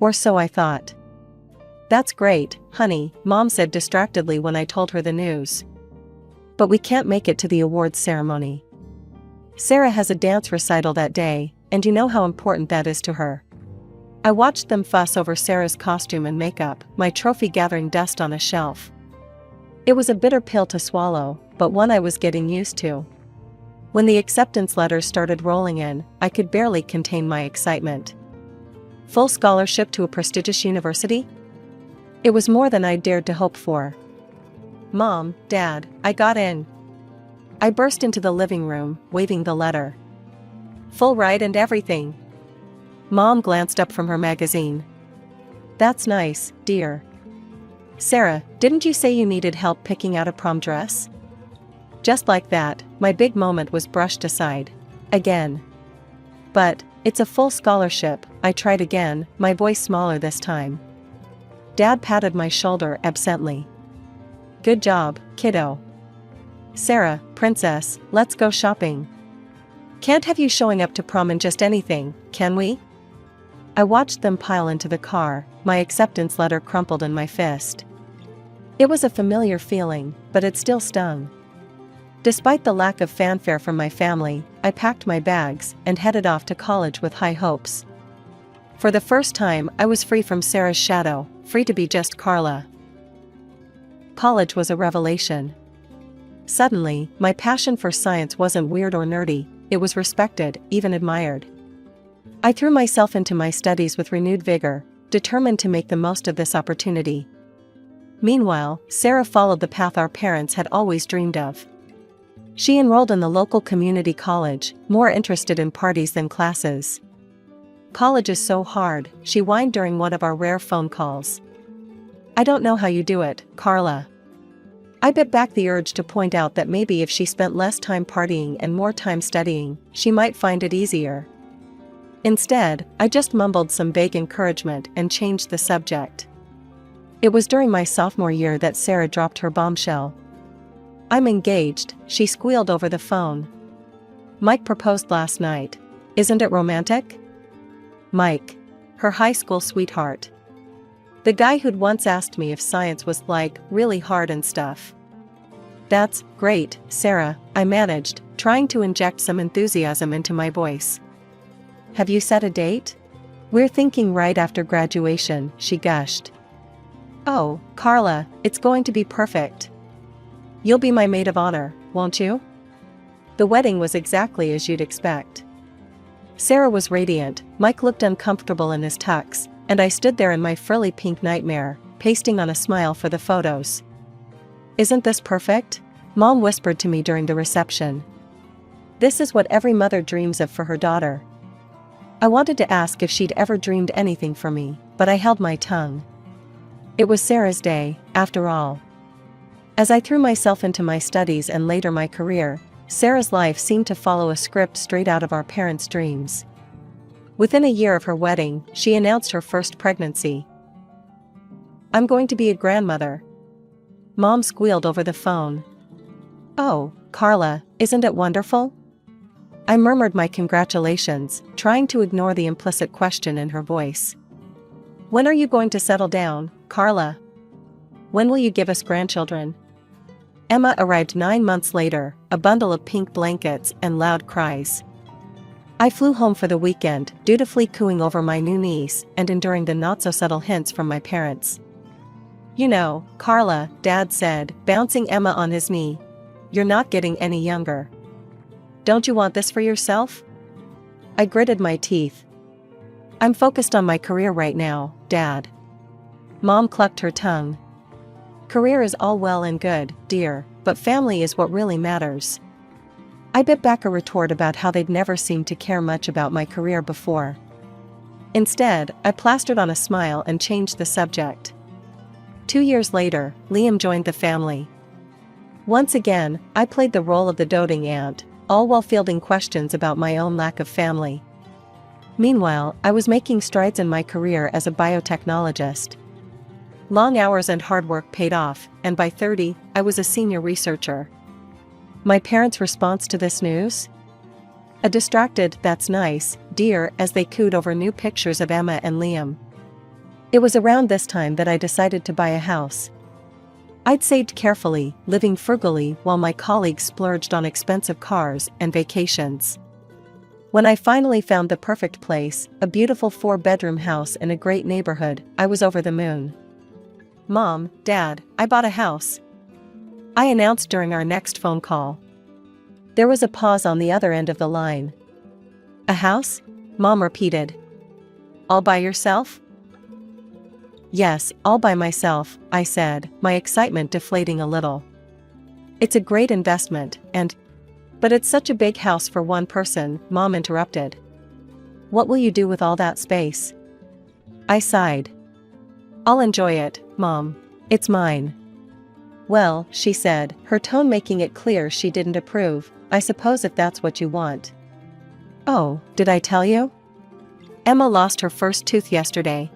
Or so I thought. That's great, honey, Mom said distractedly when I told her the news. But we can't make it to the awards ceremony. Sarah has a dance recital that day, and you know how important that is to her. I watched them fuss over Sarah's costume and makeup, my trophy gathering dust on a shelf. It was a bitter pill to swallow, but one I was getting used to. When the acceptance letters started rolling in, I could barely contain my excitement. Full scholarship to a prestigious university? It was more than I'd dared to hope for. Mom, Dad, I got in. I burst into the living room, waving the letter. Full ride and everything. Mom glanced up from her magazine. That's nice, dear. Sarah, didn't you say you needed help picking out a prom dress? Just like that, my big moment was brushed aside. Again. But, it's a full scholarship, I tried again, my voice smaller this time. Dad patted my shoulder absently. Good job, kiddo. Sarah, princess, let's go shopping. Can't have you showing up to prom in just anything, can we? I watched them pile into the car, my acceptance letter crumpled in my fist. It was a familiar feeling, but it still stung. Despite the lack of fanfare from my family, I packed my bags and headed off to college with high hopes. For the first time, I was free from Sarah's shadow, free to be just Carla. College was a revelation. Suddenly, my passion for science wasn't weird or nerdy, it was respected, even admired. I threw myself into my studies with renewed vigor, determined to make the most of this opportunity. Meanwhile, Sarah followed the path our parents had always dreamed of. She enrolled in the local community college, more interested in parties than classes. College is so hard, she whined during one of our rare phone calls. I don't know how you do it, Carla. I bit back the urge to point out that maybe if she spent less time partying and more time studying, she might find it easier. Instead, I just mumbled some vague encouragement and changed the subject. It was during my sophomore year that Sarah dropped her bombshell. I'm engaged, she squealed over the phone. Mike proposed last night. Isn't it romantic? Mike. Her high school sweetheart. The guy who'd once asked me if science was like, really hard and stuff. That's great, Sarah, I managed, trying to inject some enthusiasm into my voice. Have you set a date? We're thinking right after graduation, she gushed. Oh, Carla, it's going to be perfect. You'll be my maid of honor, won't you? The wedding was exactly as you'd expect. Sarah was radiant, Mike looked uncomfortable in his tux, and I stood there in my frilly pink nightmare, pasting on a smile for the photos. Isn't this perfect? Mom whispered to me during the reception. This is what every mother dreams of for her daughter. I wanted to ask if she'd ever dreamed anything for me, but I held my tongue. It was Sarah's day, after all. As I threw myself into my studies and later my career, Sarah's life seemed to follow a script straight out of our parents' dreams. Within a year of her wedding, she announced her first pregnancy. I'm going to be a grandmother. Mom squealed over the phone. Oh, Carla, isn't it wonderful? I murmured my congratulations, trying to ignore the implicit question in her voice. When are you going to settle down, Carla? When will you give us grandchildren? Emma arrived 9 months later, a bundle of pink blankets and loud cries. I flew home for the weekend, dutifully cooing over my new niece and enduring the not-so-subtle hints from my parents. You know, Carla, Dad said, bouncing Emma on his knee. You're not getting any younger. Don't you want this for yourself? I gritted my teeth. I'm focused on my career right now, Dad. Mom clucked her tongue. Career is all well and good, dear, but family is what really matters. I bit back a retort about how they'd never seemed to care much about my career before. Instead, I plastered on a smile and changed the subject. 2 years later, Liam joined the family. Once again, I played the role of the doting aunt, all while fielding questions about my own lack of family. Meanwhile, I was making strides in my career as a biotechnologist. Long hours and hard work paid off, and by 30, I was a senior researcher. My parents' response to this news? A distracted, "That's nice, dear," as they cooed over new pictures of Emma and Liam. It was around this time that I decided to buy a house. I'd saved carefully, living frugally while my colleagues splurged on expensive cars and vacations. When I finally found the perfect place, a beautiful 4-bedroom house in a great neighborhood, I was over the moon. "Mom, Dad, I bought a house," I announced during our next phone call. There was a pause on the other end of the line. "A house?" Mom repeated. "All by yourself?" "Yes, all by myself," I said, my excitement deflating a little. "It's a great investment, but it's such a big house for one person," Mom interrupted. "What will you do with all that space?" I sighed. "I'll enjoy it, Mom. It's mine." "Well," she said, her tone making it clear she didn't approve, "I suppose if that's what you want." "Oh, did I tell you? Emma lost her first tooth yesterday."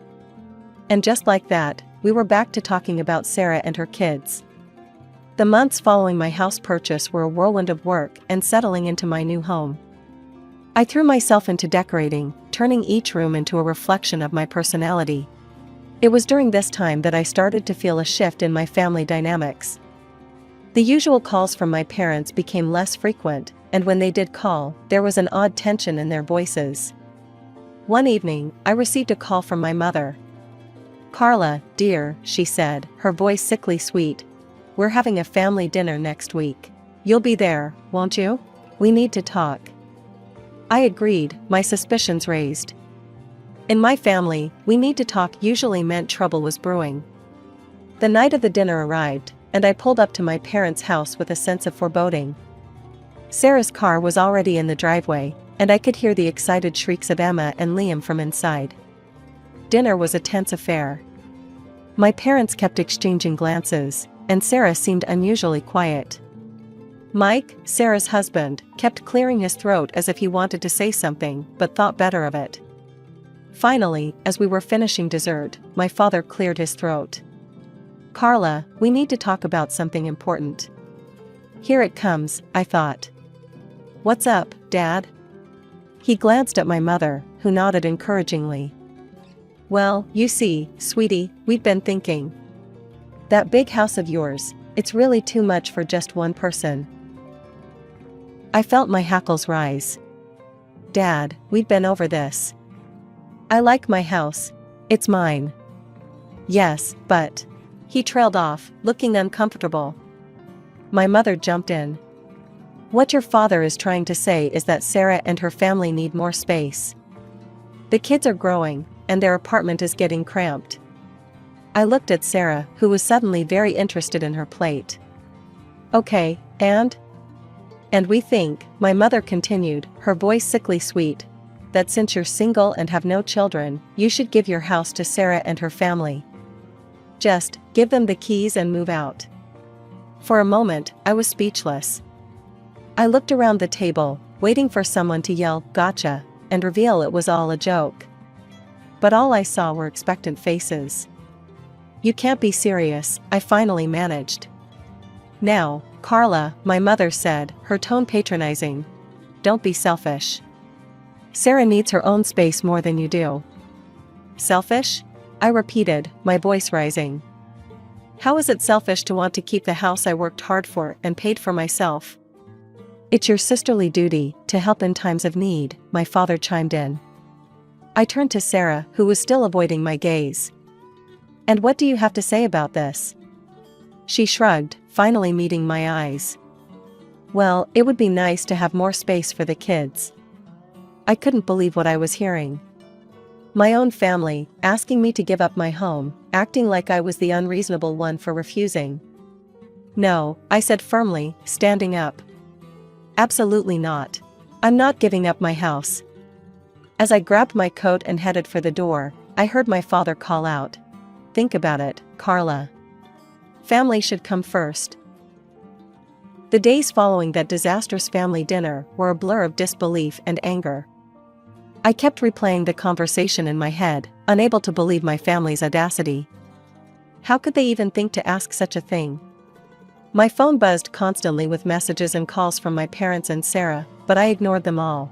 And just like that, we were back to talking about Sarah and her kids. The months following my house purchase were a whirlwind of work and settling into my new home. I threw myself into decorating, turning each room into a reflection of my personality. It was during this time that I started to feel a shift in my family dynamics. The usual calls from my parents became less frequent, and when they did call, there was an odd tension in their voices. One evening, I received a call from my mother. "Carla, dear," she said, her voice sickly sweet, "we're having a family dinner next week. You'll be there, won't you? We need to talk." I agreed, my suspicions raised. In my family, "we need to talk" usually meant trouble was brewing. The night of the dinner arrived, and I pulled up to my parents' house with a sense of foreboding. Sarah's car was already in the driveway, and I could hear the excited shrieks of Emma and Liam from inside. Dinner was a tense affair. My parents kept exchanging glances, and Sarah seemed unusually quiet. Mike, Sarah's husband, kept clearing his throat as if he wanted to say something but thought better of it. Finally, as we were finishing dessert, my father cleared his throat. "Carla, we need to talk about something important." Here it comes, I thought. "What's up, Dad?" He glanced at my mother, who nodded encouragingly. "Well, you see, sweetie, we've been thinking. That big house of yours, it's really too much for just one person." I felt my hackles rise. "Dad, we've been over this. I like my house. It's mine." "Yes, but..." He trailed off, looking uncomfortable. My mother jumped in. "What your father is trying to say is that Sarah and her family need more space. The kids are growing, and their apartment is getting cramped." I looked at Sarah, who was suddenly very interested in her plate. "Okay, and?" "And we think," my mother continued, her voice sickly sweet, "that since you're single and have no children, you should give your house to Sarah and her family. Just give them the keys and move out." For a moment, I was speechless. I looked around the table, waiting for someone to yell, "Gotcha," and reveal it was all a joke. But all I saw were expectant faces. "You can't be serious," I finally managed. "Now, Carla," my mother said, her tone patronizing, "don't be selfish. Sarah needs her own space more than you do." "Selfish?" I repeated, my voice rising. "How is it selfish to want to keep the house I worked hard for and paid for myself?" "It's your sisterly duty to help in times of need," my father chimed in. I turned to Sarah, who was still avoiding my gaze. "And what do you have to say about this?" She shrugged, finally meeting my eyes. "Well, it would be nice to have more space for the kids." I couldn't believe what I was hearing. My own family, asking me to give up my home, acting like I was the unreasonable one for refusing. "No," I said firmly, standing up. "Absolutely not. I'm not giving up my house." As I grabbed my coat and headed for the door, I heard my father call out, "Think about it, Carla. Family should come first." The days following that disastrous family dinner were a blur of disbelief and anger. I kept replaying the conversation in my head, unable to believe my family's audacity. How could they even think to ask such a thing? My phone buzzed constantly with messages and calls from my parents and Sarah, but I ignored them all.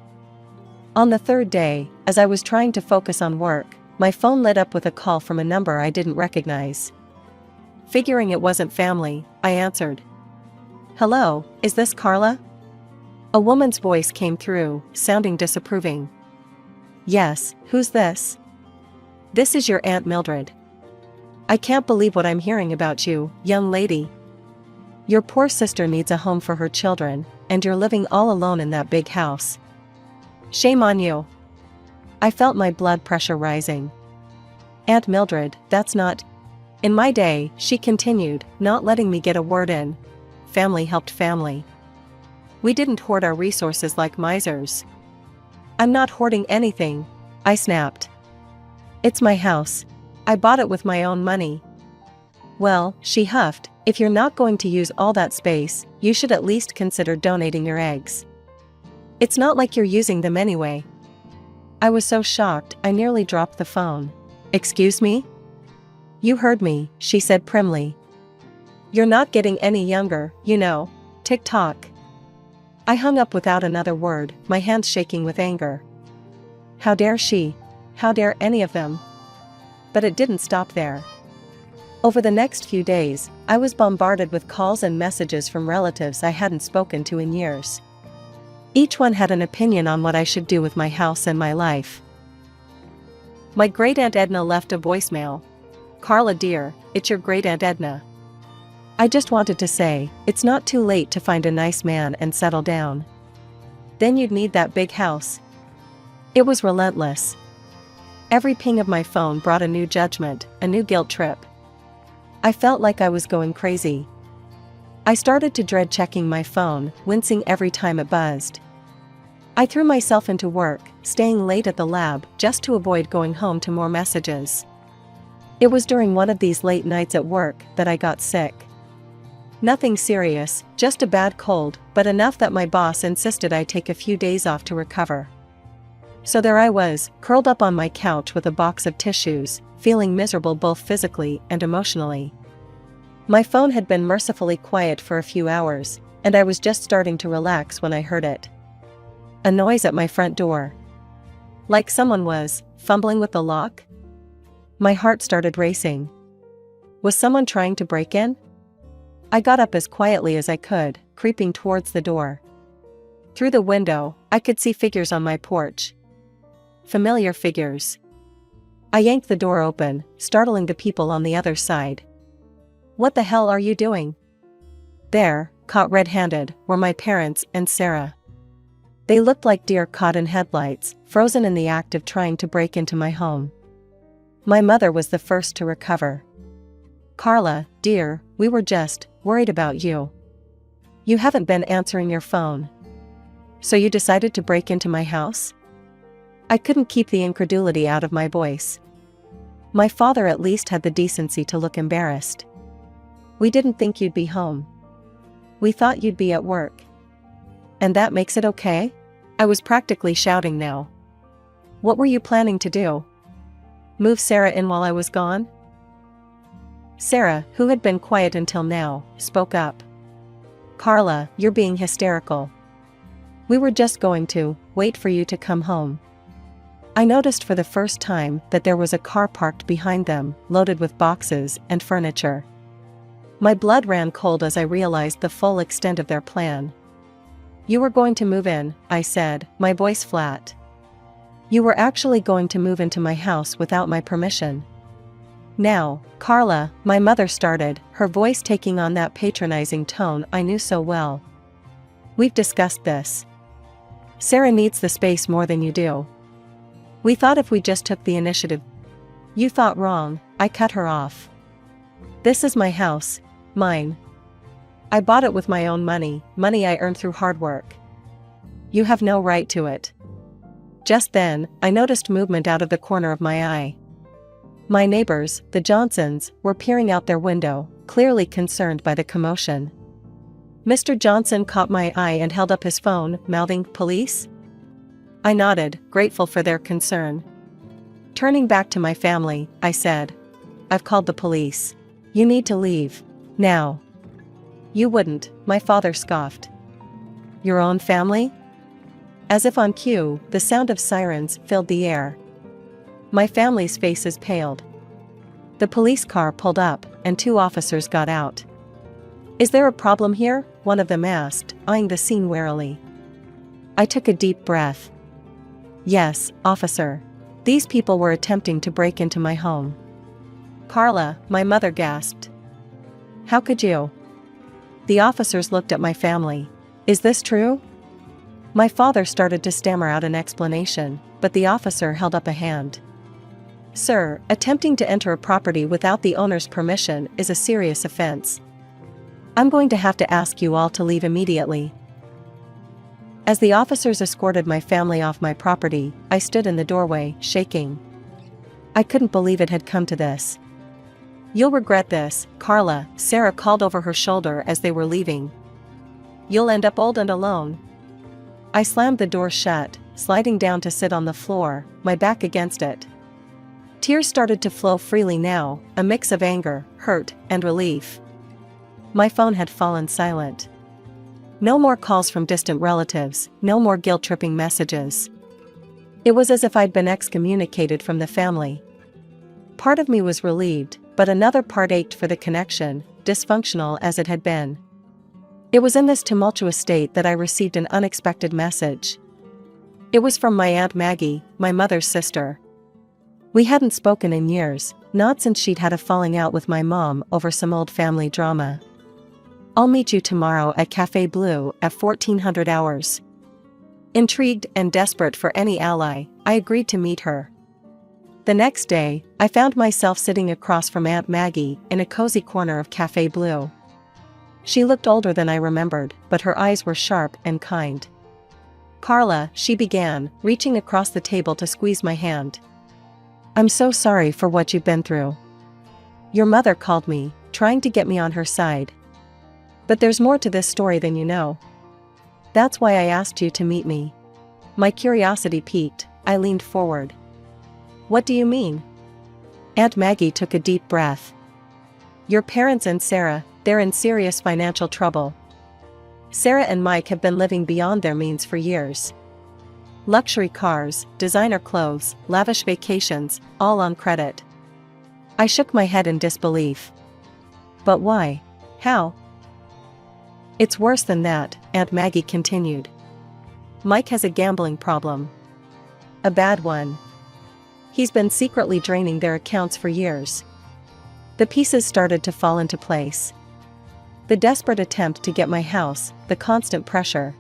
On the third day, as I was trying to focus on work, my phone lit up with a call from a number I didn't recognize. Figuring it wasn't family, I answered. "Hello, is this Carla?" A woman's voice came through, sounding disapproving. "Yes, who's this?" "This is your Aunt Mildred." "I can't believe what I'm hearing about you, young lady. Your poor sister needs a home for her children, and you're living all alone in that big house. Shame on you." I felt my blood pressure rising. "Aunt Mildred, that's not..." In my day, she continued, not letting me get a word in. Family helped family. We didn't hoard our resources like misers. "I'm not hoarding anything," I snapped. "It's my house. I bought it with my own money." "Well," she huffed, "if you're not going to use all that space, you should at least consider donating your eggs. It's not like you're using them anyway." I was so shocked, I nearly dropped the phone. "Excuse me?" "You heard me," she said primly. "You're not getting any younger, you know. Tick-tock." I hung up without another word, my hands shaking with anger. How dare she? How dare any of them? But it didn't stop there. Over the next few days, I was bombarded with calls and messages from relatives I hadn't spoken to in years. Each one had an opinion on what I should do with my house and my life. My great-aunt Edna left a voicemail. "Carla dear, it's your great-aunt Edna. I just wanted to say, it's not too late to find a nice man and settle down. Then you'd need that big house." It was relentless. Every ping of my phone brought a new judgment, a new guilt trip. I felt like I was going crazy. I started to dread checking my phone, wincing every time it buzzed. I threw myself into work, staying late at the lab just to avoid going home to more messages. It was during one of these late nights at work that I got sick. Nothing serious, just a bad cold, but enough that my boss insisted I take a few days off to recover. So there I was, curled up on my couch with a box of tissues, feeling miserable both physically and emotionally. My phone had been mercifully quiet for a few hours, and I was just starting to relax when I heard it. A noise at my front door. Like someone was fumbling with the lock. My heart started racing. Was someone trying to break in? I got up as quietly as I could, creeping towards the door. Through the window, I could see figures on my porch. Familiar figures. I yanked the door open, startling the people on the other side. "What the hell are you doing?" There, caught red-handed, were my parents and Sarah. They looked like deer caught in headlights, frozen in the act of trying to break into my home. My mother was the first to recover. "Carla, dear, we were just worried about you. You haven't been answering your phone. So you decided to break into my house?" I couldn't keep the incredulity out of my voice. My father at least had the decency to look embarrassed. "We didn't think you'd be home. We thought you'd be at work. And that makes it okay?" I was practically shouting now. "What were you planning to do? Move Sarah in while I was gone?" Sarah, who had been quiet until now, spoke up. "Carla, you're being hysterical. We were just going to wait for you to come home." I noticed for the first time that there was a car parked behind them, loaded with boxes and furniture. My blood ran cold as I realized the full extent of their plan. "You were going to move in," I said, my voice flat. "You were actually going to move into my house without my permission." "Now, Carla," my mother started, her voice taking on that patronizing tone I knew so well. "We've discussed this. Sarah needs the space more than you do. We thought if we just took the initiative..." "You thought wrong," I cut her off. "This is my house, mine. I bought it with my own money, money I earned through hard work. You have no right to it." Just then, I noticed movement out of the corner of my eye. My neighbors, the Johnsons, were peering out their window, clearly concerned by the commotion. Mr. Johnson caught my eye and held up his phone, mouthing, "Police?" I nodded, grateful for their concern. Turning back to my family, I said, "I've called the police. You need to leave. Now." "You wouldn't," my father scoffed. "Your own family?" As if on cue, the sound of sirens filled the air. My family's faces paled. The police car pulled up, and 2 officers got out. "Is there a problem here?" one of them asked, eyeing the scene warily. I took a deep breath. "Yes, officer. These people were attempting to break into my home." "Carla," my mother gasped. "How could you?" The officers looked at my family. "Is this true?" My father started to stammer out an explanation, but the officer held up a hand. "Sir, attempting to enter a property without the owner's permission is a serious offense. I'm going to have to ask you all to leave immediately." As the officers escorted my family off my property, I stood in the doorway, shaking. I couldn't believe it had come to this. "You'll regret this, Carla," Sarah called over her shoulder as they were leaving. "You'll end up old and alone." I slammed the door shut, sliding down to sit on the floor, my back against it. Tears started to flow freely now, a mix of anger, hurt, and relief. My phone had fallen silent. No more calls from distant relatives, no more guilt-tripping messages. It was as if I'd been excommunicated from the family. Part of me was relieved, but another part ached for the connection, dysfunctional as it had been. It was in this tumultuous state that I received an unexpected message. It was from my Aunt Maggie, my mother's sister. We hadn't spoken in years, not since she'd had a falling out with my mom over some old family drama. "I'll meet you tomorrow at Café Bleu at 1400 hours." Intrigued and desperate for any ally, I agreed to meet her. The next day, I found myself sitting across from Aunt Maggie in a cozy corner of Café Bleu. She looked older than I remembered, but her eyes were sharp and kind. "Carla," she began, reaching across the table to squeeze my hand. "I'm so sorry for what you've been through. Your mother called me, trying to get me on her side. But there's more to this story than you know. That's why I asked you to meet me." My curiosity piqued, I leaned forward. "What do you mean?" Aunt Maggie took a deep breath. "Your parents and Sarah, they're in serious financial trouble. Sarah and Mike have been living beyond their means for years. Luxury cars, designer clothes, lavish vacations, all on credit." I shook my head in disbelief. "But why? How?" "It's worse than that," Aunt Maggie continued. "Mike has a gambling problem. A bad one. He's been secretly draining their accounts for years." The pieces started to fall into place. The desperate attempt to get my house, the constant pressure.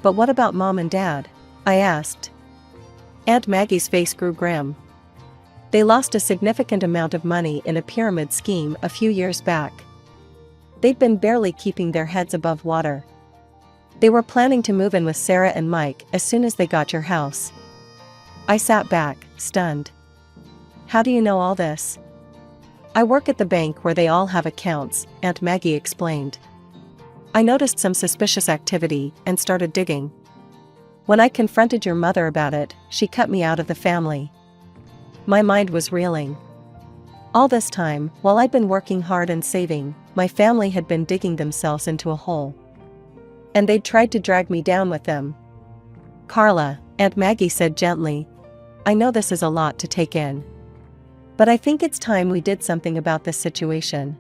"But what about Mom and Dad?" I asked. Aunt Maggie's face grew grim. "They lost a significant amount of money in a pyramid scheme a few years back. They'd been barely keeping their heads above water. They were planning to move in with Sarah and Mike as soon as they got your house." I sat back, stunned. "How do you know all this?" "I work at the bank where they all have accounts," Aunt Maggie explained. "I noticed some suspicious activity and started digging. When I confronted your mother about it, she cut me out of the family." My mind was reeling. All this time, while I'd been working hard and saving, my family had been digging themselves into a hole. And they'd tried to drag me down with them. "Carla," Aunt Maggie said gently, "I know this is a lot to take in. But I think it's time we did something about this situation.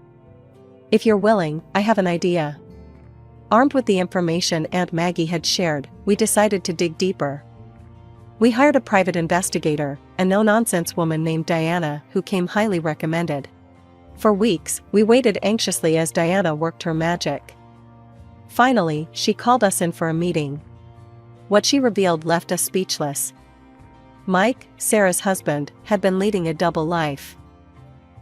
If you're willing, I have an idea." Armed with the information Aunt Maggie had shared, we decided to dig deeper. We hired a private investigator, a no-nonsense woman named Diana who came highly recommended. For weeks, we waited anxiously as Diana worked her magic. Finally, she called us in for a meeting. What she revealed left us speechless. Mike, Sarah's husband, had been leading a double life.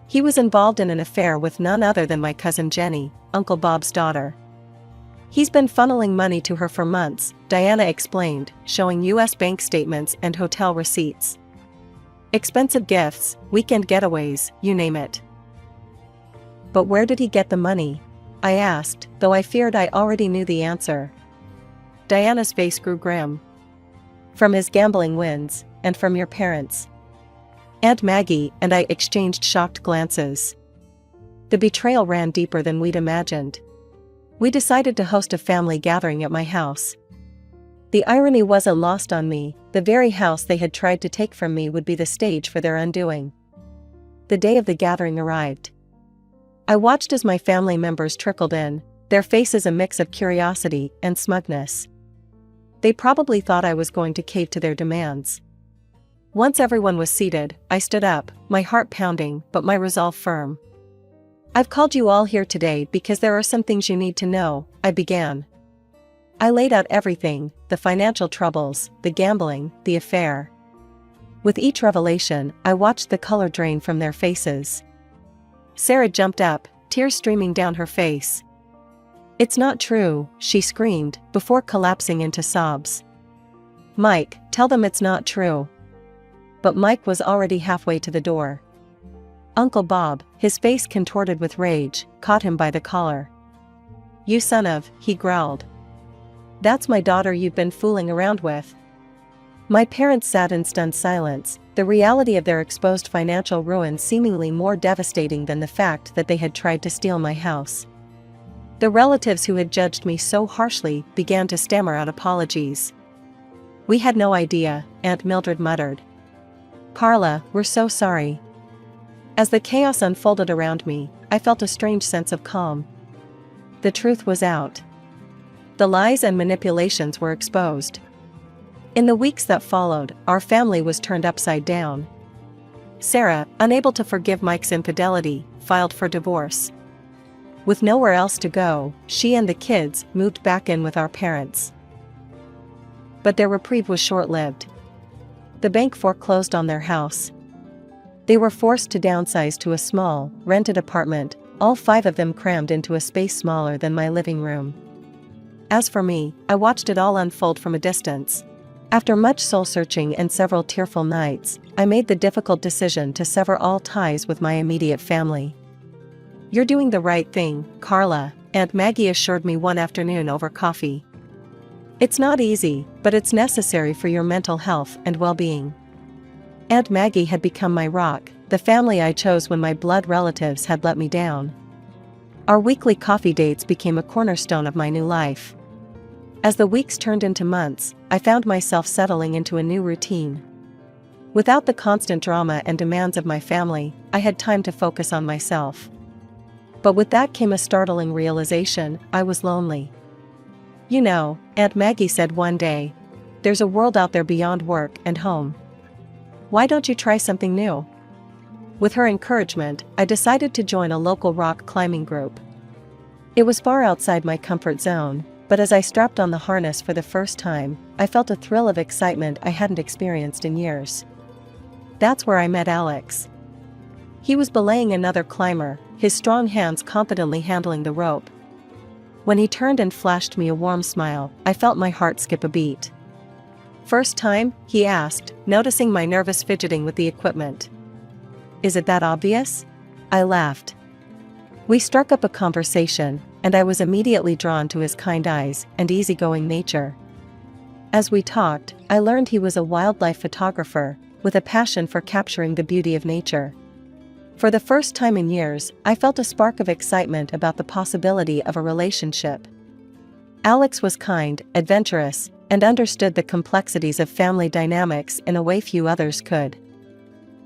He was involved in an affair with none other than my cousin Jenny, Uncle Bob's daughter. "He's been funneling money to her for months," Diana explained, showing U.S. bank statements and hotel receipts. "Expensive gifts, weekend getaways, you name it." "But where did he get the money?" I asked, though I feared I already knew the answer. Diana's face grew grim. "From his gambling wins, and from your parents." Aunt Maggie and I exchanged shocked glances. The betrayal ran deeper than we'd imagined. We decided to host a family gathering at my house. The irony wasn't lost on me. The very house they had tried to take from me would be the stage for their undoing. The day of the gathering arrived. I watched as my family members trickled in, their faces a mix of curiosity and smugness. They probably thought I was going to cave to their demands. Once everyone was seated, I stood up, my heart pounding but my resolve firm. "I've called you all here today because there are some things you need to know," I began. I laid out everything, the financial troubles, the gambling, the affair. With each revelation, I watched the color drain from their faces. Sarah jumped up, tears streaming down her face. "It's not true," she screamed, before collapsing into sobs. "Mike, tell them it's not true." But Mike was already halfway to the door. Uncle Bob, his face contorted with rage, caught him by the collar. "You son of," he growled. "That's my daughter you've been fooling around with." My parents sat in stunned silence, the reality of their exposed financial ruin seemingly more devastating than the fact that they had tried to steal my house. The relatives who had judged me so harshly began to stammer out apologies. "We had no idea," Aunt Mildred muttered. "Carla, we're so sorry." As the chaos unfolded around me, I felt a strange sense of calm. The truth was out. The lies and manipulations were exposed. In the weeks that followed, our family was turned upside down. Sarah, unable to forgive Mike's infidelity, filed for divorce. With nowhere else to go, she and the kids moved back in with our parents. But their reprieve was short-lived. The bank foreclosed on their house. They were forced to downsize to a small, rented apartment, all 5 of them crammed into a space smaller than my living room. As for me, I watched it all unfold from a distance. After much soul-searching and several tearful nights, I made the difficult decision to sever all ties with my immediate family. "You're doing the right thing, Carla," Aunt Maggie assured me one afternoon over coffee. "It's not easy, but it's necessary for your mental health and well-being." Aunt Maggie had become my rock, the family I chose when my blood relatives had let me down. Our weekly coffee dates became a cornerstone of my new life. As the weeks turned into months, I found myself settling into a new routine. Without the constant drama and demands of my family, I had time to focus on myself. But with that came a startling realization: I was lonely. "You know," Aunt Maggie said one day, "there's a world out there beyond work and home. Why don't you try something new?" With her encouragement, I decided to join a local rock climbing group. It was far outside my comfort zone, but as I strapped on the harness for the first time, I felt a thrill of excitement I hadn't experienced in years. That's where I met Alex. He was belaying another climber, his strong hands confidently handling the rope. When he turned and flashed me a warm smile, I felt my heart skip a beat. "First time?" he asked, noticing my nervous fidgeting with the equipment. "Is it that obvious?" I laughed. We struck up a conversation, and I was immediately drawn to his kind eyes and easygoing nature. As we talked, I learned he was a wildlife photographer, with a passion for capturing the beauty of nature. For the first time in years, I felt a spark of excitement about the possibility of a relationship. Alex was kind, adventurous, and understood the complexities of family dynamics in a way few others could.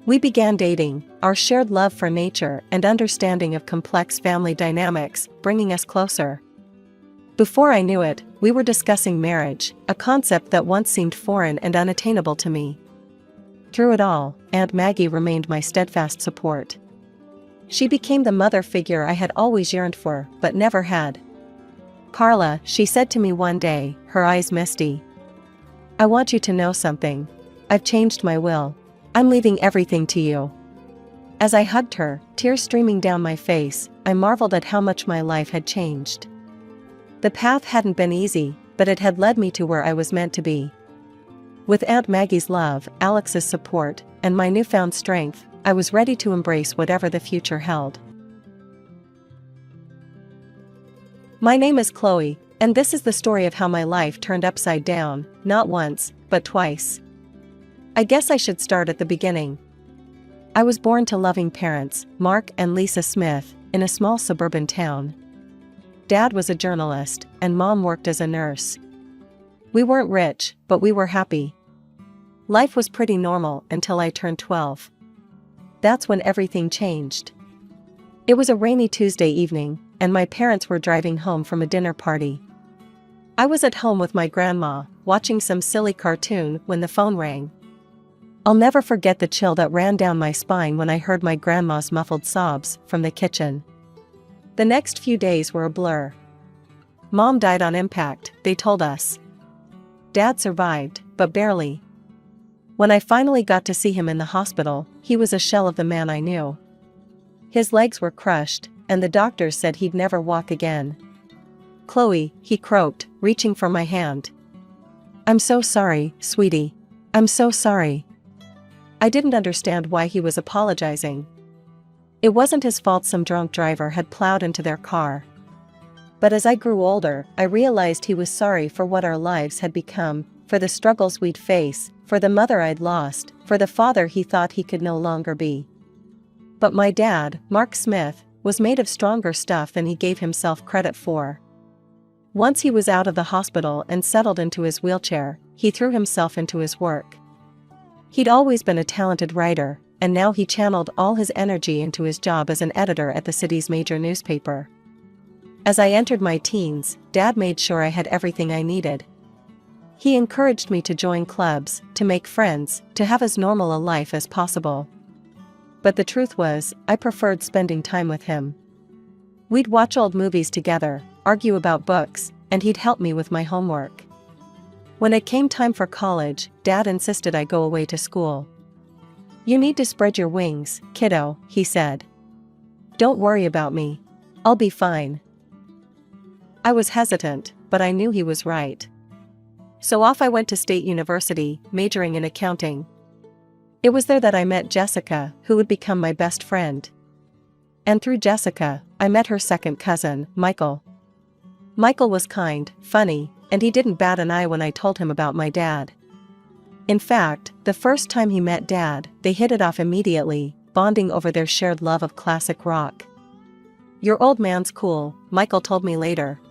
We began dating, our shared love for nature and understanding of complex family dynamics bringing us closer. Before I knew it, we were discussing marriage, a concept that once seemed foreign and unattainable to me. Through it all, Aunt Maggie remained my steadfast support. She became the mother figure I had always yearned for, but never had. "Carla," she said to me one day, her eyes misty. "I want you to know something. I've changed my will. I'm leaving everything to you." As I hugged her, tears streaming down my face, I marveled at how much my life had changed. The path hadn't been easy, but it had led me to where I was meant to be. With Aunt Maggie's love, Alex's support, and my newfound strength, I was ready to embrace whatever the future held. My name is Chloe, and this is the story of how my life turned upside down, not once, but twice. I guess I should start at the beginning. I was born to loving parents, Mark and Lisa Smith, in a small suburban town. Dad was a journalist, and Mom worked as a nurse. We weren't rich, but we were happy. Life was pretty normal until I turned 12. That's when everything changed. It was a rainy Tuesday evening, and my parents were driving home from a dinner party. I was at home with my grandma, watching some silly cartoon when the phone rang. I'll never forget the chill that ran down my spine when I heard my grandma's muffled sobs from the kitchen. The next few days were a blur. Mom died on impact, they told us. Dad survived, but barely. When I finally got to see him in the hospital, he was a shell of the man I knew. His legs were crushed, and the doctors said he'd never walk again. "Chloe," he croaked, reaching for my hand. "I'm so sorry, sweetie. I'm so sorry." I didn't understand why he was apologizing. It wasn't his fault some drunk driver had plowed into their car. But as I grew older, I realized he was sorry for what our lives had become, for the struggles we'd face, for the mother I'd lost, for the father he thought he could no longer be. But my dad, Mark Smith, was made of stronger stuff than he gave himself credit for. Once he was out of the hospital and settled into his wheelchair, he threw himself into his work. He'd always been a talented writer, and now he channeled all his energy into his job as an editor at the city's major newspaper. As I entered my teens, Dad made sure I had everything I needed. He encouraged me to join clubs, to make friends, to have as normal a life as possible. But the truth was, I preferred spending time with him. We'd watch old movies together, argue about books, and he'd help me with my homework. When it came time for college, Dad insisted I go away to school. "You need to spread your wings, kiddo," he said. "Don't worry about me. I'll be fine." I was hesitant, but I knew he was right. So off I went to State University, majoring in accounting. It was there that I met Jessica, who would become my best friend. And through Jessica, I met her second cousin, Michael. Michael was kind, funny, and he didn't bat an eye when I told him about my dad. In fact, the first time he met Dad, they hit it off immediately, bonding over their shared love of classic rock. "Your old man's cool," Michael told me later.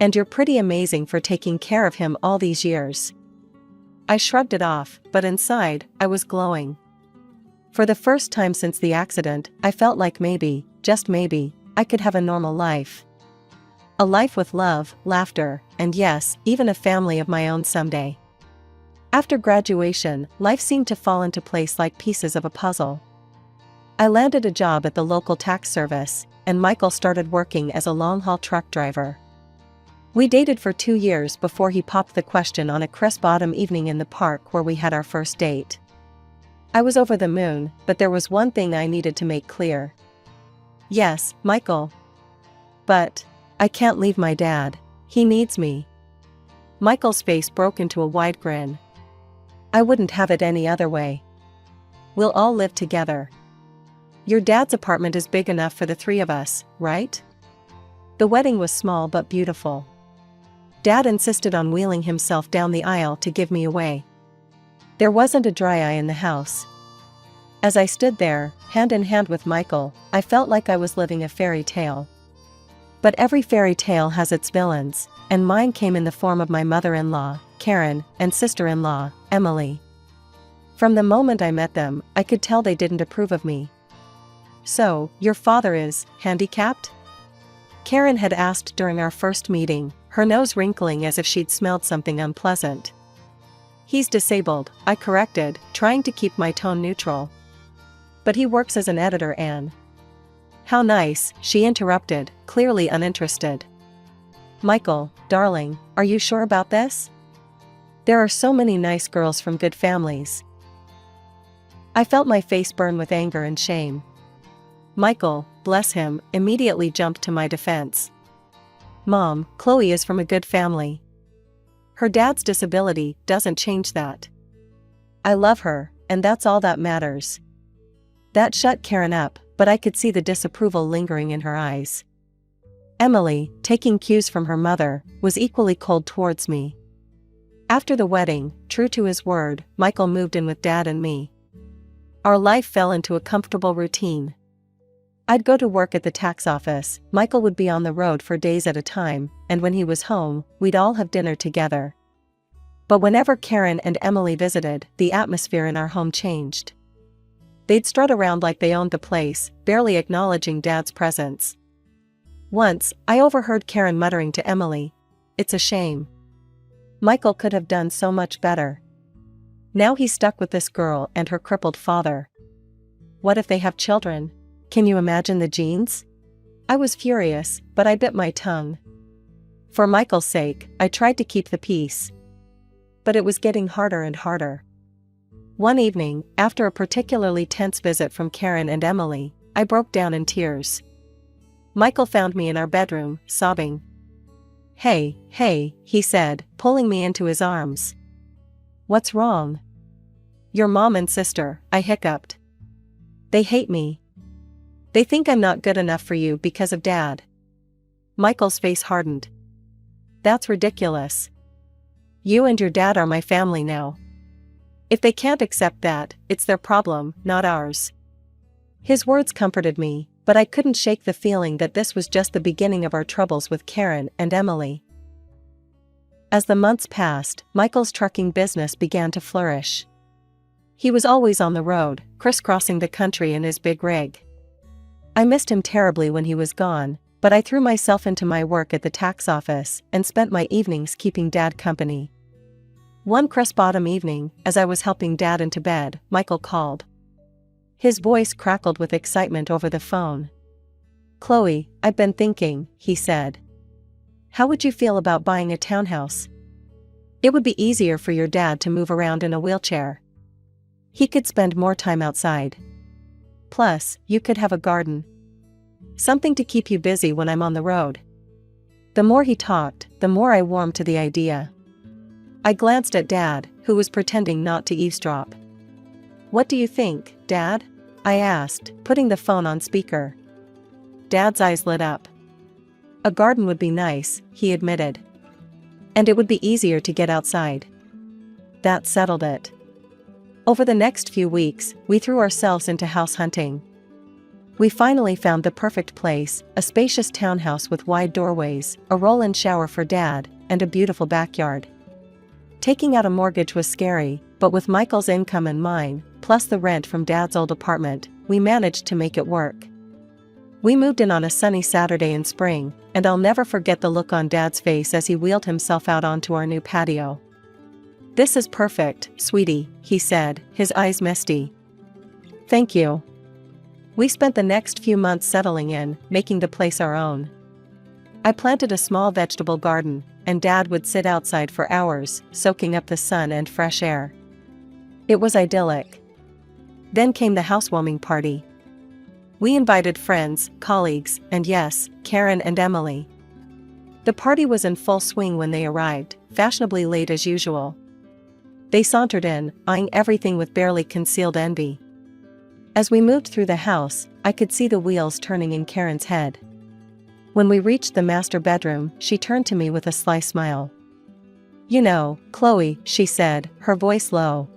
"And you're pretty amazing for taking care of him all these years." I shrugged it off, but inside, I was glowing. For the first time since the accident, I felt like maybe, just maybe, I could have a normal life. A life with love, laughter, and yes, even a family of my own someday. After graduation, life seemed to fall into place like pieces of a puzzle. I landed a job at the local tax service, and Michael started working as a long-haul truck driver. We dated for 2 years before he popped the question on a crisp autumn evening in the park where we had our first date. I was over the moon, but there was one thing I needed to make clear. "Yes, Michael. But I can't leave my dad. He needs me." Michael's face broke into a wide grin. "I wouldn't have it any other way. We'll all live together. Your dad's apartment is big enough for the 3 of us, right?" The wedding was small but beautiful. Dad insisted on wheeling himself down the aisle to give me away. There wasn't a dry eye in the house. As I stood there, hand in hand with Michael, I felt like I was living a fairy tale. But every fairy tale has its villains, and mine came in the form of my mother-in-law, Karen, and sister-in-law, Emily. From the moment I met them, I could tell they didn't approve of me. "So, your father is handicapped?" Karen had asked during our first meeting, her nose wrinkling as if she'd smelled something unpleasant. "He's disabled," I corrected, trying to keep my tone neutral. "But he works as an editor, Anne." "How nice," she interrupted, clearly uninterested. "Michael, darling, are you sure about this? There are so many nice girls from good families." I felt my face burn with anger and shame. Michael, bless him, immediately jumped to my defense. "Mom, Chloe is from a good family. Her dad's disability doesn't change that. I love her, and that's all that matters." That shut Karen up, but I could see the disapproval lingering in her eyes. Emily, taking cues from her mother, was equally cold towards me. After the wedding, true to his word, Michael moved in with Dad and me. Our life fell into a comfortable routine. I'd go to work at the tax office, Michael would be on the road for days at a time, and when he was home, we'd all have dinner together. But whenever Karen and Emily visited, the atmosphere in our home changed. They'd strut around like they owned the place, barely acknowledging Dad's presence. Once, I overheard Karen muttering to Emily, "It's a shame. Michael could have done so much better. Now he's stuck with this girl and her crippled father. What if they have children? Can you imagine the genes?" I was furious, but I bit my tongue. For Michael's sake, I tried to keep the peace. But it was getting harder and harder. One evening, after a particularly tense visit from Karen and Emily, I broke down in tears. Michael found me in our bedroom, sobbing. Hey, he said, pulling me into his arms. "What's wrong?" "Your mom and sister," I hiccuped. "They hate me. They think I'm not good enough for you because of Dad." Michael's face hardened. "That's ridiculous. You and your dad are my family now. If they can't accept that, it's their problem, not ours." His words comforted me, but I couldn't shake the feeling that this was just the beginning of our troubles with Karen and Emily. As the months passed, Michael's trucking business began to flourish. He was always on the road, crisscrossing the country in his big rig. I missed him terribly when he was gone, but I threw myself into my work at the tax office and spent my evenings keeping Dad company. One crisp autumn evening, as I was helping Dad into bed, Michael called. His voice crackled with excitement over the phone. "Chloe, I've been thinking," he said. "How would you feel about buying a townhouse? It would be easier for your dad to move around in a wheelchair. He could spend more time outside. Plus, you could have a garden. Something to keep you busy when I'm on the road." The more he talked, the more I warmed to the idea. I glanced at Dad, who was pretending not to eavesdrop. "What do you think, Dad?" I asked, putting the phone on speaker. Dad's eyes lit up. "A garden would be nice," he admitted. "And it would be easier to get outside." That settled it. Over the next few weeks, we threw ourselves into house hunting. We finally found the perfect place, a spacious townhouse with wide doorways, a roll-in shower for Dad, and a beautiful backyard. Taking out a mortgage was scary, but with Michael's income and mine, plus the rent from Dad's old apartment, we managed to make it work. We moved in on a sunny Saturday in spring, and I'll never forget the look on Dad's face as he wheeled himself out onto our new patio. "This is perfect, sweetie," he said, his eyes misty. "Thank you." We spent the next few months settling in, making the place our own. I planted a small vegetable garden, and Dad would sit outside for hours, soaking up the sun and fresh air. It was idyllic. Then came the housewarming party. We invited friends, colleagues, and yes, Karen and Emily. The party was in full swing when they arrived, fashionably late as usual. They sauntered in, eyeing everything with barely concealed envy. As we moved through the house, I could see the wheels turning in Karen's head. When we reached the master bedroom, she turned to me with a sly smile. "You know, Chloe," she said, her voice low.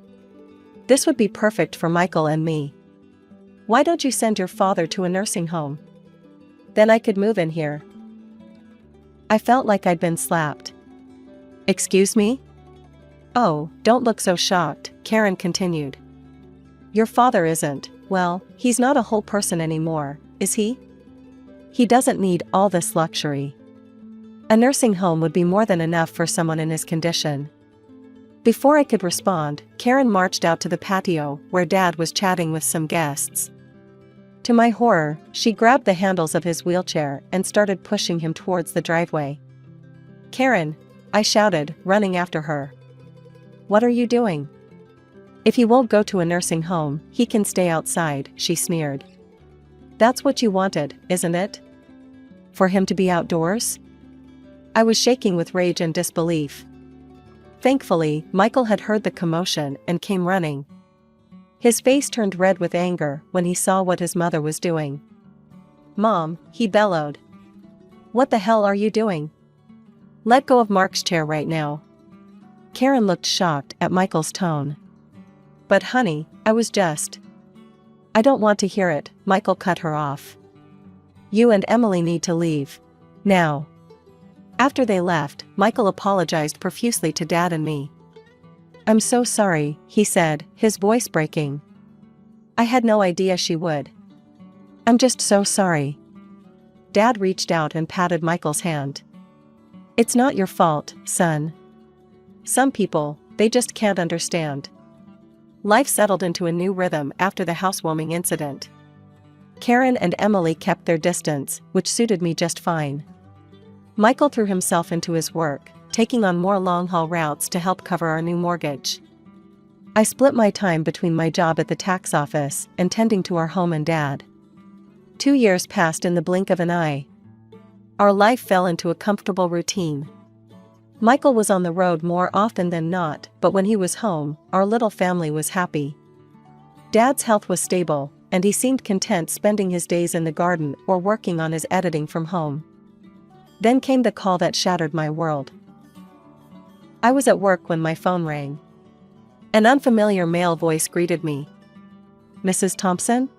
"This would be perfect for Michael and me. Why don't you send your father to a nursing home? Then I could move in here." I felt like I'd been slapped. "Excuse me?" "Oh, don't look so shocked," Karen continued. "Your father isn't, well, he's not a whole person anymore, is he? He doesn't need all this luxury. A nursing home would be more than enough for someone in his condition." Before I could respond, Karen marched out to the patio, where Dad was chatting with some guests. To my horror, she grabbed the handles of his wheelchair and started pushing him towards the driveway. "Karen!" I shouted, running after her. "What are you doing?" "If he won't go to a nursing home, he can stay outside," she sneered. "That's what you wanted, isn't it? For him to be outdoors?" I was shaking with rage and disbelief. Thankfully, Michael had heard the commotion and came running. His face turned red with anger when he saw what his mother was doing. "Mom," he bellowed. "What the hell are you doing? Let go of Mark's chair right now." Karen looked shocked at Michael's tone. "But honey, I was just..." "I don't want to hear it," Michael cut her off. "You and Emily need to leave. Now." After they left, Michael apologized profusely to Dad and me. I'm so sorry, he said, his voice breaking. I had no idea she would. I'm just so sorry. Dad reached out and patted Michael's hand. It's not your fault, son. Some people, they just can't understand. Life settled into a new rhythm after the housewarming incident. Karen and Emily kept their distance, which suited me just fine. Michael threw himself into his work, taking on more long-haul routes to help cover our new mortgage. I split my time between my job at the tax office and tending to our home and Dad. 2 years passed in the blink of an eye. Our life fell into a comfortable routine. Michael was on the road more often than not, but when he was home, our little family was happy. Dad's health was stable, and he seemed content spending his days in the garden or working on his editing from home. Then came the call that shattered my world. I was at work when my phone rang. An unfamiliar male voice greeted me. Mrs. Thompson?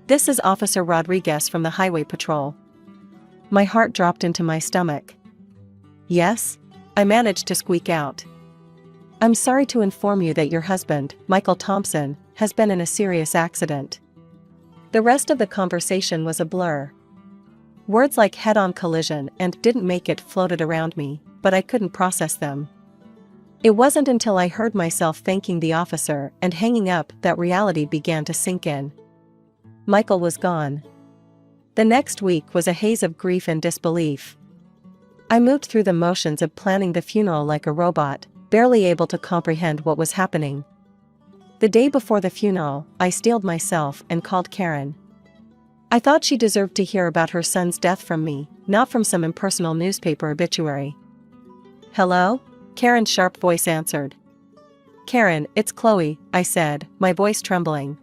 This is Officer Rodriguez from the Highway Patrol. My heart dropped into my stomach. Yes? I managed to squeak out. I'm sorry to inform you that your husband, Michael Thompson, has been in a serious accident. The rest of the conversation was a blur. Words like head-on collision and didn't make it floated around me, but I couldn't process them. It wasn't until I heard myself thanking the officer and hanging up that reality began to sink in. Michael was gone. The next week was a haze of grief and disbelief. I moved through the motions of planning the funeral like a robot, barely able to comprehend what was happening. The day before the funeral, I steeled myself and called Karen. I thought she deserved to hear about her son's death from me, not from some impersonal newspaper obituary. Hello? Karen's sharp voice answered. Karen, it's Chloe, I said, my voice trembling.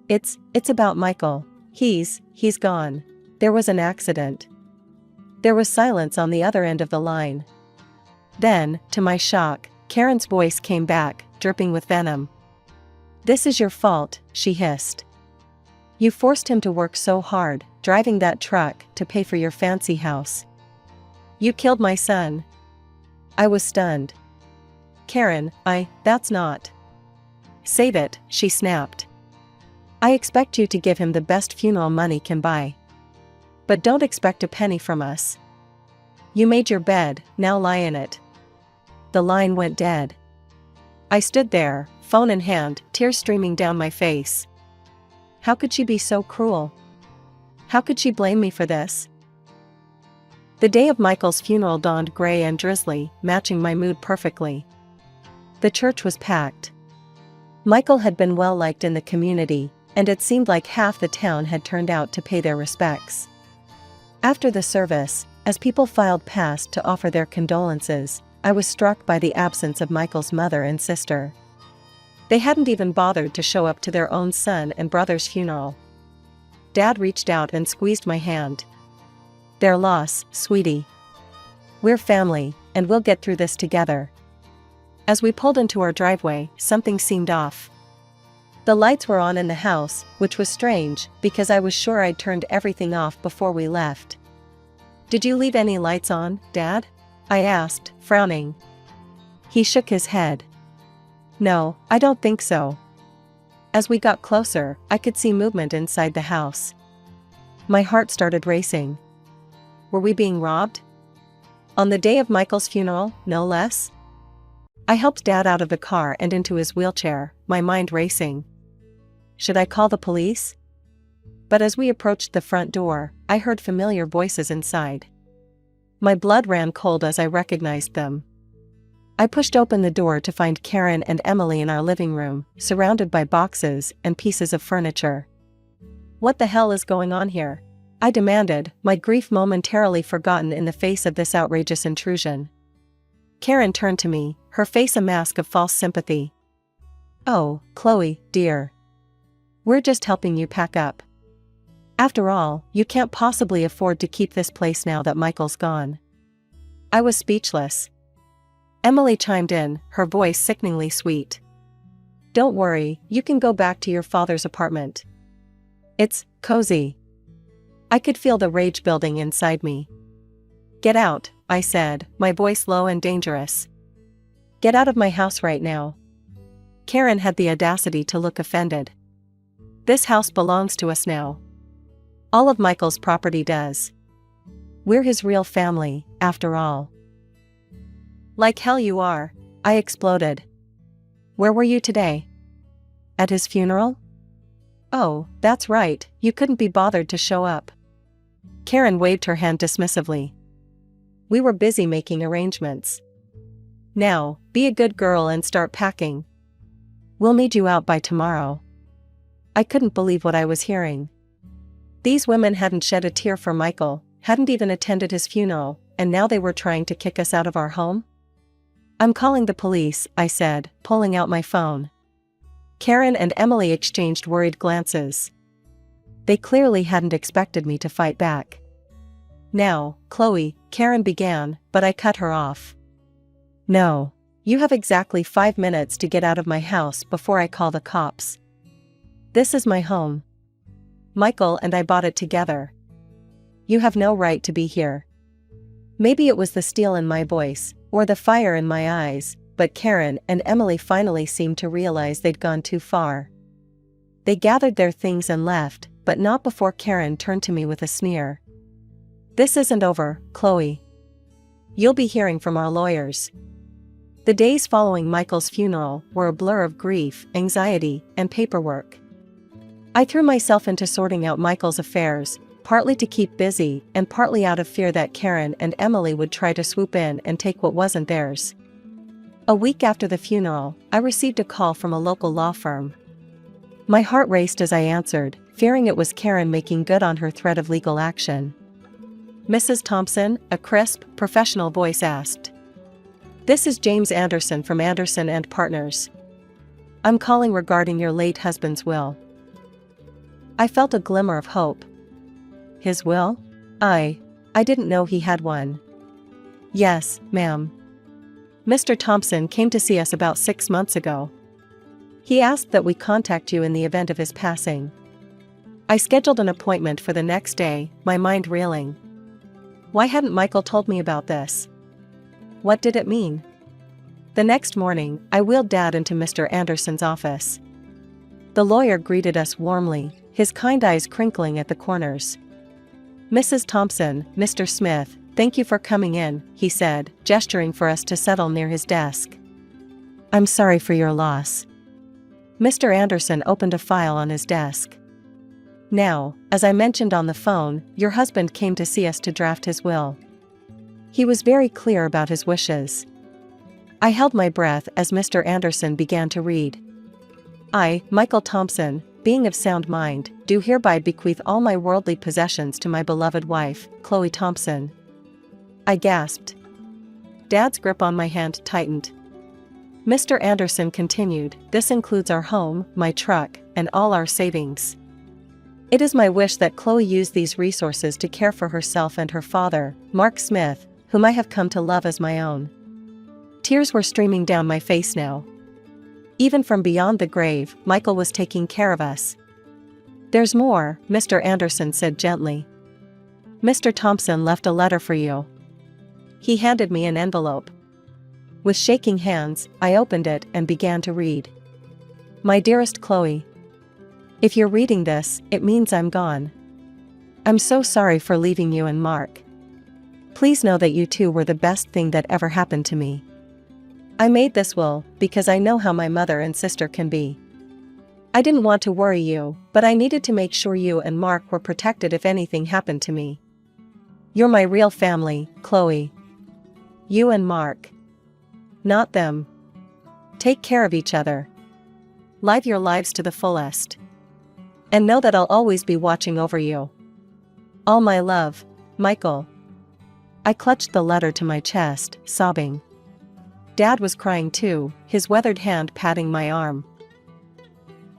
It's about Michael. He's gone. There was an accident. There was silence on the other end of the line. Then, to my shock, Karen's voice came back, dripping with venom. This is your fault, she hissed. You forced him to work so hard, driving that truck to pay for your fancy house. You killed my son. I was stunned. Karen, that's not. Save it, she snapped. I expect you to give him the best funeral money can buy. But don't expect a penny from us. You made your bed, now lie in it. The line went dead. I stood there, phone in hand, tears streaming down my face. How could she be so cruel? How could she blame me for this? The day of Michael's funeral dawned gray and drizzly, matching my mood perfectly. The church was packed. Michael had been well liked in the community, and it seemed like half the town had turned out to pay their respects. After the service, as people filed past to offer their condolences, I was struck by the absence of Michael's mother and sister. They hadn't even bothered to show up to their own son and brother's funeral. Dad reached out and squeezed my hand. Their loss, sweetie. We're family, and we'll get through this together. As we pulled into our driveway, something seemed off. The lights were on in the house, which was strange, because I was sure I'd turned everything off before we left. Did you leave any lights on, Dad? I asked, frowning. He shook his head. No, I don't think so. As we got closer, I could see movement inside the house. My heart started racing. Were we being robbed? On the day of Michael's funeral, no less? I helped Dad out of the car and into his wheelchair, my mind racing. Should I call the police? But as we approached the front door, I heard familiar voices inside. My blood ran cold as I recognized them. I pushed open the door to find Karen and Emily in our living room, surrounded by boxes and pieces of furniture. What the hell is going on here? I demanded, my grief momentarily forgotten in the face of this outrageous intrusion. Karen turned to me, her face a mask of false sympathy. Oh, Chloe, dear. We're just helping you pack up. After all, you can't possibly afford to keep this place now that Michael's gone. I was speechless. Emily chimed in, her voice sickeningly sweet. Don't worry, you can go back to your father's apartment. It's cozy. I could feel the rage building inside me. Get out, I said, my voice low and dangerous. Get out of my house right now. Karen had the audacity to look offended. This house belongs to us now. All of Michael's property does. We're his real family, after all. Like hell you are, I exploded. Where were you today? At his funeral? Oh, that's right, you couldn't be bothered to show up. Karen waved her hand dismissively. We were busy making arrangements. Now, be a good girl and start packing. We'll need you out by tomorrow. I couldn't believe what I was hearing. These women hadn't shed a tear for Michael, hadn't even attended his funeral, and now they were trying to kick us out of our home? I'm calling the police, I said, pulling out my phone. Karen and Emily exchanged worried glances. They clearly hadn't expected me to fight back. Now, Chloe, Karen began, but I cut her off. No. You have exactly 5 minutes to get out of my house before I call the cops. This is my home. Michael and I bought it together. You have no right to be here. Maybe it was the steel in my voice, or the fire in my eyes, but Karen and Emily finally seemed to realize they'd gone too far. They gathered their things and left, but not before Karen turned to me with a sneer. This isn't over, Chloe. You'll be hearing from our lawyers. The days following Michael's funeral were a blur of grief, anxiety, and paperwork. I threw myself into sorting out Michael's affairs, partly to keep busy and partly out of fear that Karen and Emily would try to swoop in and take what wasn't theirs. A week after the funeral, I received a call from a local law firm. My heart raced as I answered, fearing it was Karen making good on her threat of legal action. Mrs. Thompson, a crisp, professional voice asked. This is James Anderson from Anderson and Partners. I'm calling regarding your late husband's will. I felt a glimmer of hope. His will? I didn't know he had one. Yes, ma'am. Mr. Thompson came to see us about 6 months ago. He asked that we contact you in the event of his passing. I scheduled an appointment for the next day, my mind reeling. Why hadn't Michael told me about this? What did it mean? The next morning, I wheeled Dad into Mr. Anderson's office. The lawyer greeted us warmly, his kind eyes crinkling at the corners. Mrs. Thompson, Mr. Smith, thank you for coming in, he said, gesturing for us to settle near his desk. I'm sorry for your loss. Mr. Anderson opened a file on his desk. Now, as I mentioned on the phone, your husband came to see us to draft his will. He was very clear about his wishes. I held my breath as Mr. Anderson began to read. I, Michael Thompson, being of sound mind, do hereby bequeath all my worldly possessions to my beloved wife, Chloe Thompson. I gasped. Dad's grip on my hand tightened. Mr. Anderson continued, this includes our home, my truck, and all our savings. It is my wish that Chloe use these resources to care for herself and her father, Mark Smith, whom I have come to love as my own. Tears were streaming down my face now. Even from beyond the grave, Michael was taking care of us. There's more, Mr. Anderson said gently. Mr. Thompson left a letter for you. He handed me an envelope. With shaking hands, I opened it and began to read. My dearest Chloe. If you're reading this, it means I'm gone. I'm so sorry for leaving you and Mark. Please know that you two were the best thing that ever happened to me. I made this will because I know how my mother and sister can be. I didn't want to worry you, but I needed to make sure you and Mark were protected if anything happened to me. You're my real family, Chloe. You and Mark. Not them. Take care of each other. Live your lives to the fullest. And know that I'll always be watching over you. All my love, Michael. I clutched the letter to my chest, sobbing. Dad was crying too, his weathered hand patting my arm.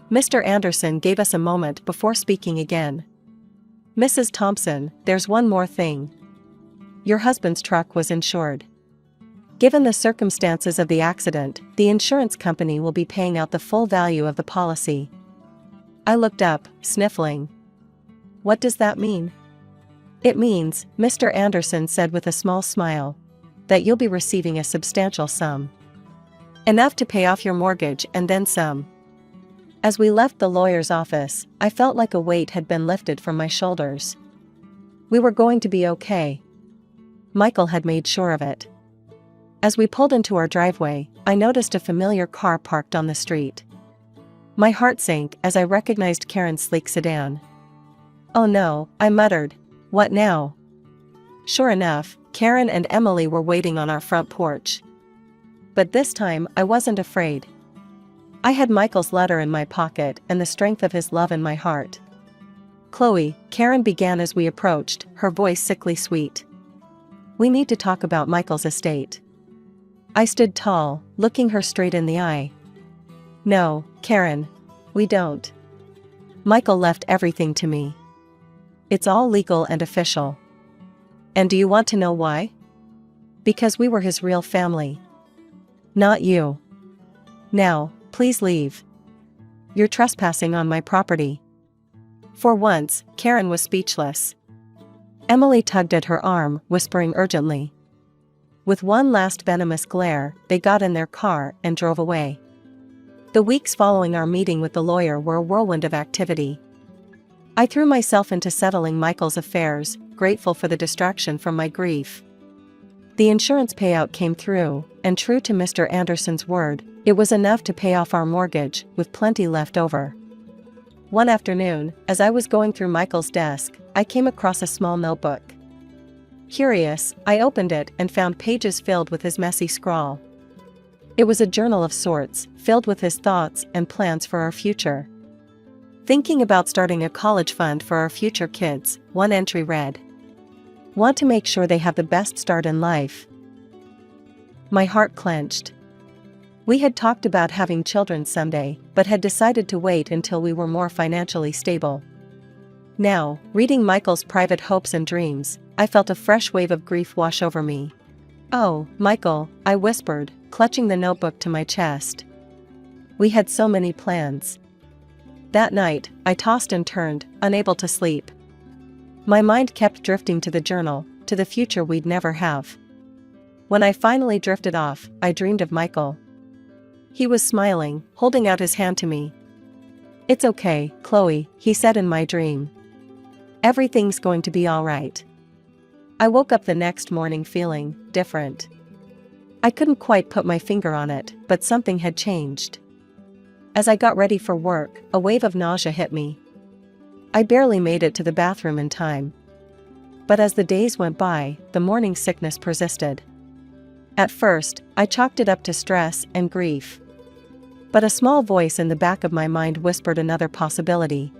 Mr. Anderson gave us a moment before speaking again. Mrs. Thompson, there's one more thing. Your husband's truck was insured. Given the circumstances of the accident, the insurance company will be paying out the full value of the policy. I looked up, sniffling. What does that mean? It means, Mr. Anderson said with a small smile, that you'll be receiving a substantial sum. Enough to pay off your mortgage and then some. As we left the lawyer's office, I felt like a weight had been lifted from my shoulders. We were going to be okay. Michael had made sure of it. As we pulled into our driveway, I noticed a familiar car parked on the street. My heart sank as I recognized Karen's sleek sedan. "Oh no," I muttered. "What now?" Sure enough, Karen and Emily were waiting on our front porch. But this time, I wasn't afraid. I had Michael's letter in my pocket and the strength of his love in my heart. "Chloe," Karen began as we approached, her voice sickly sweet. "We need to talk about Michael's estate." I stood tall, looking her straight in the eye. "No, Karen. We don't. Michael left everything to me. It's all legal and official. And do you want to know why? Because we were his real family. Not you. Now, please leave. You're trespassing on my property." For once, Karen was speechless. Emily tugged at her arm, whispering urgently. With one last venomous glare, they got in their car and drove away. The weeks following our meeting with the lawyer were a whirlwind of activity. I threw myself into settling Michael's affairs, grateful for the distraction from my grief. The insurance payout came through, and true to Mr. Anderson's word, it was enough to pay off our mortgage, with plenty left over. One afternoon, as I was going through Michael's desk, I came across a small notebook. Curious, I opened it and found pages filled with his messy scrawl. It was a journal of sorts, filled with his thoughts and plans for our future. Thinking about starting a college fund for our future kids, one entry read, "Want to make sure they have the best start in life." My heart clenched. We had talked about having children someday, but had decided to wait until we were more financially stable. Now, reading Michael's private hopes and dreams, I felt a fresh wave of grief wash over me. "Oh, Michael," I whispered, clutching the notebook to my chest. We had so many plans. That night, I tossed and turned, unable to sleep. My mind kept drifting to the journal, to the future we'd never have. When I finally drifted off, I dreamed of Michael. He was smiling, holding out his hand to me. "It's okay, Chloe," he said in my dream. "Everything's going to be all right." I woke up the next morning feeling different. I couldn't quite put my finger on it, but something had changed. As I got ready for work, a wave of nausea hit me. I barely made it to the bathroom in time. But as the days went by, the morning sickness persisted. At first, I chalked it up to stress and grief. But a small voice in the back of my mind whispered another possibility.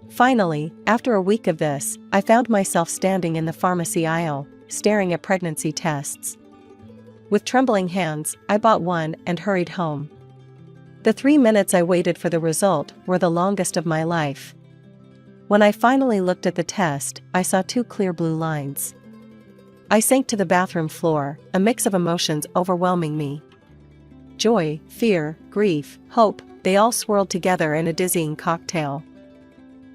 Finally, after a week of this, I found myself standing in the pharmacy aisle, staring at pregnancy tests. With trembling hands, I bought one and hurried home. The 3 minutes I waited for the result were the longest of my life. When I finally looked at the test, I saw 2 clear blue lines. I sank to the bathroom floor, a mix of emotions overwhelming me. Joy, fear, grief, hope, they all swirled together in a dizzying cocktail.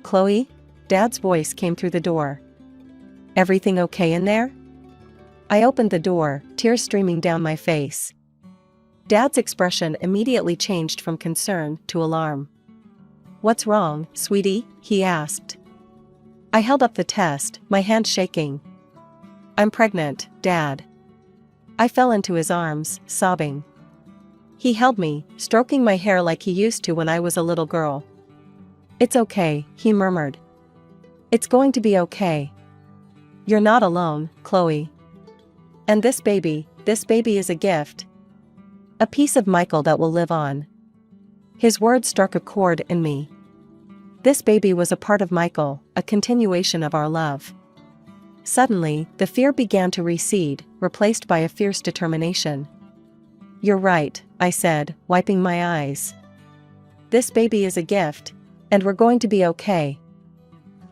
"Chloe?" Dad's voice came through the door. "Everything okay in there?" I opened the door, tears streaming down my face. Dad's expression immediately changed from concern to alarm. "What's wrong, sweetie?" he asked. I held up the test, my hand shaking. "I'm pregnant, Dad." I fell into his arms, sobbing. He held me, stroking my hair like he used to when I was a little girl. "It's okay," he murmured. "It's going to be okay. You're not alone, Chloe. And this baby is a gift. A piece of Michael that will live on." His words struck a chord in me. This baby was a part of Michael, a continuation of our love. Suddenly, the fear began to recede, replaced by a fierce determination. "You're right," I said, wiping my eyes. "This baby is a gift. And we're going to be okay."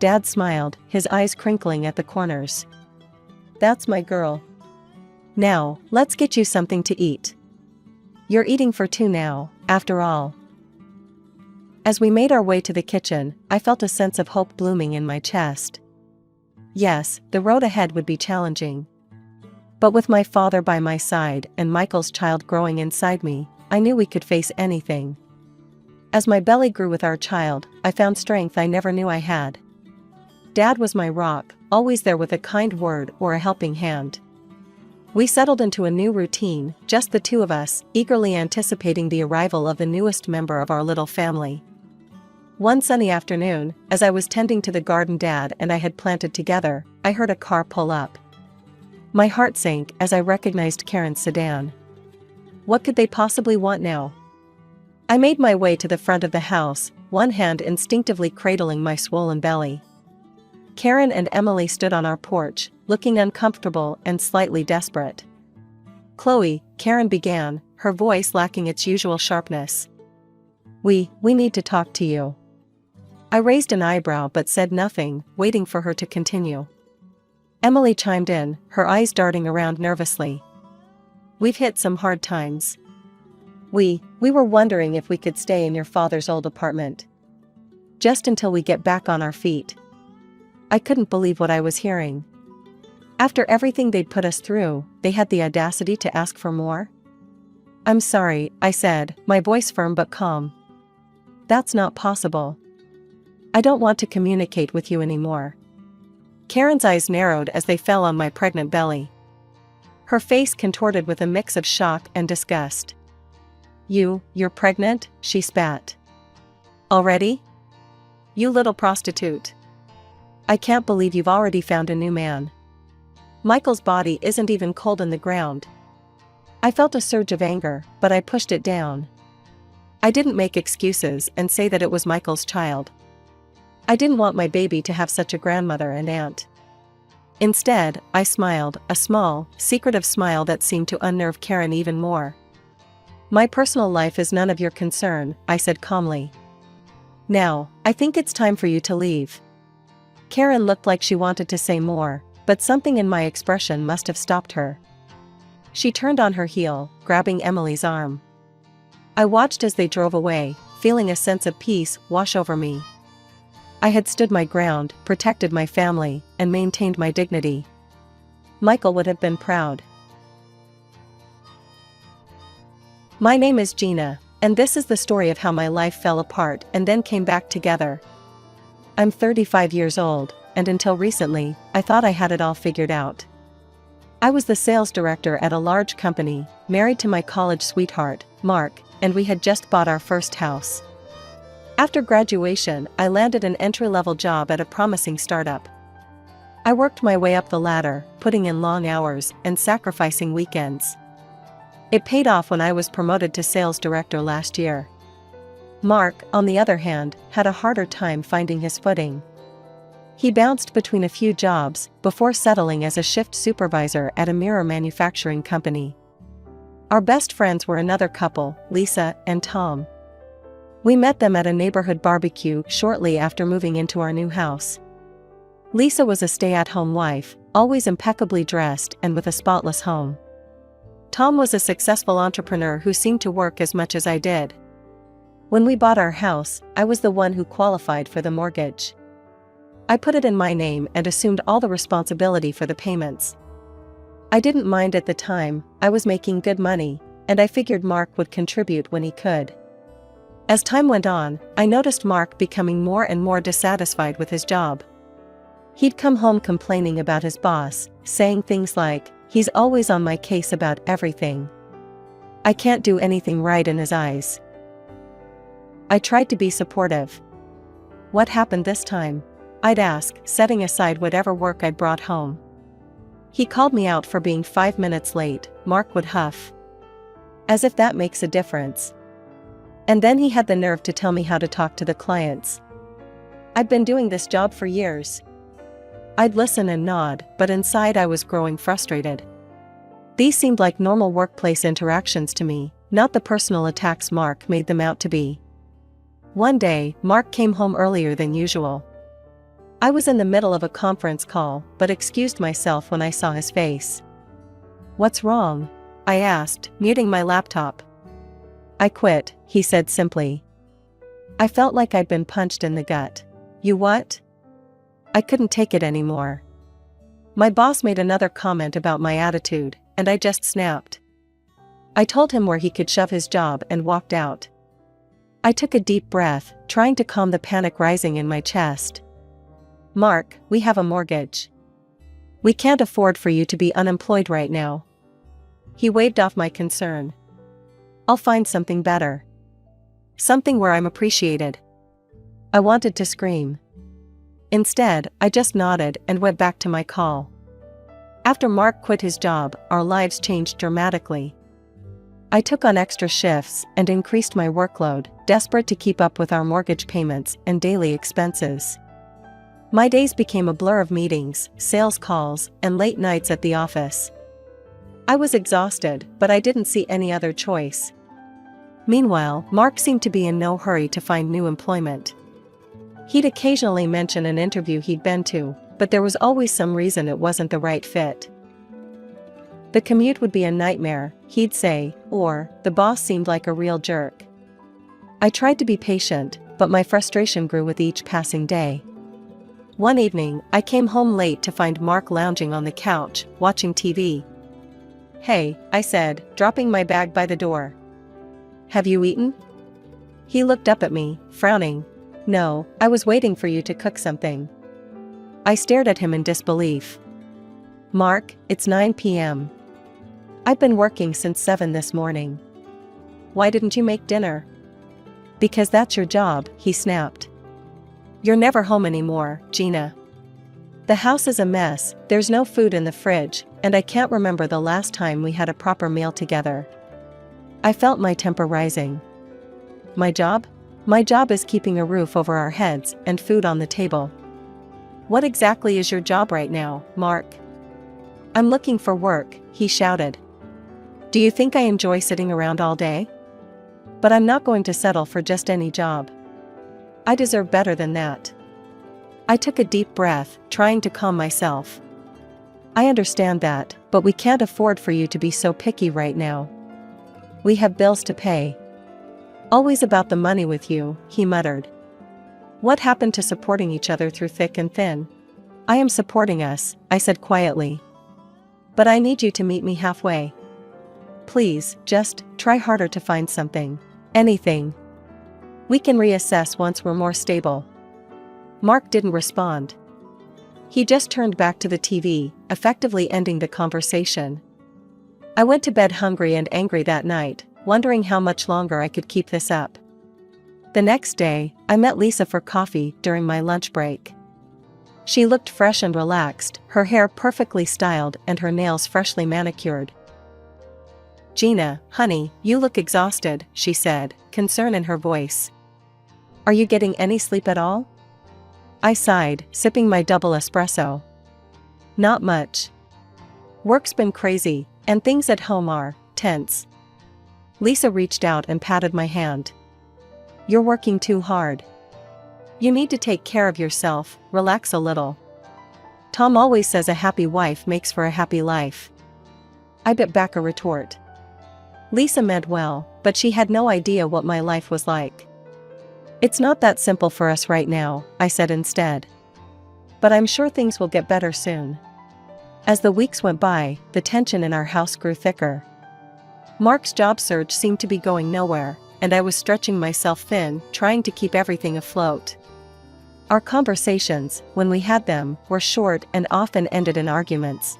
Dad smiled, his eyes crinkling at the corners. "That's my girl. Now, let's get you something to eat. You're eating for 2 now, after all." As we made our way to the kitchen, I felt a sense of hope blooming in my chest. Yes, the road ahead would be challenging. But with my father by my side and Michael's child growing inside me, I knew we could face anything. As my belly grew with our child, I found strength I never knew I had. Dad was my rock, always there with a kind word or a helping hand. We settled into a new routine, just the two of us, eagerly anticipating the arrival of the newest member of our little family. One sunny afternoon, as I was tending to the garden Dad and I had planted together, I heard a car pull up. My heart sank as I recognized Karen's sedan. What could they possibly want now? I made my way to the front of the house, one hand instinctively cradling my swollen belly. Karen and Emily stood on our porch, looking uncomfortable and slightly desperate. "Chloe," Karen began, her voice lacking its usual sharpness. We need to talk to you." I raised an eyebrow but said nothing, waiting for her to continue. Emily chimed in, her eyes darting around nervously. "We've hit some hard times. We were wondering if we could stay in your father's old apartment. Just until we get back on our feet." I couldn't believe what I was hearing. After everything they'd put us through, they had the audacity to ask for more? "I'm sorry," I said, my voice firm but calm. "That's not possible. I don't want to communicate with you anymore." Karen's eyes narrowed as they fell on my pregnant belly. Her face contorted with a mix of shock and disgust. You're pregnant?" she spat. "Already? You little prostitute. I can't believe you've already found a new man. Michael's body isn't even cold in the ground." I felt a surge of anger, but I pushed it down. I didn't make excuses and say that it was Michael's child. I didn't want my baby to have such a grandmother and aunt. Instead, I smiled, a small, secretive smile that seemed to unnerve Karen even more. "My personal life is none of your concern," I said calmly. "Now, I think it's time for you to leave." Karen looked like she wanted to say more, but something in my expression must have stopped her. She turned on her heel, grabbing Emily's arm. I watched as they drove away, feeling a sense of peace wash over me. I had stood my ground, protected my family, and maintained my dignity. Michael would have been proud. My name is Gina, and this is the story of how my life fell apart and then came back together. I'm 35 years old, and until recently, I thought I had it all figured out. I was the sales director at a large company, married to my college sweetheart, Mark, and we had just bought our first house. After graduation, I landed an entry-level job at a promising startup. I worked my way up the ladder, putting in long hours and sacrificing weekends. It paid off when I was promoted to sales director last year. Mark, on the other hand, had a harder time finding his footing. He bounced between a few jobs before settling as a shift supervisor at a mirror manufacturing company. Our best friends were another couple, Lisa and Tom. We met them at a neighborhood barbecue shortly after moving into our new house. Lisa was a stay-at-home wife, always impeccably dressed and with a spotless home. Tom was a successful entrepreneur who seemed to work as much as I did. When we bought our house, I was the one who qualified for the mortgage. I put it in my name and assumed all the responsibility for the payments. I didn't mind at the time, I was making good money, and I figured Mark would contribute when he could. As time went on, I noticed Mark becoming more and more dissatisfied with his job. He'd come home complaining about his boss, saying things like, "He's always on my case about everything. I can't do anything right," in his eyes. I tried to be supportive. "What happened this time?" I'd ask, setting aside whatever work I'd brought home. "He called me out for being 5 minutes late," Mark would huff. "As if that makes a difference. And then he had the nerve to tell me how to talk to the clients. I'd been doing this job for years." I'd listen and nod, but inside I was growing frustrated. These seemed like normal workplace interactions to me, not the personal attacks Mark made them out to be. One day, Mark came home earlier than usual. I was in the middle of a conference call, but excused myself when I saw his face. "What's wrong?" I asked, muting my laptop. "I quit," he said simply. I felt like I'd been punched in the gut. "You what?" I couldn't take it anymore. My boss made another comment about my attitude, and I just snapped. I told him where he could shove his job and walked out. I took a deep breath, trying to calm the panic rising in my chest. Mark, we have a mortgage. We can't afford for you to be unemployed right now. He waved off my concern. I'll find something better. Something where I'm appreciated. I wanted to scream. Instead, I just nodded and went back to my call. After Mark quit his job, our lives changed dramatically. I took on extra shifts and increased my workload, desperate to keep up with our mortgage payments and daily expenses. My days became a blur of meetings, sales calls, and late nights at the office. I was exhausted, but I didn't see any other choice. Meanwhile, Mark seemed to be in no hurry to find new employment. He'd occasionally mention an interview he'd been to, but there was always some reason it wasn't the right fit. The commute would be a nightmare, he'd say, or, the boss seemed like a real jerk. I tried to be patient, but my frustration grew with each passing day. One evening, I came home late to find Mark lounging on the couch, watching TV. Hey, I said, dropping my bag by the door. Have you eaten? He looked up at me, frowning. No, I was waiting for you to cook something. I stared at him in disbelief. Mark, it's 9 p.m. I've been working since 7 this morning. Why didn't you make dinner? Because that's your job, he snapped. You're never home anymore, Gina. The house is a mess, there's no food in the fridge, and I can't remember the last time we had a proper meal together. I felt my temper rising. My job? My job is keeping a roof over our heads and food on the table. What exactly is your job right now, Mark? I'm looking for work, he shouted. Do you think I enjoy sitting around all day? But I'm not going to settle for just any job. I deserve better than that. I took a deep breath, trying to calm myself. I understand that, but we can't afford for you to be so picky right now. We have bills to pay. Always about the money with you, he muttered. What happened to supporting each other through thick and thin? I am supporting us, I said quietly. But I need you to meet me halfway. Please, just try harder to find something. Anything. We can reassess once we're more stable. Mark didn't respond. He just turned back to the TV, effectively ending the conversation. I went to bed hungry and angry that night, wondering how much longer I could keep this up. The next day, I met Lisa for coffee during my lunch break. She looked fresh and relaxed, her hair perfectly styled and her nails freshly manicured. Gina, honey, you look exhausted, she said, concern in her voice. Are you getting any sleep at all? I sighed, sipping my double espresso. Not much. Work's been crazy, and things at home are tense. Lisa reached out and patted my hand. You're working too hard. You need to take care of yourself, relax a little. Tom always says a happy wife makes for a happy life. I bit back a retort. Lisa meant well, but she had no idea what my life was like. It's not that simple for us right now, I said instead. But I'm sure things will get better soon. As the weeks went by, the tension in our house grew thicker. Mark's job search seemed to be going nowhere, and I was stretching myself thin, trying to keep everything afloat. Our conversations, when we had them, were short and often ended in arguments.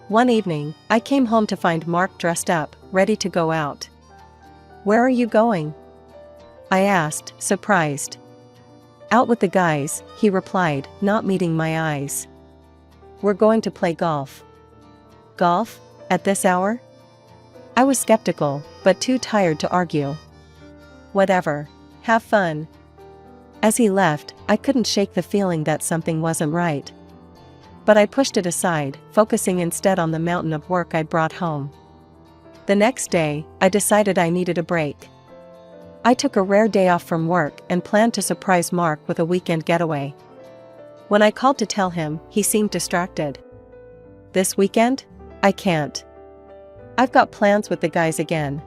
One evening, I came home to find Mark dressed up, ready to go out. Where are you going? I asked, surprised. Out with the guys, he replied, not meeting my eyes. We're going to play golf. Golf? At this hour? I was skeptical, but too tired to argue. Whatever. Have fun. As he left, I couldn't shake the feeling that something wasn't right. But I pushed it aside, focusing instead on the mountain of work I'd brought home. The next day, I decided I needed a break. I took a rare day off from work and planned to surprise Mark with a weekend getaway. When I called to tell him, he seemed distracted. This weekend? I can't. I've got plans with the guys again.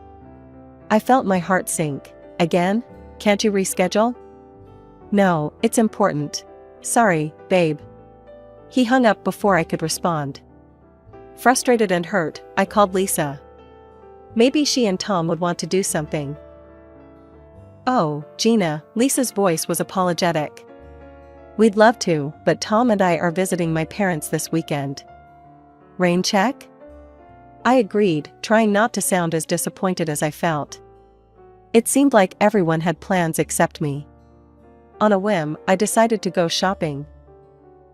I felt my heart sink. Again? Can't you reschedule? No, it's important. Sorry, babe. He hung up before I could respond. Frustrated and hurt, I called Lisa. Maybe she and Tom would want to do something. Oh, Gina, Lisa's voice was apologetic. We'd love to, but Tom and I are visiting my parents this weekend. Rain check? I agreed, trying not to sound as disappointed as I felt. It seemed like everyone had plans except me. On a whim, I decided to go shopping.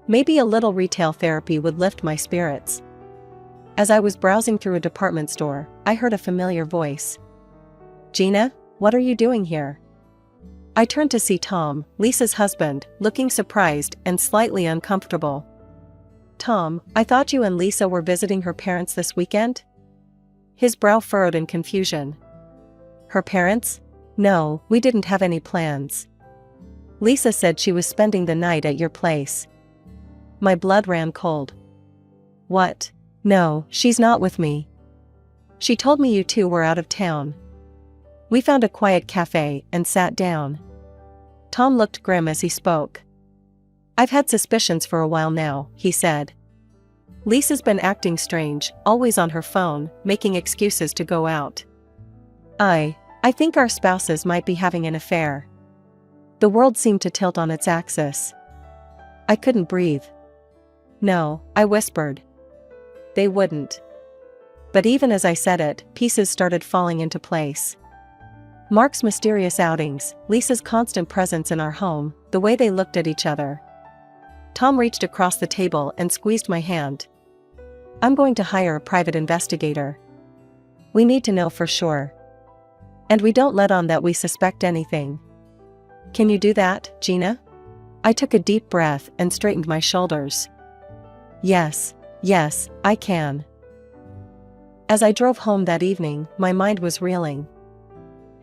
Maybe a little retail therapy would lift my spirits. As I was browsing through a department store, I heard a familiar voice. Gina, what are you doing here? I turned to see Tom, Lisa's husband, looking surprised and slightly uncomfortable. Tom, I thought you and Lisa were visiting her parents this weekend? His brow furrowed in confusion. Her parents? No, we didn't have any plans. Lisa said she was spending the night at your place. My blood ran cold. What? No, she's not with me. She told me you two were out of town. We found a quiet cafe and sat down. Tom looked grim as he spoke. I've had suspicions for a while now, he said. Lisa's been acting strange, always on her phone, making excuses to go out. I think our spouses might be having an affair. The world seemed to tilt on its axis. I couldn't breathe. No, I whispered. They wouldn't. But even as I said it, pieces started falling into place. Mark's mysterious outings, Lisa's constant presence in our home, the way they looked at each other. Tom reached across the table and squeezed my hand. I'm going to hire a private investigator. We need to know for sure. And we don't let on that we suspect anything. Can you do that, Gina? I took a deep breath and straightened my shoulders. Yes, I can. As I drove home that evening, my mind was reeling.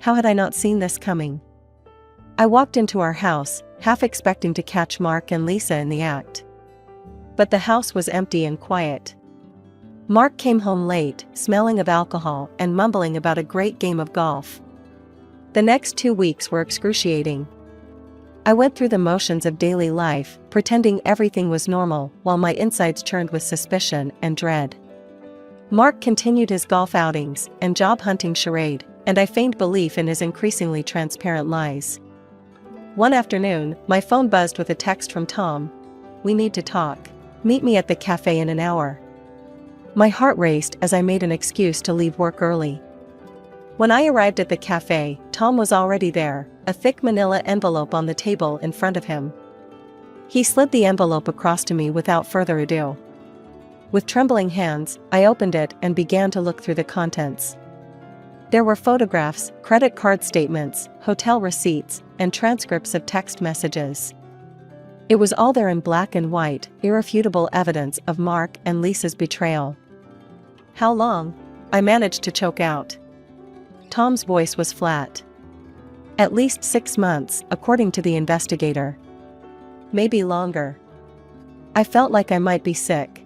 How had I not seen this coming? I walked into our house, half expecting to catch Mark and Lisa in the act. But the house was empty and quiet. Mark came home late, smelling of alcohol and mumbling about a great game of golf. The next 2 weeks were excruciating. I went through the motions of daily life, pretending everything was normal, while my insides churned with suspicion and dread. Mark continued his golf outings and job hunting charade, and I feigned belief in his increasingly transparent lies. One afternoon, my phone buzzed with a text from Tom. We need to talk. Meet me at the cafe in an hour. My heart raced as I made an excuse to leave work early. When I arrived at the cafe, Tom was already there, a thick manila envelope on the table in front of him. He slid the envelope across to me without further ado. With trembling hands, I opened it and began to look through the contents. There were photographs, credit card statements, hotel receipts, and transcripts of text messages. It was all there in black and white, irrefutable evidence of Mark and Lisa's betrayal. How long? I managed to choke out. Tom's voice was flat. At least 6 months, according to the investigator. Maybe longer. I felt like I might be sick.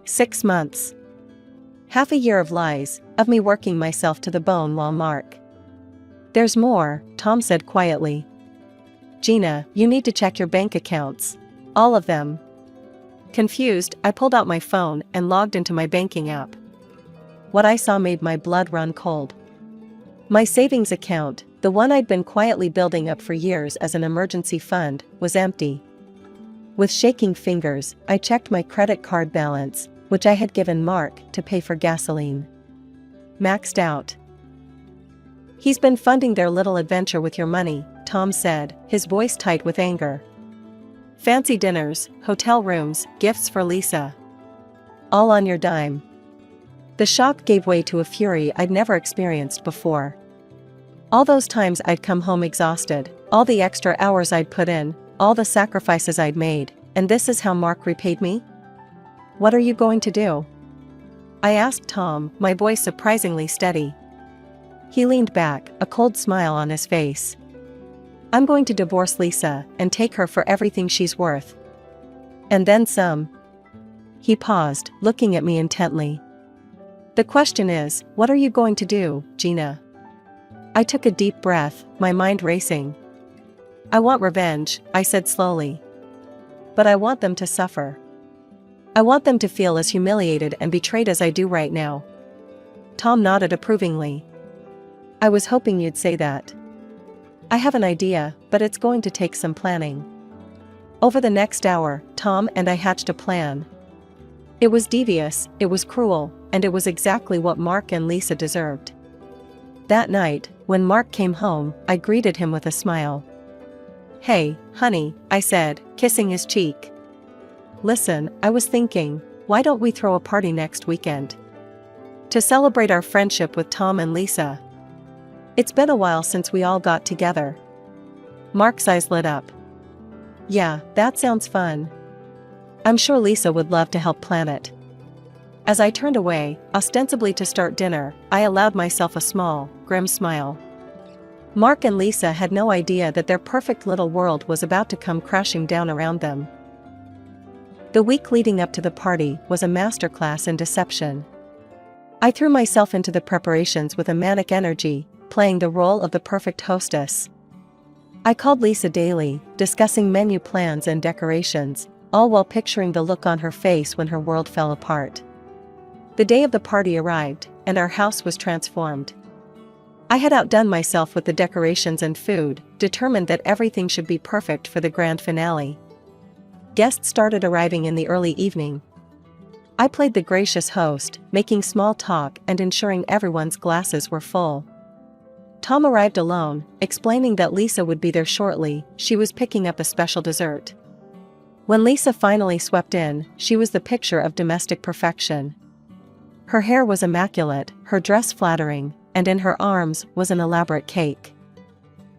6 months. Half a year of lies, of me working myself to the bone while Mark. There's more, Tom said quietly. Gina, you need to check your bank accounts. All of them. Confused, I pulled out my phone and logged into my banking app. What I saw made my blood run cold. My savings account, the one I'd been quietly building up for years as an emergency fund, was empty. With shaking fingers, I checked my credit card balance, which I had given Mark to pay for gasoline. Maxed out. He's been funding their little adventure with your money, Tom said, his voice tight with anger. Fancy dinners, hotel rooms, gifts for Lisa. All on your dime. The shock gave way to a fury I'd never experienced before. All those times I'd come home exhausted, all the extra hours I'd put in, all the sacrifices I'd made, and this is how Mark repaid me? What are you going to do? I asked Tom, my voice surprisingly steady. He leaned back, a cold smile on his face. I'm going to divorce Lisa and take her for everything she's worth. And then some. He paused, looking at me intently. The question is, what are you going to do, Gina? I took a deep breath, my mind racing. I want revenge, I said slowly. But I want them to suffer. I want them to feel as humiliated and betrayed as I do right now." Tom nodded approvingly. "I was hoping you'd say that." "I have an idea, but it's going to take some planning." Over the next hour, Tom and I hatched a plan. It was devious, it was cruel, and it was exactly what Mark and Lisa deserved. That night, when Mark came home, I greeted him with a smile. "Hey, honey," I said, kissing his cheek. "Listen, I was thinking, why don't we throw a party next weekend? To celebrate our friendship with Tom and Lisa. It's been a while since we all got together." Mark's eyes lit up. "Yeah, that sounds fun. I'm sure Lisa would love to help plan it." As I turned away, ostensibly to start dinner, I allowed myself a small, grim smile. Mark and Lisa had no idea that their perfect little world was about to come crashing down around them. The week leading up to the party was a masterclass in deception. I threw myself into the preparations with a manic energy, playing the role of the perfect hostess. I called Lisa daily, discussing menu plans and decorations, all while picturing the look on her face when her world fell apart. The day of the party arrived, and our house was transformed. I had outdone myself with the decorations and food, determined that everything should be perfect for the grand finale. Guests started arriving in the early evening. I played the gracious host, making small talk and ensuring everyone's glasses were full. Tom arrived alone, explaining that Lisa would be there shortly. She was picking up a special dessert. When Lisa finally swept in, she was the picture of domestic perfection. Her hair was immaculate, her dress flattering, and in her arms was an elaborate cake.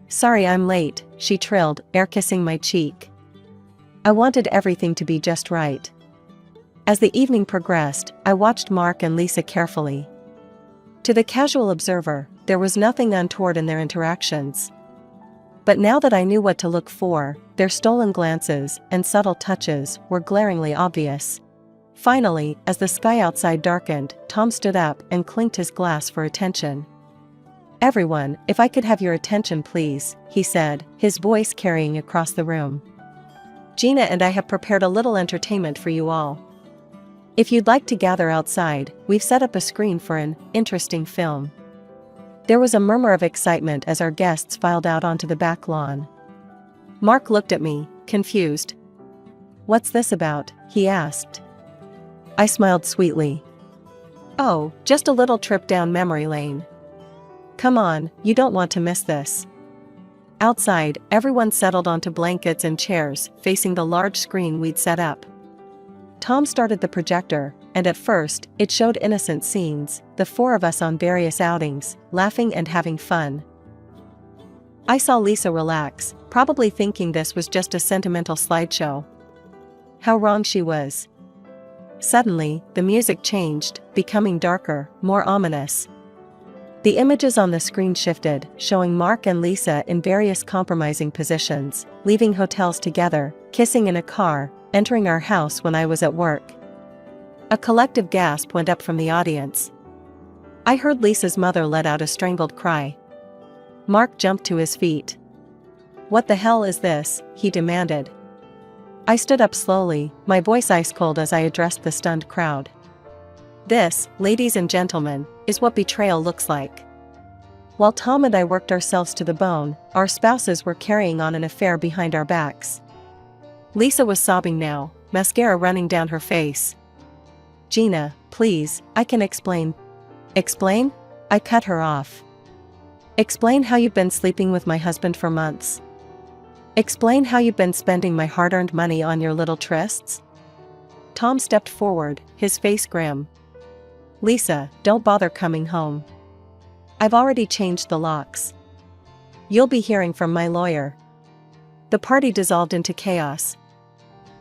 "Sorry I'm late," she trilled, air-kissing my cheek. I wanted everything to be just right. As the evening progressed, I watched Mark and Lisa carefully. To the casual observer, there was nothing untoward in their interactions. But now that I knew what to look for, their stolen glances and subtle touches were glaringly obvious. Finally, as the sky outside darkened, Tom stood up and clinked his glass for attention. "Everyone, if I could have your attention please," he said, his voice carrying across the room. "Gina and I have prepared a little entertainment for you all. If you'd like to gather outside, we've set up a screen for an interesting film." There was a murmur of excitement as our guests filed out onto the back lawn. Mark looked at me, confused. "What's this about?" he asked. I smiled sweetly. "Oh, just a little trip down memory lane. Come on, you don't want to miss this." Outside, everyone settled onto blankets and chairs, facing the large screen we'd set up. Tom started the projector, and at first, it showed innocent scenes, the four of us on various outings, laughing and having fun. I saw Lisa relax, probably thinking this was just a sentimental slideshow. How wrong she was. Suddenly, the music changed, becoming darker, more ominous. The images on the screen shifted, showing Mark and Lisa in various compromising positions, leaving hotels together, kissing in a car, entering our house when I was at work. A collective gasp went up from the audience. I heard Lisa's mother let out a strangled cry. Mark jumped to his feet. "What the hell is this?" he demanded. I stood up slowly, my voice ice cold as I addressed the stunned crowd. "This, ladies and gentlemen, is what betrayal looks like." While Tom and I worked ourselves to the bone, our spouses were carrying on an affair behind our backs. Lisa was sobbing now, mascara running down her face. "Gina, please, I can explain." "Explain?" I cut her off. "Explain how you've been sleeping with my husband for months. Explain how you've been spending my hard-earned money on your little trysts." Tom stepped forward, his face grim. "Lisa, don't bother coming home. I've already changed the locks. You'll be hearing from my lawyer." The party dissolved into chaos.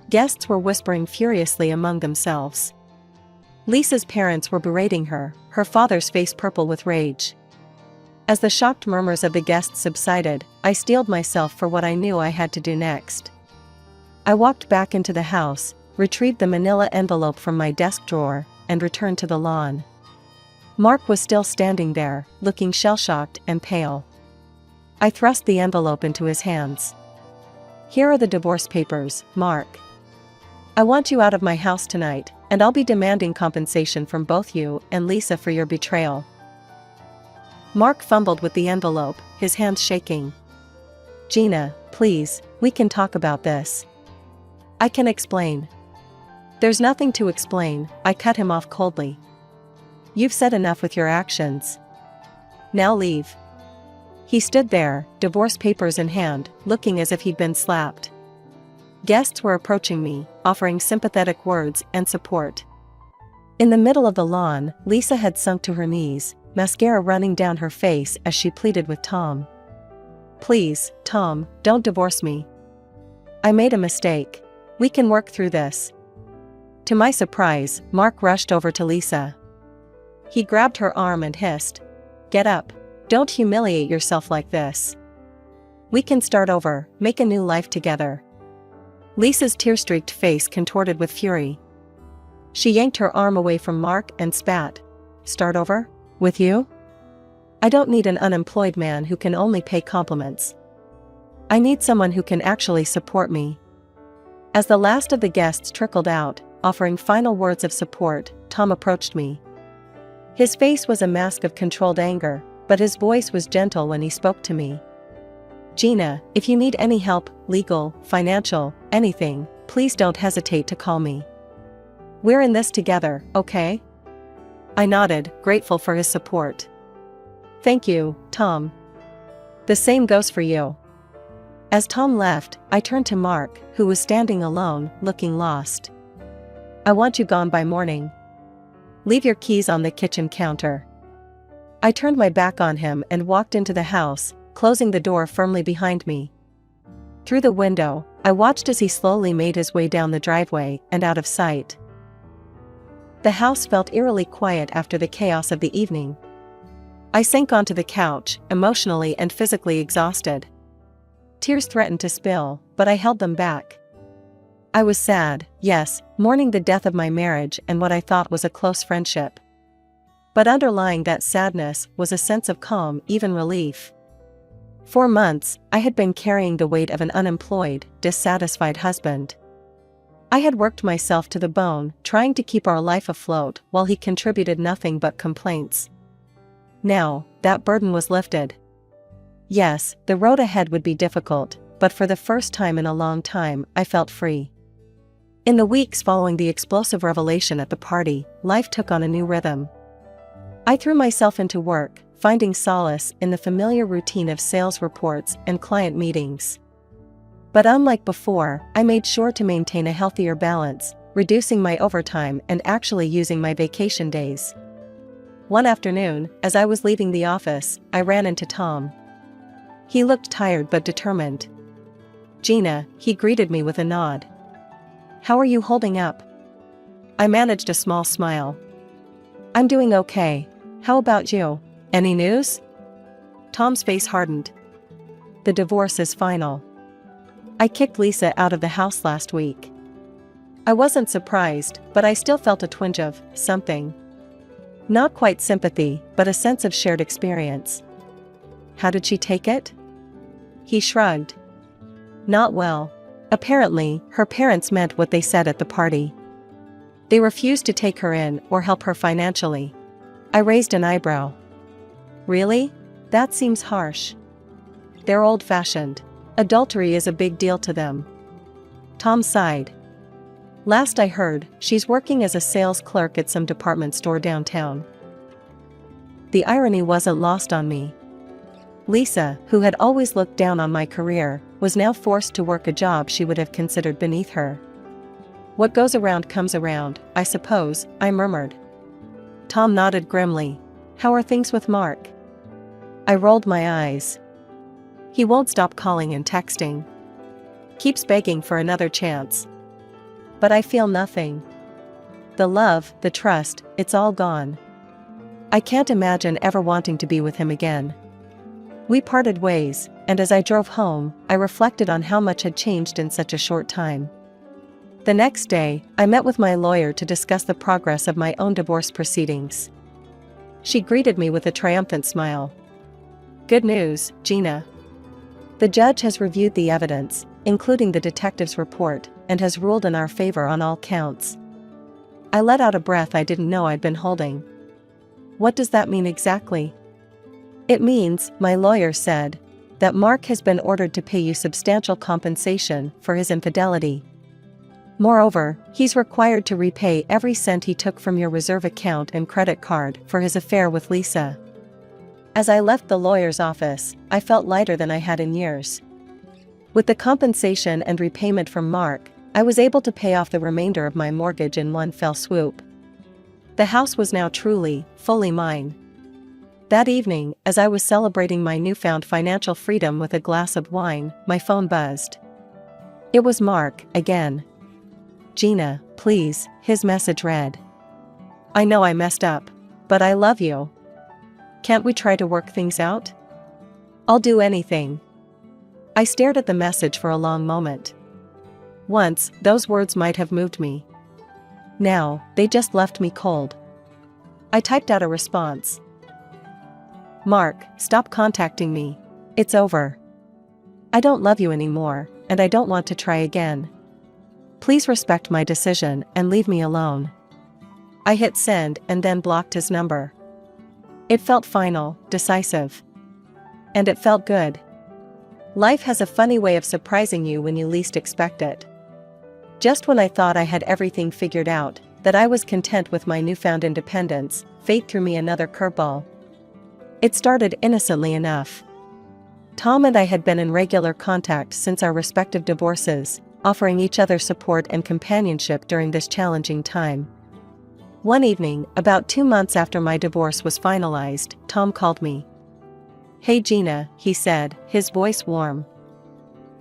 Guests were whispering furiously among themselves. Lisa's parents were berating her, her father's face purple with rage. As the shocked murmurs of the guests subsided, I steeled myself for what I knew I had to do next. I walked back into the house, retrieved the manila envelope from my desk drawer, and returned to the lawn. Mark was still standing there, looking shell-shocked and pale. I thrust the envelope into his hands. "Here are the divorce papers, Mark. I want you out of my house tonight, and I'll be demanding compensation from both you and Lisa for your betrayal. Mark fumbled with the envelope, his hands shaking. Gina, please, we can talk about this. I can explain. There's nothing to explain, I cut him off coldly. You've said enough with your actions. Now leave. He stood there, divorce papers in hand, looking as if he'd been slapped. Guests were approaching me, offering sympathetic words and support. In the middle of the lawn, Lisa had sunk to her knees, mascara running down her face as she pleaded with Tom. Please, Tom, don't divorce me. I made a mistake. We can work through this. To my surprise, Mark rushed over to Lisa. He grabbed her arm and hissed, "Get up. Don't humiliate yourself like this. We can start over, make a new life together." Lisa's tear-streaked face contorted with fury. She yanked her arm away from Mark and spat. "Start over? With you? I don't need an unemployed man who can only pay compliments. I need someone who can actually support me." As the last of the guests trickled out, offering final words of support, Tom approached me. His face was a mask of controlled anger, but his voice was gentle when he spoke to me. "Gina, if you need any help, legal, financial, anything, please don't hesitate to call me. We're in this together, okay?" I nodded, grateful for his support. "Thank you, Tom. The same goes for you." As Tom left, I turned to Mark, who was standing alone, looking lost. "I want you gone by morning. Leave your keys on the kitchen counter." I turned my back on him and walked into the house, closing the door firmly behind me. Through the window, I watched as he slowly made his way down the driveway and out of sight. The house felt eerily quiet after the chaos of the evening. I sank onto the couch, emotionally and physically exhausted. Tears threatened to spill, but I held them back. I was sad, yes, mourning the death of my marriage and what I thought was a close friendship. But underlying that sadness was a sense of calm, even relief. For months, I had been carrying the weight of an unemployed, dissatisfied husband. I had worked myself to the bone, trying to keep our life afloat while he contributed nothing but complaints. Now, that burden was lifted. Yes, the road ahead would be difficult, but for the first time in a long time, I felt free. In the weeks following the explosive revelation at the party, life took on a new rhythm. I threw myself into work, finding solace in the familiar routine of sales reports and client meetings. But unlike before, I made sure to maintain a healthier balance, reducing my overtime and actually using my vacation days. One afternoon, as I was leaving the office, I ran into Tom. He looked tired but determined. "Gina," he greeted me with a nod. "How are you holding up?" I managed a small smile. "I'm doing okay. How about you? Any news?" Tom's face hardened. "The divorce is final. I kicked Lisa out of the house last week." I wasn't surprised, but I still felt a twinge of something. Not quite sympathy, but a sense of shared experience. "How did she take it?" He shrugged. "Not well. Apparently, her parents meant what they said at the party. They refused to take her in or help her financially." I raised an eyebrow. "Really? That seems harsh." "They're old-fashioned. Adultery is a big deal to them." Tom sighed. "Last I heard, she's working as a sales clerk at some department store downtown." The irony wasn't lost on me. Lisa, who had always looked down on my career, was now forced to work a job she would have considered beneath her. "What goes around comes around, I suppose," I murmured. Tom nodded grimly. "How are things with Mark?" I rolled my eyes. "He won't stop calling and texting. Keeps begging for another chance. But I feel nothing. The love, the trust, it's all gone. I can't imagine ever wanting to be with him again." We parted ways, and as I drove home, I reflected on how much had changed in such a short time. The next day, I met with my lawyer to discuss the progress of my own divorce proceedings. She greeted me with a triumphant smile. "Good news, Gina. The judge has reviewed the evidence, including the detective's report, and has ruled in our favor on all counts. I let out a breath I didn't know I'd been holding. What does that mean exactly? It means, my lawyer said, that Mark has been ordered to pay you substantial compensation for his infidelity. Moreover, he's required to repay every cent he took from your reserve account and credit card for his affair with Lisa. As I left the lawyer's office, I felt lighter than I had in years. With the compensation and repayment from Mark, I was able to pay off the remainder of my mortgage in one fell swoop. The house was now truly, fully mine. That evening, as I was celebrating my newfound financial freedom with a glass of wine, my phone buzzed. It was Mark, again. "Gina, please," his message read. "I know I messed up. But I love you. Can't we try to work things out? I'll do anything." I stared at the message for a long moment. Once, those words might have moved me. Now, they just left me cold. I typed out a response. "Mark, stop contacting me. It's over. I don't love you anymore, and I don't want to try again. Please respect my decision and leave me alone." I hit send and then blocked his number. It felt final, decisive. And it felt good. Life has a funny way of surprising you when you least expect it. Just when I thought I had everything figured out, that I was content with my newfound independence, fate threw me another curveball. It started innocently enough. Tom and I had been in regular contact since our respective divorces, offering each other support and companionship during this challenging time. One evening, about 2 months after my divorce was finalized, Tom called me. "Hey Gina," he said, his voice warm.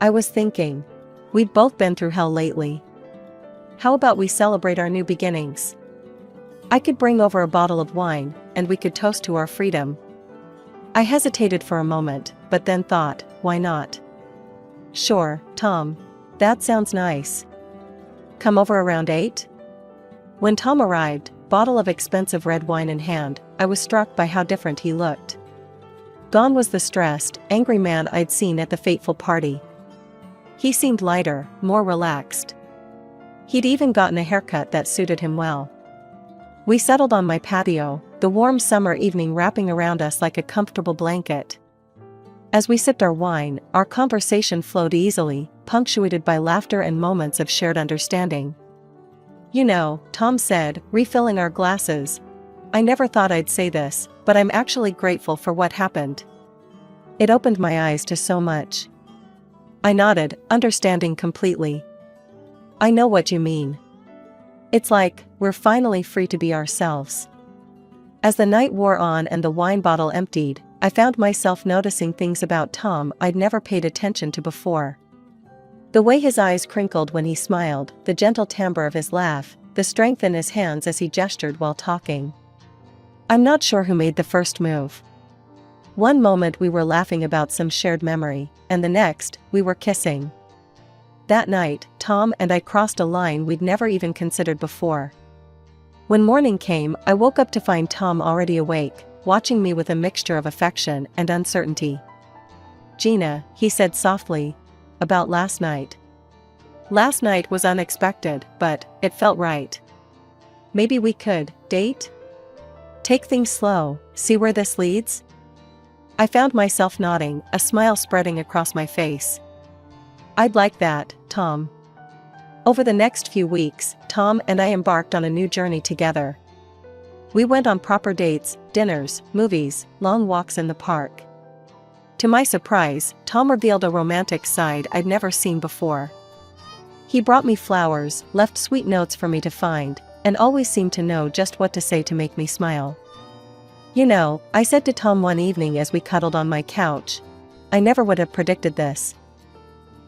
"I was thinking. We've both been through hell lately. How about we celebrate our new beginnings? I could bring over a bottle of wine, and we could toast to our freedom." I hesitated for a moment, but then thought, why not? "Sure, Tom. That sounds nice. Come over around 8? When Tom arrived, bottle of expensive red wine in hand, I was struck by how different he looked. Gone was the stressed, angry man I'd seen at the fateful party. He seemed lighter, more relaxed. He'd even gotten a haircut that suited him well. We settled on my patio, the warm summer evening wrapping around us like a comfortable blanket. As we sipped our wine, our conversation flowed easily, punctuated by laughter and moments of shared understanding. "You know," Tom said, refilling our glasses, "I never thought I'd say this, but I'm actually grateful for what happened. It opened my eyes to so much." I nodded, understanding completely. "I know what you mean. It's like, we're finally free to be ourselves." As the night wore on and the wine bottle emptied, I found myself noticing things about Tom I'd never paid attention to before. The way his eyes crinkled when he smiled, the gentle timbre of his laugh, the strength in his hands as he gestured while talking. I'm not sure who made the first move. One moment we were laughing about some shared memory, and the next, we were kissing. That night, Tom and I crossed a line we'd never even considered before. When morning came, I woke up to find Tom already awake, watching me with a mixture of affection and uncertainty. "Gina," he said softly, "about last night." Last night was unexpected, but it felt right. Maybe we could date? Take things slow, see where this leads? I found myself nodding, a smile spreading across my face. "I'd like that, Tom." Over the next few weeks, Tom and I embarked on a new journey together. We went on proper dates, dinners, movies, long walks in the park. To my surprise, Tom revealed a romantic side I'd never seen before. He brought me flowers, left sweet notes for me to find, and always seemed to know just what to say to make me smile. "You know," I said to Tom one evening as we cuddled on my couch, "I never would have predicted this."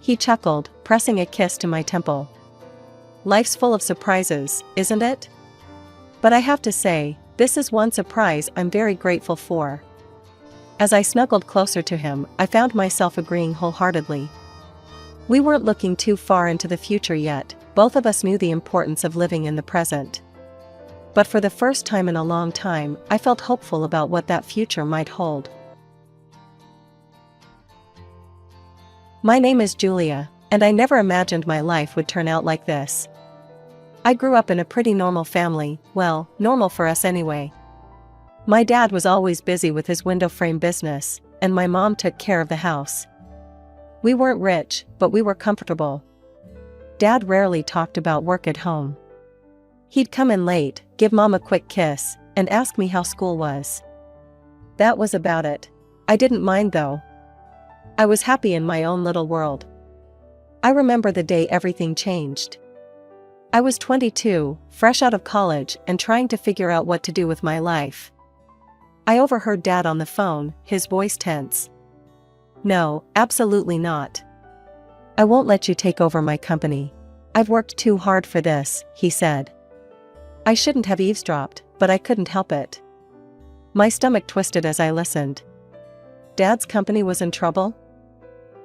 He chuckled, pressing a kiss to my temple. "Life's full of surprises, isn't it? But I have to say, this is one surprise I'm very grateful for." As I snuggled closer to him, I found myself agreeing wholeheartedly. We weren't looking too far into the future yet, both of us knew the importance of living in the present. But for the first time in a long time, I felt hopeful about what that future might hold. My name is Julia. And I never imagined my life would turn out like this. I grew up in a pretty normal family, well, normal for us anyway. My dad was always busy with his window frame business, and my mom took care of the house. We weren't rich, but we were comfortable. Dad rarely talked about work at home. He'd come in late, give Mom a quick kiss, and ask me how school was. That was about it. I didn't mind though. I was happy in my own little world. I remember the day everything changed. I was 22, fresh out of college and trying to figure out what to do with my life. I overheard Dad on the phone, his voice tense. "No, absolutely not. I won't let you take over my company. I've worked too hard for this," he said. I shouldn't have eavesdropped, but I couldn't help it. My stomach twisted as I listened. Dad's company was in trouble?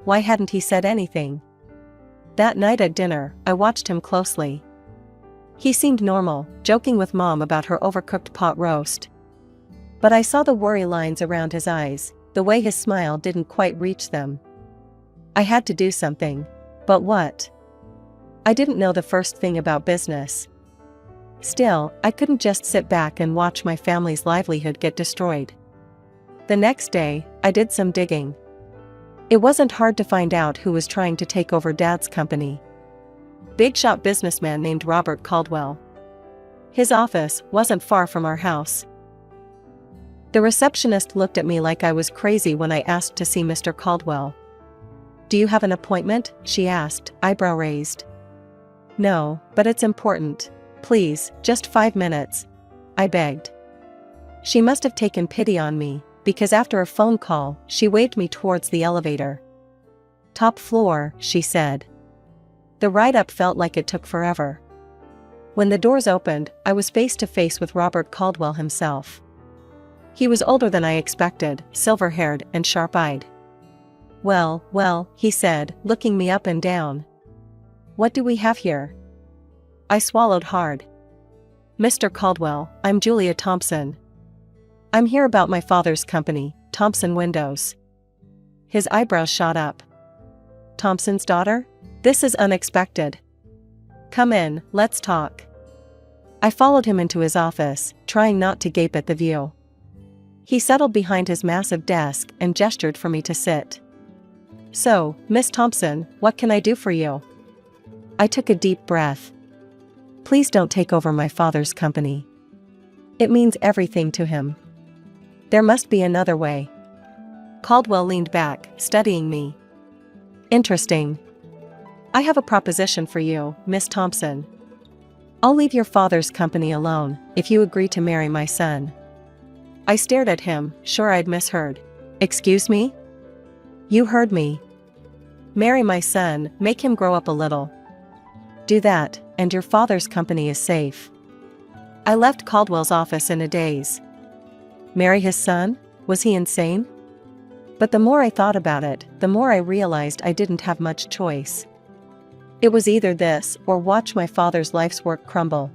Why hadn't he said anything? That night at dinner, I watched him closely. He seemed normal, joking with Mom about her overcooked pot roast. But I saw the worry lines around his eyes, the way his smile didn't quite reach them. I had to do something. But what? I didn't know the first thing about business. Still, I couldn't just sit back and watch my family's livelihood get destroyed. The next day, I did some digging. It wasn't hard to find out who was trying to take over Dad's company. Big shot businessman named Robert Caldwell. His office wasn't far from our house. The receptionist looked at me like I was crazy when I asked to see Mr. Caldwell. "Do you have an appointment?" she asked, eyebrow raised. "No, but it's important. Please, just 5 minutes," I begged. She must have taken pity on me, because after a phone call, she waved me towards the elevator. "Top floor," she said. The ride up felt like it took forever. When the doors opened, I was face to face with Robert Caldwell himself. He was older than I expected, silver-haired and sharp-eyed. Well, he said, looking me up and down. "What do we have here?" I swallowed hard. "Mr. Caldwell, I'm Julia Thompson. I'm here about my father's company, Thompson Windows." His eyebrows shot up. "Thompson's daughter? This is unexpected. Come in, let's talk." I followed him into his office, trying not to gape at the view. He settled behind his massive desk and gestured for me to sit. "So, Miss Thompson, what can I do for you?" I took a deep breath. "Please don't take over my father's company. It means everything to him. There must be another way." Caldwell leaned back, studying me. "Interesting. I have a proposition for you, Miss Thompson. I'll leave your father's company alone, if you agree to marry my son." I stared at him, sure I'd misheard. "Excuse me?" "You heard me. Marry my son, make him grow up a little. Do that, and your father's company is safe." I left Caldwell's office in a daze. Marry his son? Was he insane? But the more I thought about it, the more I realized I didn't have much choice. It was either this, or watch my father's life's work crumble.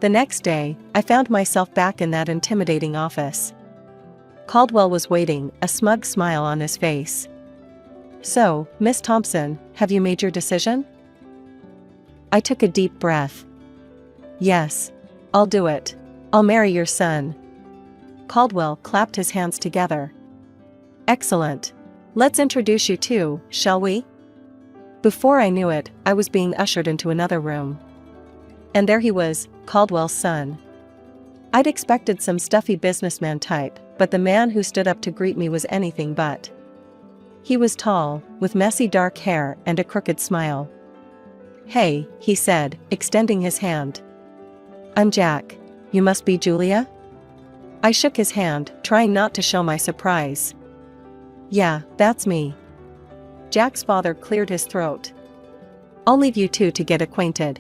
The next day, I found myself back in that intimidating office. Caldwell was waiting, a smug smile on his face. "So, Miss Thompson, have you made your decision?" I took a deep breath. "Yes. I'll do it. I'll marry your son." Caldwell clapped his hands together. "Excellent. Let's introduce you two, shall we?" Before I knew it, I was being ushered into another room. And there he was, Caldwell's son. I'd expected some stuffy businessman type, but the man who stood up to greet me was anything but. He was tall, with messy dark hair and a crooked smile. "Hey," he said, extending his hand. "I'm Jack. You must be Julia?" I shook his hand, trying not to show my surprise. "Yeah, that's me." Jack's father cleared his throat. "I'll leave you two to get acquainted."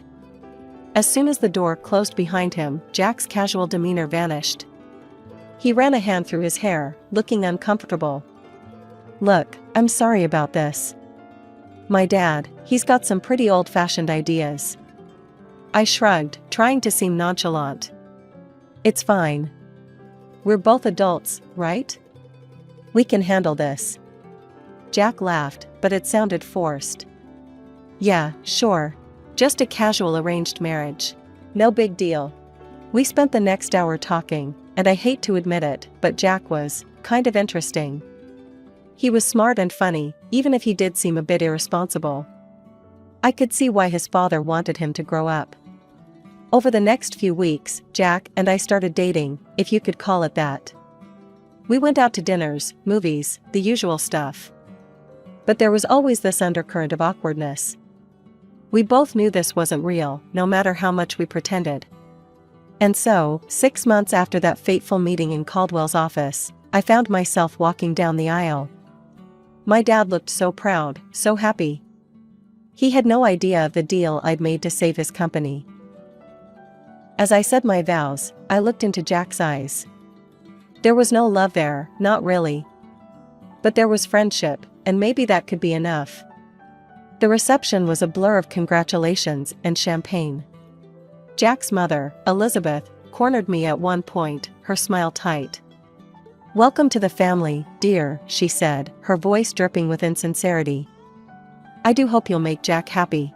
As soon as the door closed behind him, Jack's casual demeanor vanished. He ran a hand through his hair, looking uncomfortable. "Look, I'm sorry about this. My dad, he's got some pretty old-fashioned ideas." I shrugged, trying to seem nonchalant. "It's fine. We're both adults, right? We can handle this." Jack laughed, but it sounded forced. Yeah, sure. Just a casual arranged marriage. No big deal. We spent the next hour talking, and I hate to admit it, but Jack was kind of interesting. He was smart and funny, even if he did seem a bit irresponsible. I could see why his father wanted him to grow up. Over the next few weeks, Jack and I started dating, if you could call it that. We went out to dinners, movies, the usual stuff. But there was always this undercurrent of awkwardness. We both knew this wasn't real, no matter how much we pretended. And so, 6 months after that fateful meeting in Caldwell's office, I found myself walking down the aisle. My dad looked so proud, so happy. He had no idea of the deal I'd made to save his company. As I said my vows, I looked into Jack's eyes. There was no love there, not really. But there was friendship, and maybe that could be enough. The reception was a blur of congratulations and champagne. Jack's mother, Elizabeth, cornered me at one point, her smile tight. "Welcome to the family, dear," she said, her voice dripping with insincerity. "I do hope you'll make Jack happy."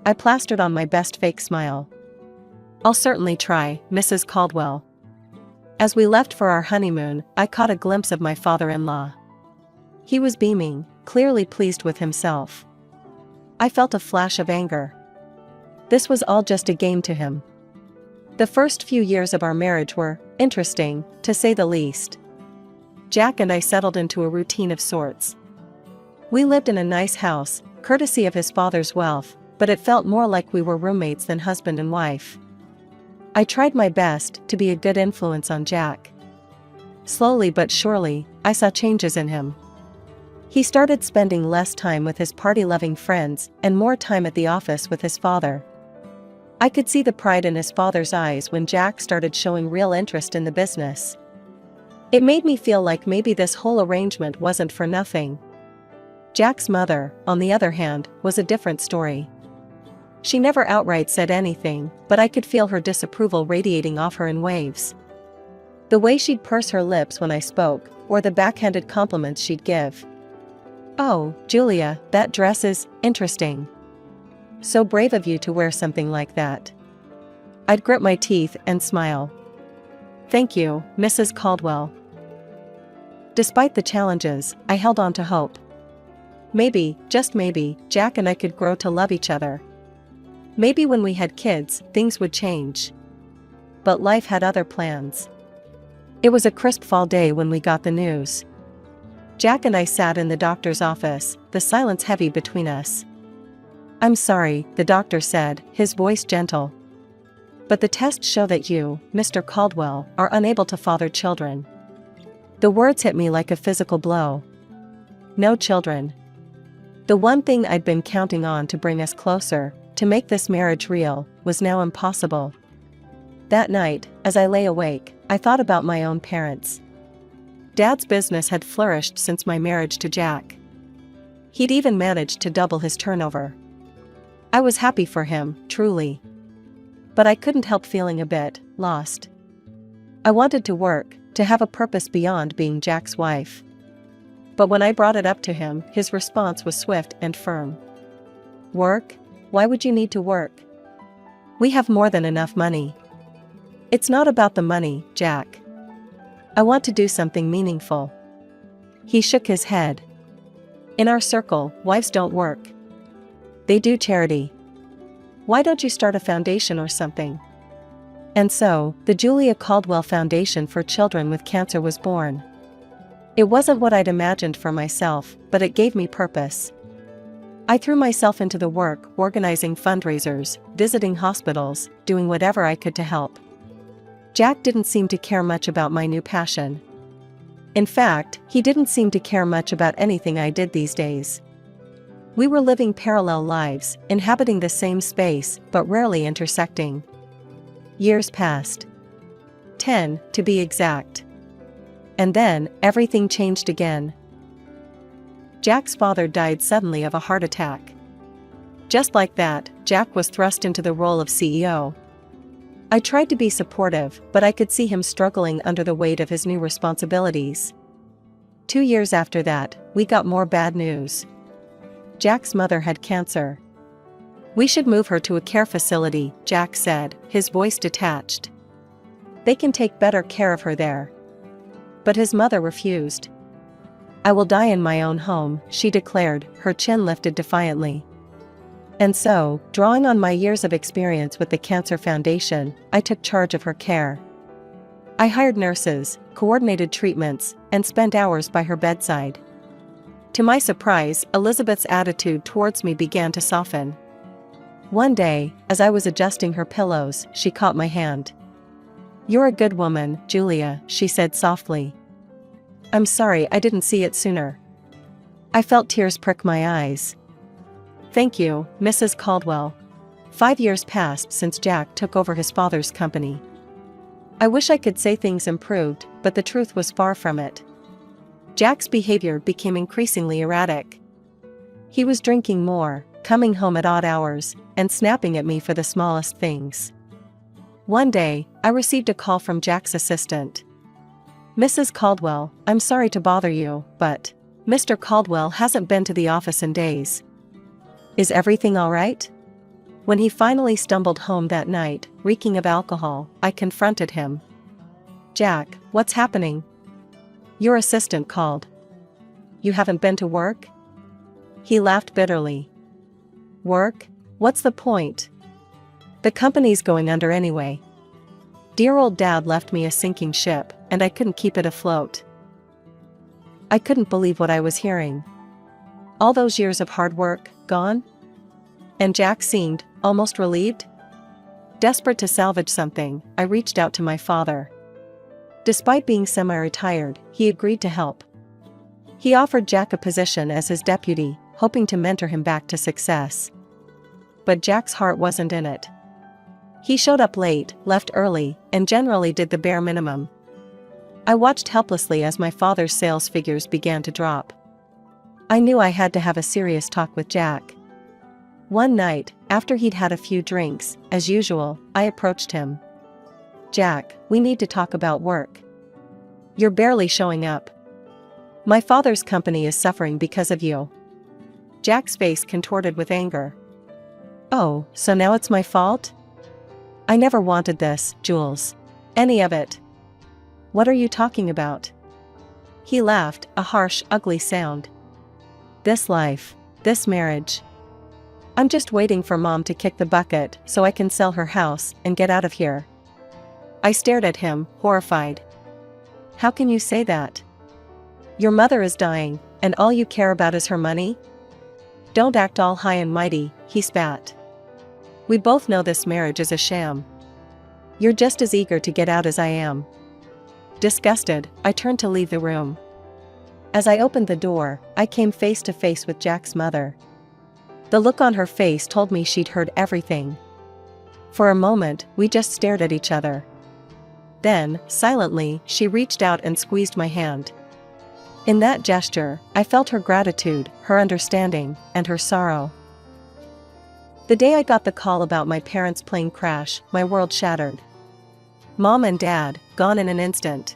I plastered on my best fake smile. "I'll certainly try, Mrs. Caldwell." As we left for our honeymoon, I caught a glimpse of my father-in-law. He was beaming, clearly pleased with himself. I felt a flash of anger. This was all just a game to him. The first few years of our marriage were interesting, to say the least. Jack and I settled into a routine of sorts. We lived in a nice house, courtesy of his father's wealth, but it felt more like we were roommates than husband and wife. I tried my best to be a good influence on Jack. Slowly but surely, I saw changes in him. He started spending less time with his party-loving friends and more time at the office with his father. I could see the pride in his father's eyes when Jack started showing real interest in the business. It made me feel like maybe this whole arrangement wasn't for nothing. Jack's mother, on the other hand, was a different story. She never outright said anything, but I could feel her disapproval radiating off her in waves. The way she'd purse her lips when I spoke, or the backhanded compliments she'd give. "Oh, Julia, that dress is interesting. So brave of you to wear something like that." I'd grit my teeth and smile. "Thank you, Mrs. Caldwell." Despite the challenges, I held on to hope. Maybe, just maybe, Jack and I could grow to love each other. Maybe when we had kids, things would change. But life had other plans. It was a crisp fall day when we got the news. Jack and I sat in the doctor's office, the silence heavy between us. "I'm sorry," the doctor said, his voice gentle. "But the tests show that you, Mr. Caldwell, are unable to father children." The words hit me like a physical blow. No children. The one thing I'd been counting on to bring us closer, to make this marriage real, was now impossible. That night, as I lay awake, I thought about my own parents. Dad's business had flourished since my marriage to Jack. He'd even managed to double his turnover. I was happy for him, truly. But I couldn't help feeling a bit lost. I wanted to work, to have a purpose beyond being Jack's wife. But when I brought it up to him, his response was swift and firm. "Work? Why would you need to work? We have more than enough money." "It's not about the money, Jack. I want to do something meaningful." He shook his head. "In our circle, wives don't work. They do charity. Why don't you start a foundation or something?" And so, the Julia Caldwell Foundation for Children with Cancer was born. It wasn't what I'd imagined for myself, but it gave me purpose. I threw myself into the work, organizing fundraisers, visiting hospitals, doing whatever I could to help. Jack didn't seem to care much about my new passion. In fact, he didn't seem to care much about anything I did these days. We were living parallel lives, inhabiting the same space, but rarely intersecting. Years passed. 10, to be exact. And then, everything changed again. Jack's father died suddenly of a heart attack. Just like that, Jack was thrust into the role of CEO. I tried to be supportive, but I could see him struggling under the weight of his new responsibilities. 2 years after that, we got more bad news. Jack's mother had cancer, We should move her to a care facility, Jack said, his voice detached. They can take better care of her there. But his mother refused. I will die in my own home, she declared, her chin lifted defiantly. And so, drawing on my years of experience with the Cancer Foundation, I took charge of her care. I hired nurses, coordinated treatments, and spent hours by her bedside. To my surprise, Elizabeth's attitude towards me began to soften. One day, as I was adjusting her pillows, she caught my hand. "You're a good woman, Julia," she said softly. "I'm sorry I didn't see it sooner." I felt tears prick my eyes. "Thank you, Mrs. Caldwell." 5 years passed since Jack took over his father's company. I wish I could say things improved, but the truth was far from it. Jack's behavior became increasingly erratic. He was drinking more, coming home at odd hours, and snapping at me for the smallest things. One day, I received a call from Jack's assistant. "Mrs. Caldwell, I'm sorry to bother you, but Mr. Caldwell hasn't been to the office in days. Is everything all right?" When he finally stumbled home that night, reeking of alcohol, I confronted him. "Jack, what's happening?" "Your assistant called." "You haven't been to work?" He laughed bitterly. "Work? What's the point? The company's going under anyway. Dear old Dad left me a sinking ship, and I couldn't keep it afloat." I couldn't believe what I was hearing. All those years of hard work, gone? And Jack seemed almost relieved? Desperate to salvage something, I reached out to my father. Despite being semi-retired, he agreed to help. He offered Jack a position as his deputy, hoping to mentor him back to success. But Jack's heart wasn't in it. He showed up late, left early, and generally did the bare minimum. I watched helplessly as my father's sales figures began to drop. I knew I had to have a serious talk with Jack. One night, after he'd had a few drinks, as usual, I approached him. "Jack, we need to talk about work. You're barely showing up. My father's company is suffering because of you." Jack's face contorted with anger. "Oh, so now it's my fault? I never wanted this, Jules. Any of it." "What are you talking about?" He laughed, a harsh, ugly sound. "This life, this marriage. I'm just waiting for Mom to kick the bucket so I can sell her house and get out of here." I stared at him, horrified. "How can you say that? Your mother is dying, and all you care about is her money? Don't act all high and mighty," he spat. "We both know this marriage is a sham. You're just as eager to get out as I am." Disgusted, I turned to leave the room. As I opened the door, I came face to face with Jack's mother. The look on her face told me she'd heard everything. For a moment, we just stared at each other. Then, silently, she reached out and squeezed my hand. In that gesture, I felt her gratitude, her understanding, and her sorrow. The day I got the call about my parents' plane crash, my world shattered. Mom and Dad, gone in an instant.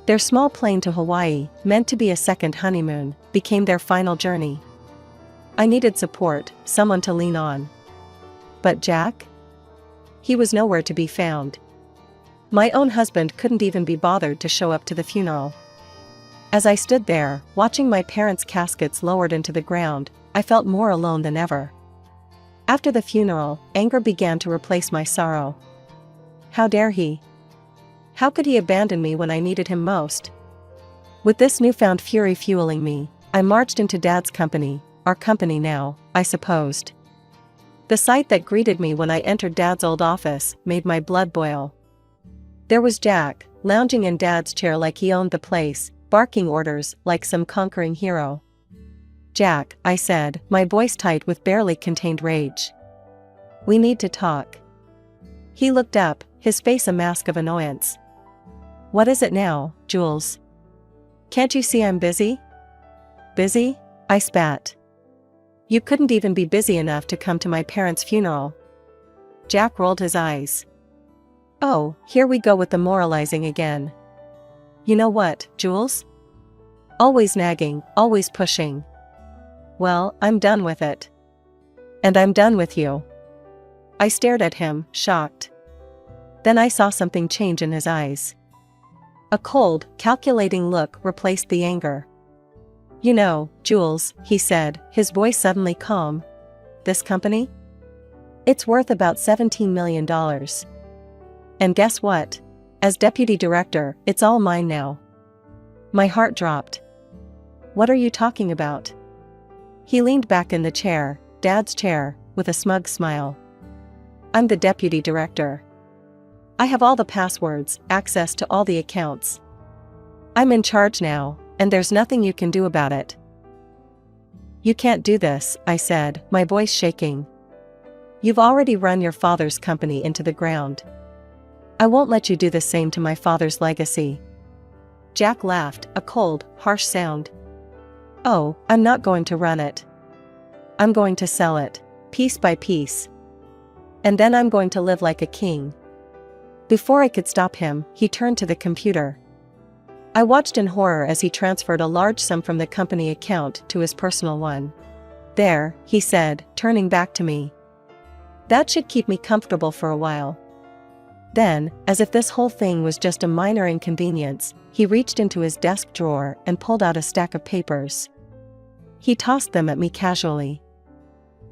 Their small plane to Hawaii, meant to be a second honeymoon, became their final journey. I needed support, someone to lean on. But Jack? He was nowhere to be found. My own husband couldn't even be bothered to show up to the funeral. As I stood there, watching my parents' caskets lowered into the ground, I felt more alone than ever. After the funeral, anger began to replace my sorrow. How dare he? How could he abandon me when I needed him most? With this newfound fury fueling me, I marched into Dad's company, our company now, I supposed. The sight that greeted me when I entered Dad's old office made my blood boil. There was Jack, lounging in Dad's chair like he owned the place, barking orders like some conquering hero. "Jack," I said, my voice tight with barely contained rage. "We need to talk." He looked up, his face a mask of annoyance. "What is it now, Jules? Can't you see I'm busy?" "Busy?" I spat. "You couldn't even be busy enough to come to my parents' funeral." Jack rolled his eyes. "Oh, here we go with the moralizing again. You know what, Jules? Always nagging, always pushing. Well, I'm done with it. And I'm done with you. I stared at him, shocked. Then I saw something change in his eyes. A cold, calculating look replaced the anger. You know, Jules, he said, his voice suddenly calm. This company? It's worth about $17 million. And guess what? As deputy director, it's all mine now. My heart dropped. What are you talking about? He leaned back in the chair, Dad's chair, with a smug smile. I'm the deputy director. I have all the passwords, access to all the accounts. I'm in charge now, and there's nothing you can do about it. You can't do this, I said, my voice shaking. You've already run your father's company into the ground. I won't let you do the same to my father's legacy. Jack laughed, a cold, harsh sound. Oh, I'm not going to run it. I'm going to sell it, piece by piece. And then I'm going to live like a king. Before I could stop him, he turned to the computer. I watched in horror as he transferred a large sum from the company account to his personal one. There, he said, turning back to me. That should keep me comfortable for a while. Then, as if this whole thing was just a minor inconvenience, he reached into his desk drawer and pulled out a stack of papers. He tossed them at me casually.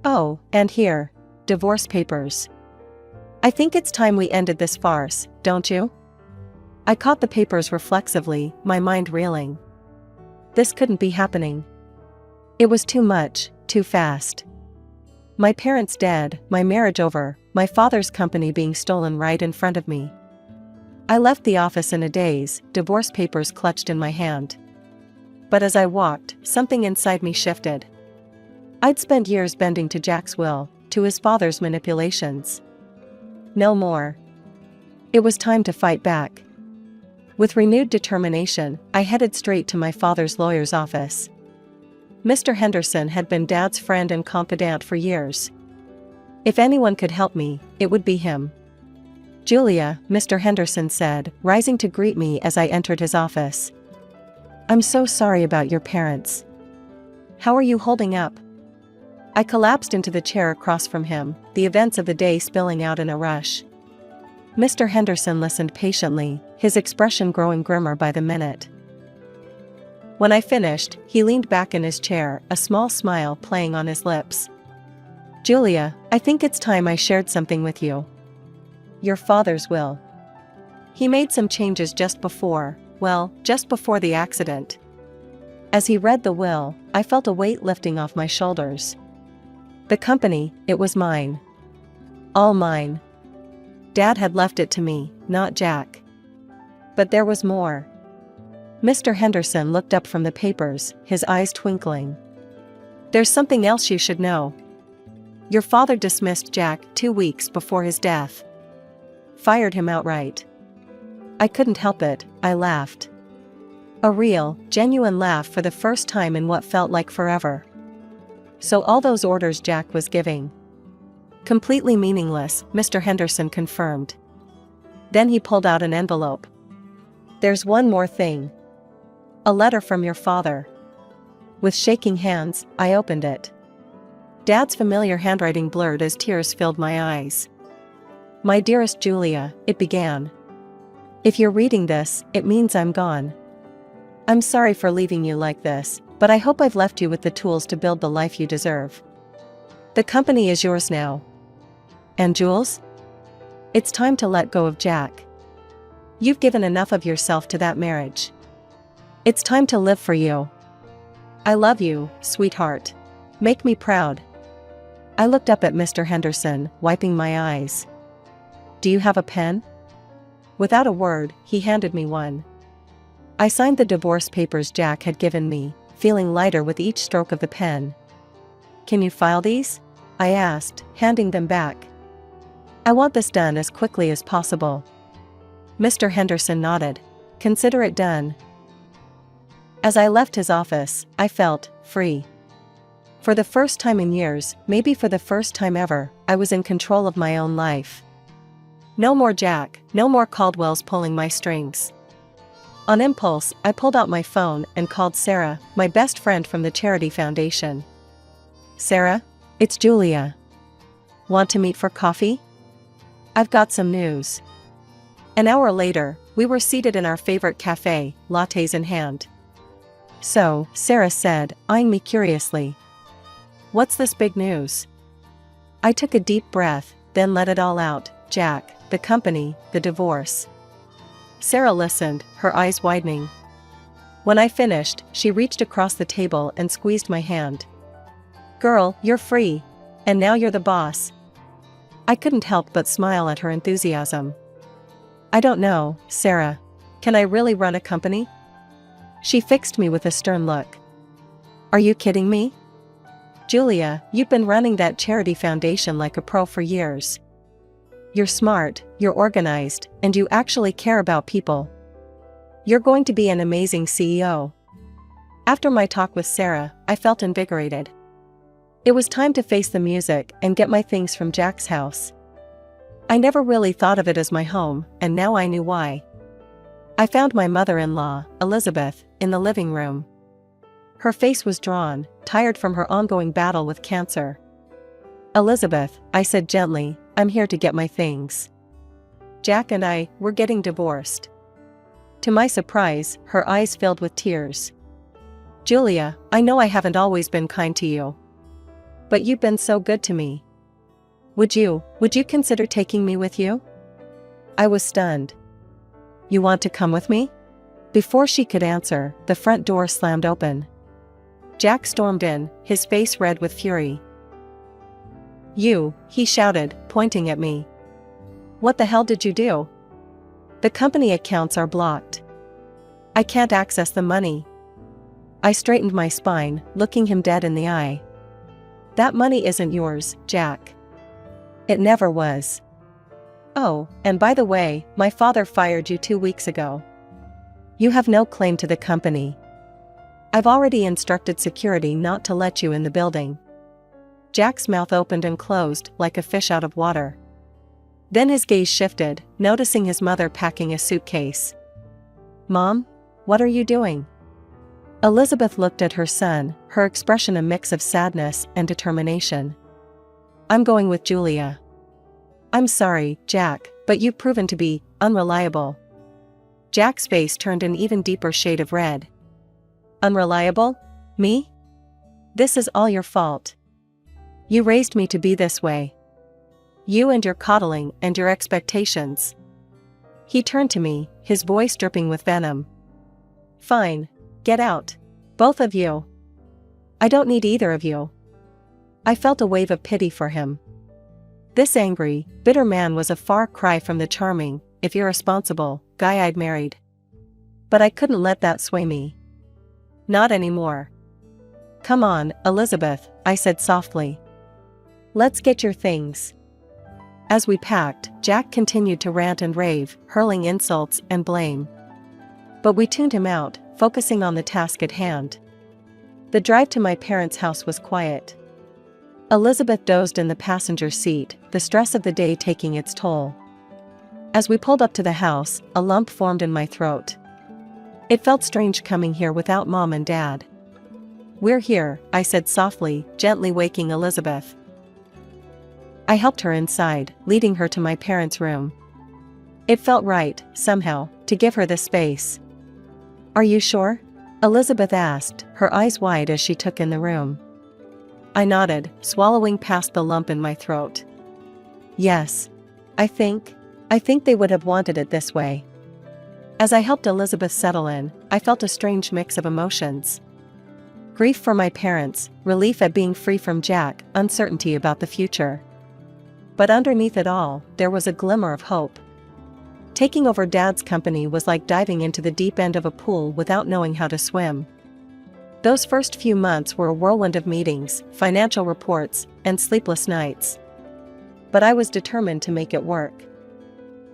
Oh, and here, divorce papers. I think it's time we ended this farce, don't you? I caught the papers reflexively, my mind reeling. This couldn't be happening. It was too much, too fast. My parents dead, my marriage over, my father's company being stolen right in front of me. I left the office in a daze, divorce papers clutched in my hand. But as I walked, something inside me shifted. I'd spent years bending to Jack's will, to his father's manipulations. No more. It was time to fight back. With renewed determination, I headed straight to my father's lawyer's office. Mr. Henderson had been Dad's friend and confidant for years. If anyone could help me, it would be him. Julia, Mr. Henderson said, rising to greet me as I entered his office. I'm so sorry about your parents. How are you holding up? I collapsed into the chair across from him, the events of the day spilling out in a rush. Mr. Henderson listened patiently, his expression growing grimmer by the minute. When I finished, he leaned back in his chair, a small smile playing on his lips. Julia, I think it's time I shared something with you. Your father's will. He made some changes just before the accident. As he read the will, I felt a weight lifting off my shoulders. The company, it was mine. All mine. Dad had left it to me, not Jack. But there was more. Mr. Henderson looked up from the papers, his eyes twinkling. There's something else you should know. Your father dismissed Jack 2 weeks before his death. Fired him outright. I couldn't help it, I laughed. A real, genuine laugh for the first time in what felt like forever. So all those orders Jack was giving. Completely meaningless, Mr. Henderson confirmed. Then he pulled out an envelope. There's one more thing. A letter from your father. With shaking hands, I opened it. Dad's familiar handwriting blurred as tears filled my eyes. My dearest Julia, it began. If you're reading this, it means I'm gone. I'm sorry for leaving you like this, but I hope I've left you with the tools to build the life you deserve. The company is yours now. And Jules? It's time to let go of Jack. You've given enough of yourself to that marriage. It's time to live for you. I love you, sweetheart. Make me proud. I looked up at Mr. Henderson, wiping my eyes. Do you have a pen? Without a word, he handed me one. I signed the divorce papers Jack had given me, feeling lighter with each stroke of the pen. Can you file these? I asked, handing them back. I want this done as quickly as possible. Mr. Henderson nodded. Consider it done. As I left his office, I felt free. For the first time in years, maybe for the first time ever, I was in control of my own life. No more Jack, no more Caldwell's pulling my strings. On impulse, I pulled out my phone and called Sarah, my best friend from the charity foundation. Sarah? It's Julia. Want to meet for coffee? I've got some news. An hour later, we were seated in our favorite cafe, lattes in hand. So, Sarah said, eyeing me curiously. What's this big news? I took a deep breath, then let it all out. Jack, the company, the divorce. Sarah listened, her eyes widening. When I finished, she reached across the table and squeezed my hand. Girl, you're free. And now you're the boss. I couldn't help but smile at her enthusiasm. I don't know, Sarah. Can I really run a company? She fixed me with a stern look. Are you kidding me? Julia, you've been running that charity foundation like a pro for years. You're smart, you're organized, and you actually care about people. You're going to be an amazing CEO. After my talk with Sarah, I felt invigorated. It was time to face the music and get my things from Jack's house. I never really thought of it as my home, and now I knew why. I found my mother-in-law, Elizabeth, in the living room. Her face was drawn, tired from her ongoing battle with cancer. Elizabeth, I said gently, I'm here to get my things. Jack and I, we're getting divorced. To my surprise, her eyes filled with tears. Julia, I know I haven't always been kind to you. But you've been so good to me. Would you consider taking me with you? I was stunned. You want to come with me? Before she could answer, the front door slammed open. Jack stormed in, his face red with fury. You, he shouted, pointing at me. What the hell did you do? The company accounts are blocked. I can't access the money. I straightened my spine, looking him dead in the eye. That money isn't yours, Jack. It never was. Oh, and by the way, my father fired you 2 weeks ago. You have no claim to the company. I've already instructed security not to let you in the building. Jack's mouth opened and closed like a fish out of water. Then his gaze shifted, noticing his mother packing a suitcase. Mom, what are you doing? Elizabeth looked at her son, her expression a mix of sadness and determination. I'm going with Julia. I'm sorry, Jack, but you've proven to be unreliable. Jack's face turned an even deeper shade of red. Unreliable? Me? This is all your fault. You raised me to be this way. You and your coddling and your expectations. He turned to me, his voice dripping with venom. Fine. Get out. Both of you. I don't need either of you. I felt a wave of pity for him. This angry, bitter man was a far cry from the charming, if irresponsible, guy I'd married. But I couldn't let that sway me. Not anymore. Come on, Elizabeth, I said softly. Let's get your things. As we packed, Jack continued to rant and rave, hurling insults and blame. But we tuned him out, focusing on the task at hand. The drive to my parents' house was quiet. Elizabeth dozed in the passenger seat, the stress of the day taking its toll. As we pulled up to the house, a lump formed in my throat. It felt strange coming here without Mom and Dad. We're here, I said softly, gently waking Elizabeth. I helped her inside, leading her to my parents' room. It felt right, somehow, to give her the space. Are you sure? Elizabeth asked, her eyes wide as she took in the room. I nodded, swallowing past the lump in my throat. Yes. I think they would have wanted it this way. As I helped Elizabeth settle in, I felt a strange mix of emotions. Grief for my parents, relief at being free from Jack, uncertainty about the future. But underneath it all, there was a glimmer of hope. Taking over Dad's company was like diving into the deep end of a pool without knowing how to swim. Those first few months were a whirlwind of meetings, financial reports, and sleepless nights. But I was determined to make it work.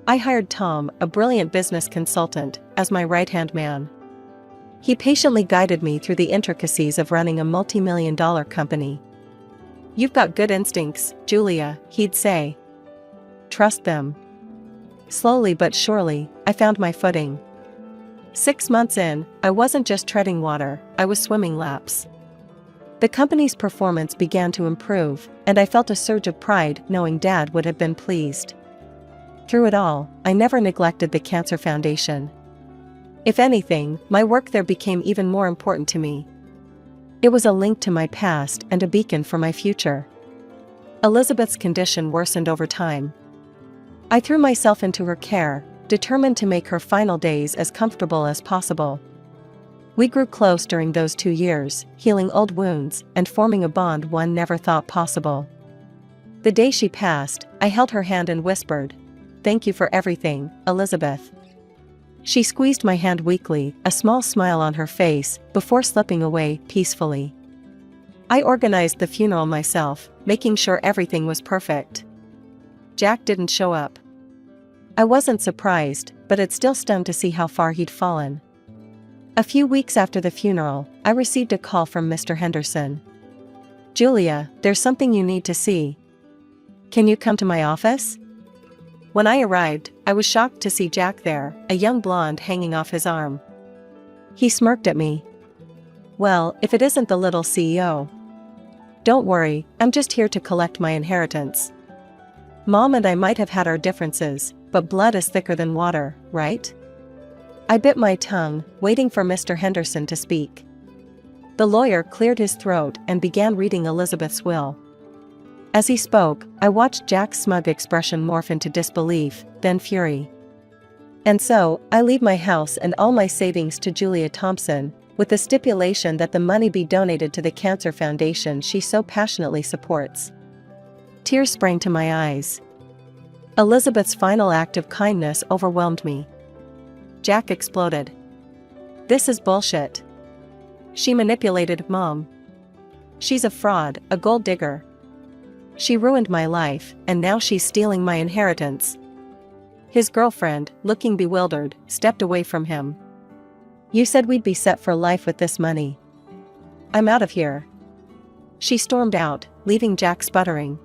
I hired Tom, a brilliant business consultant, as my right-hand man. He patiently guided me through the intricacies of running a multi-million-dollar company. You've got good instincts, Julia, he'd say. Trust them. Slowly but surely, I found my footing. 6 months in, I wasn't just treading water, I was swimming laps. The company's performance began to improve, and I felt a surge of pride knowing Dad would have been pleased. Through it all, I never neglected the Cancer Foundation. If anything, my work there became even more important to me. It was a link to my past and a beacon for my future. Elizabeth's condition worsened over time. I threw myself into her care, determined to make her final days as comfortable as possible. We grew close during those 2 years, healing old wounds and forming a bond one never thought possible. The day she passed, I held her hand and whispered, "Thank you for everything, Elizabeth." She squeezed my hand weakly, a small smile on her face, before slipping away peacefully. I organized the funeral myself, making sure everything was perfect. Jack didn't show up. I wasn't surprised, but it still stung to see how far he'd fallen. A few weeks after the funeral, I received a call from Mr. Henderson. "Julia, there's something you need to see. Can you come to my office?" When I arrived, I was shocked to see Jack there, a young blonde hanging off his arm. He smirked at me. "Well, if it isn't the little CEO. Don't worry, I'm just here to collect my inheritance. Mom and I might have had our differences, but blood is thicker than water, right?" I bit my tongue, waiting for Mr. Henderson to speak. The lawyer cleared his throat and began reading Elizabeth's will. As he spoke, I watched Jack's smug expression morph into disbelief, then fury. "And so, I leave my house and all my savings to Julia Thompson, with the stipulation that the money be donated to the Cancer Foundation she so passionately supports." Tears sprang to my eyes. Elizabeth's final act of kindness overwhelmed me. Jack exploded. "This is bullshit. She manipulated Mom. She's a fraud, a gold digger. She ruined my life, and now she's stealing my inheritance." His girlfriend, looking bewildered, stepped away from him. "You said we'd be set for life with this money. I'm out of here." She stormed out, leaving Jack sputtering.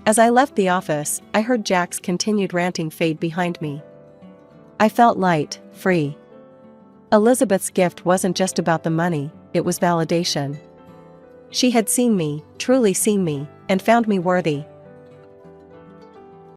As I left the office, I heard Jack's continued ranting fade behind me. I felt light, free. Elizabeth's gift wasn't just about the money, it was validation. She had seen me, truly seen me, and found me worthy.